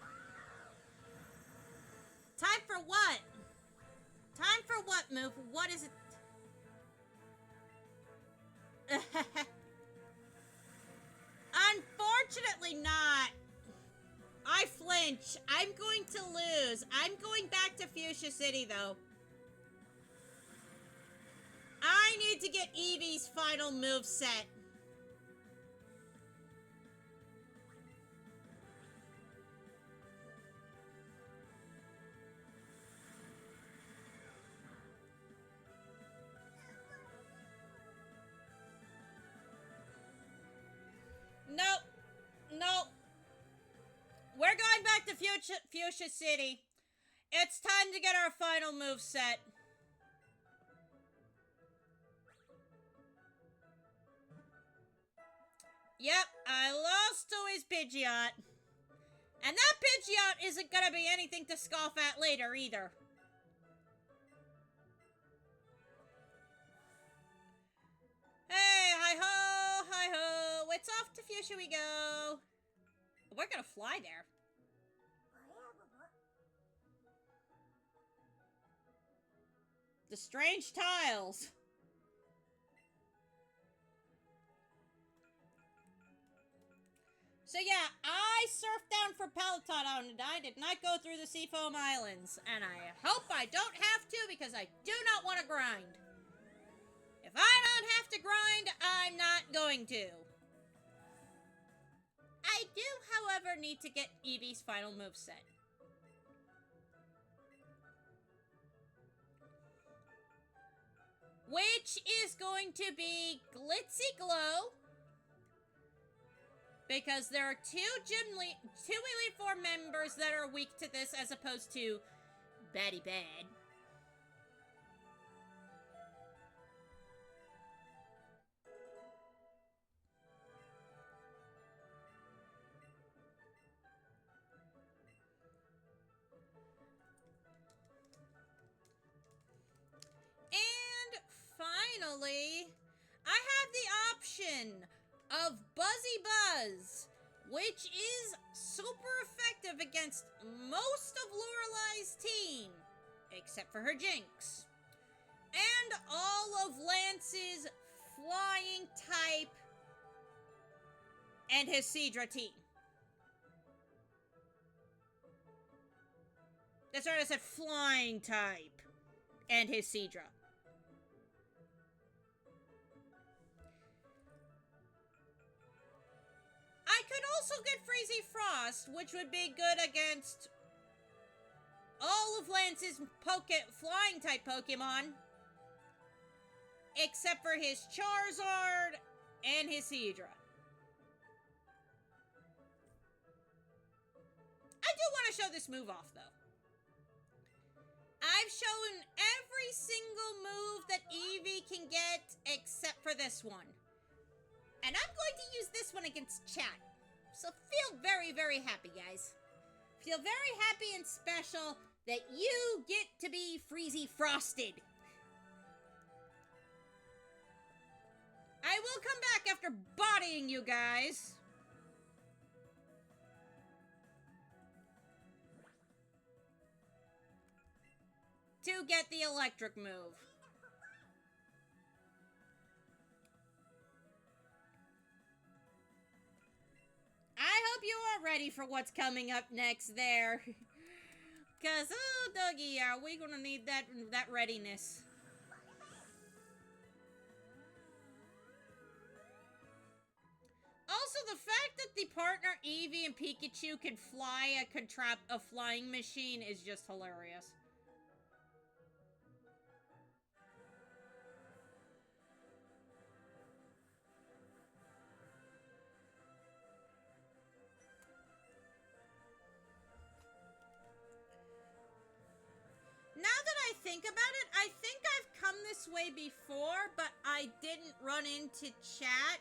Time for what? Time for what move? What is it? Unfortunately not. I flinch. I'm going to lose. I'm going back to Fuchsia City, though. I need to get Eevee's final move set. Nope. Nope. We're going back to Fuchsia City. It's time to get our final move set. Yep, I lost to his Pidgeot. And that Pidgeot isn't gonna be anything to scoff at later, either. Hey, hi-ho, hi-ho. It's off to Fuchsia we go. We're gonna fly there. The strange tiles. So yeah, I surfed down for Peloton and I did not go through the Seafoam Islands. And I hope I don't have to because I do not want to grind. If I don't have to grind, I'm not going to. I do, however, need to get Eevee's final moveset. Which is going to be Glitzy Glow. Because there are two Elite Four members that are weak to this as opposed to Batty Bad. And finally, I have the option of Buzzy Buzz, which is super effective against most of Lorelei's team, except for her Jinx. And all of Lance's flying type and his Seadra team. That's right, I said flying type and his Seadra. I could also get Freezy Frost, which would be good against all of Lance's flying type Pokemon, except for his Charizard and his Seadra. I do want to show this move off, though. I've shown every single move that Eevee can get except for this one. And I'm going to use this one against chat. So feel very, very happy, guys. Feel very happy and special that you get to be Freezy Frosted. I will come back after bodying you guys. To get the electric move. I hope you are ready for what's coming up next there. Cause, oh, Dougie, are we gonna need that readiness? Also, the fact that the partner Eevee and Pikachu can fly a flying machine is just hilarious. Now that I think about it, I think I've come this way before, but I didn't run into chat.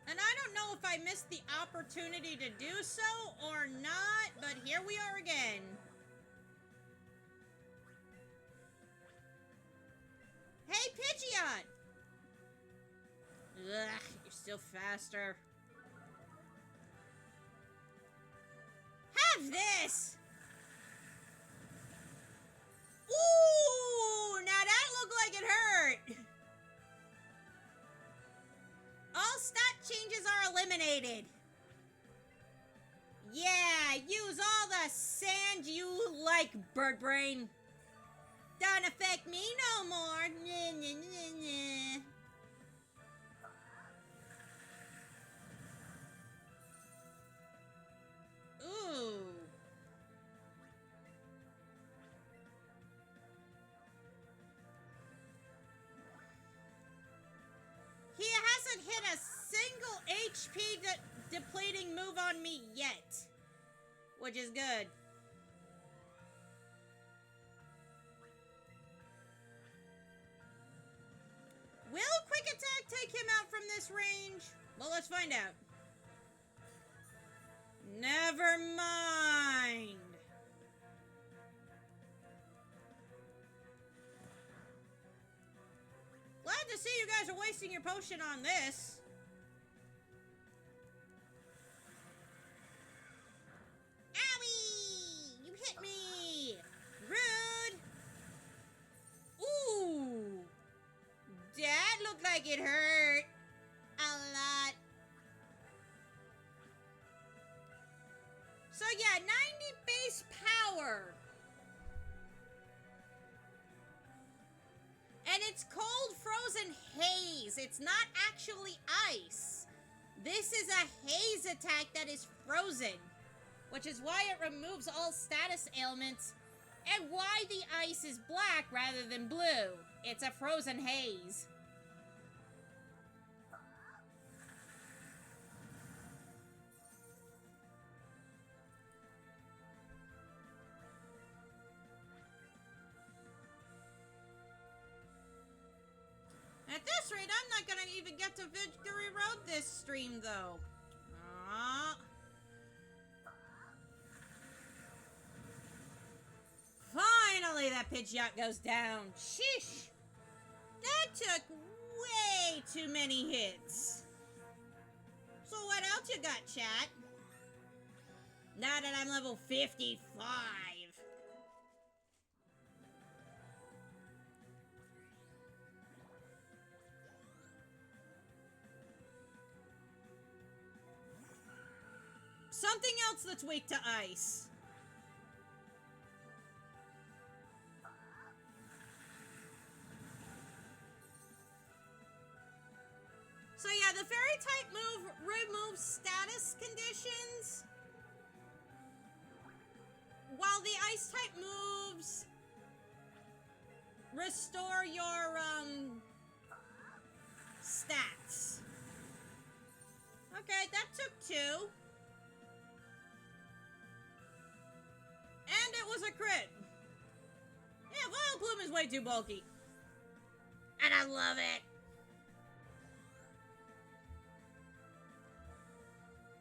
And I don't know if I missed the opportunity to do so or not, but here we are again. Hey, Pidgeot! Ugh, you're still faster. Have this! Ooh! Now that looked like it hurt! All stat changes are eliminated. Yeah, use all the sand you like, Bird Brain. Don't affect me no more. Nah, nah, nah, nah. Ooh. He hasn't hit a single HP depleting move on me yet, which is good. Will Quick Attack take him out from this range? Well, let's find out. Never mind. Glad to see you guys are wasting your potion on this. Owie! You hit me! Rude! Ooh! That looked like it hurt. A lot. So yeah, 90 base power. And it's cold frozen haze. It's not actually ice. This is a haze attack that is frozen, which is why it removes all status ailments and why the ice is black rather than blue. It's a frozen haze. At this rate, I'm not gonna even get to Victory Road this stream, though. Fine! that Pidgeot goes down. Sheesh. That took way too many hits. So what else you got, chat? Now that I'm level 55. Something else that's weak to ice. So yeah, the fairy type move removes status conditions, while the ice type moves restore your stats. Okay, that took 2. And it was a crit. Yeah, Vileplume is way too bulky. And I love it.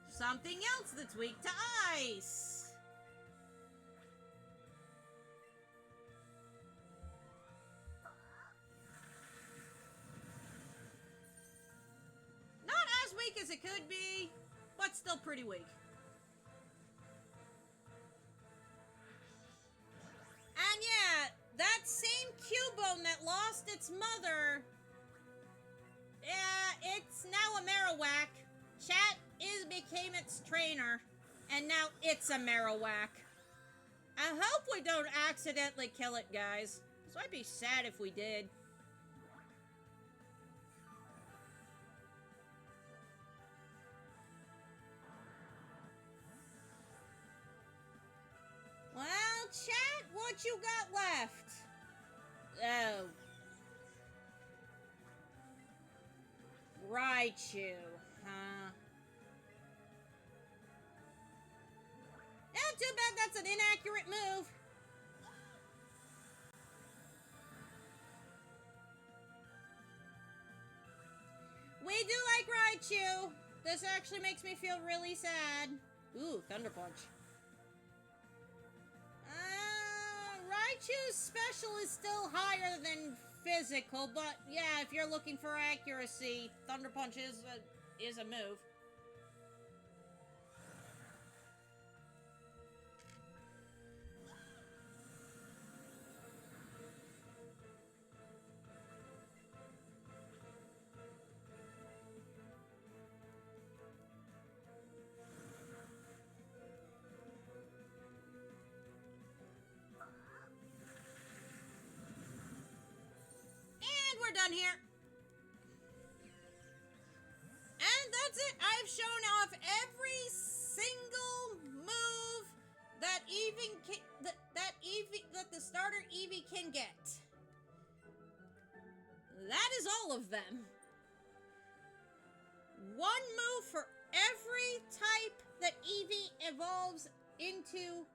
Something else that's weak to ice. Not as weak as it could be, but still pretty weak. And yeah, that same Cubone that lost its mother, yeah, it's now a Marowak. Chat became its trainer, and now it's a Marowak. I hope we don't accidentally kill it, guys. This might be sad if we did. Well, chat, what you got left? Oh. Raichu, huh? Yeah, too bad that's an inaccurate move. We do like Raichu. This actually makes me feel really sad. Ooh, Thunder Punch. Raichu's special is still higher than physical, but yeah, if you're looking for accuracy, Thunder Punch is a move. We're done here. And that's it. I've shown off every single move that that the starter Eevee can get. That is all of them. One move for every type that Eevee evolves into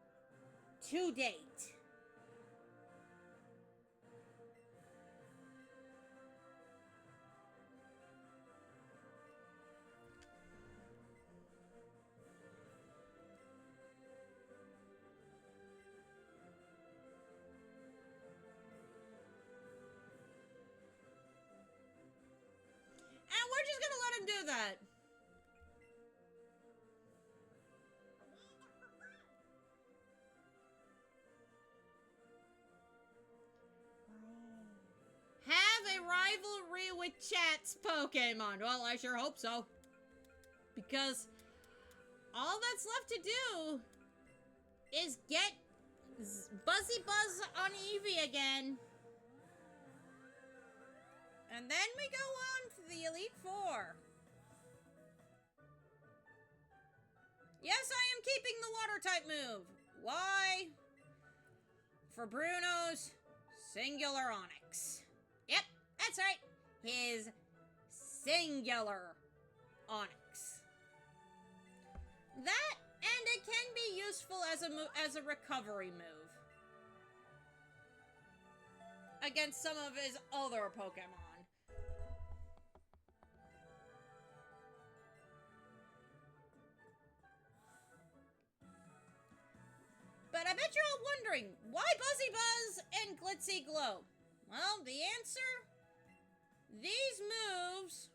to date. And we're just gonna let him do that. Have a rivalry with chat's Pokemon. Well, I sure hope so. Because all that's left to do is get Buzzy Buzz on Eevee again. And then we go on to the Elite Four. Yes, I am keeping the Water-type move. Why? For Bruno's Singular Onyx. Yep, that's right. His Singular Onyx. That, and it can be useful as a recovery move against some of his other Pokemon. But I bet you're all wondering, why Buzzy Buzz and Glitzy Glow. Well, the answer? These moves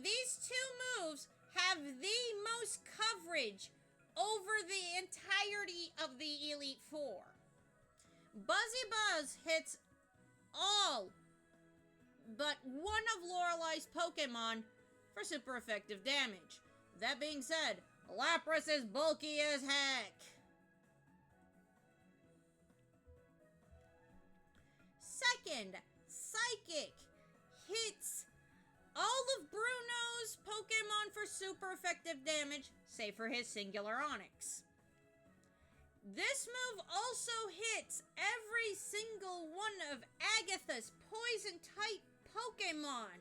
these two moves have the most coverage over the entirety of the Elite Four. Buzzy Buzz hits all but one of Lorelei's Pokemon for super effective damage. That being said, Lapras is bulky as heck. Second, Psychic hits all of Bruno's Pokemon for super effective damage, save for his singular Onix. This move also hits every single one of Agatha's Poison-type Pokemon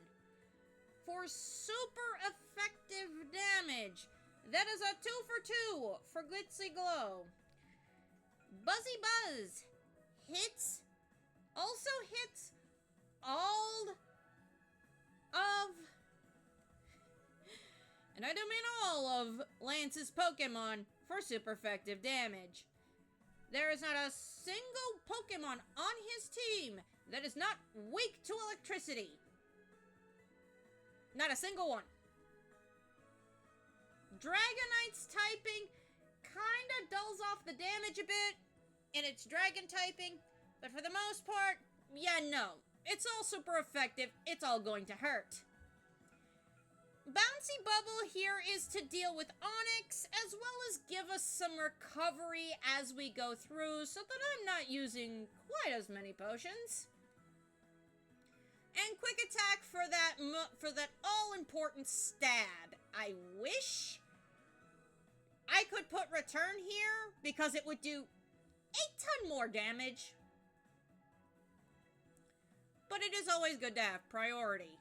for super effective damage. That is a 2 for 2 for Glitzy Glow. Buzzy Buzz also hits all of, and I do mean all of, Lance's Pokemon for super effective damage. There is not a single Pokemon on his team that is not weak to electricity. Not a single one. Dragonite's typing kinda dulls off the damage a bit in its dragon typing, but for the most part, yeah, no. It's all super effective. It's all going to hurt. Bouncy Bubble here is to deal with Onix, as well as give us some recovery as we go through, so that I'm not using quite as many potions. And Quick Attack for that all-important stab. I wish I could put Return here, because it would do a ton more damage. But it is always good to have priority.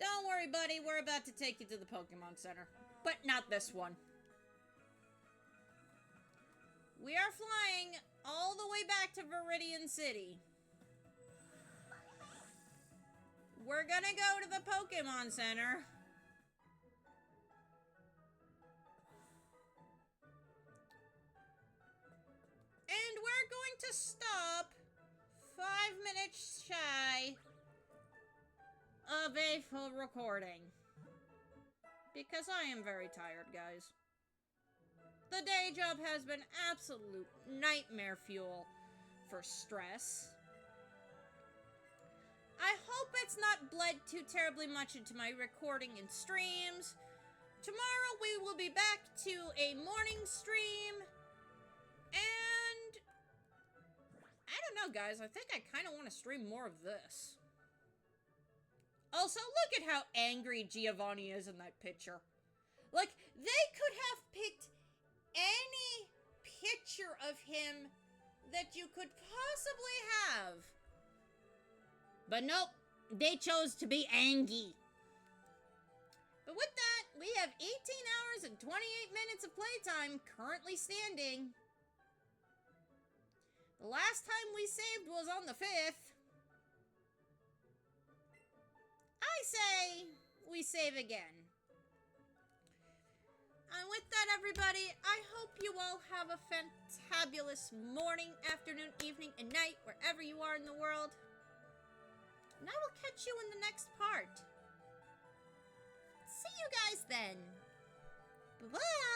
Don't worry, buddy. We're about to take you to the Pokemon Center. But not this one. We are flying all the way back to Viridian City. We're gonna go to the Pokemon Center. And we're going to stop 5 minutes shy of a full recording. Because I am very tired, guys. The day job has been absolute nightmare fuel for stress. I hope it's not bled too terribly much into my recording and streams. Tomorrow we will be back to a morning stream. And I don't know, guys. I think I kind of want to stream more of this. Also, look at how angry Giovanni is in that picture. Like, they could have picked any picture of him that you could possibly have. But nope, they chose to be angry. But with that, we have 18 hours and 28 minutes of playtime currently standing. The last time we saved was on the 5th. I say we save again. And with that, everybody, I hope you all have a fantabulous morning, afternoon, evening, and night, wherever you are in the world. And I will catch you in the next part. See you guys then. Bye-bye.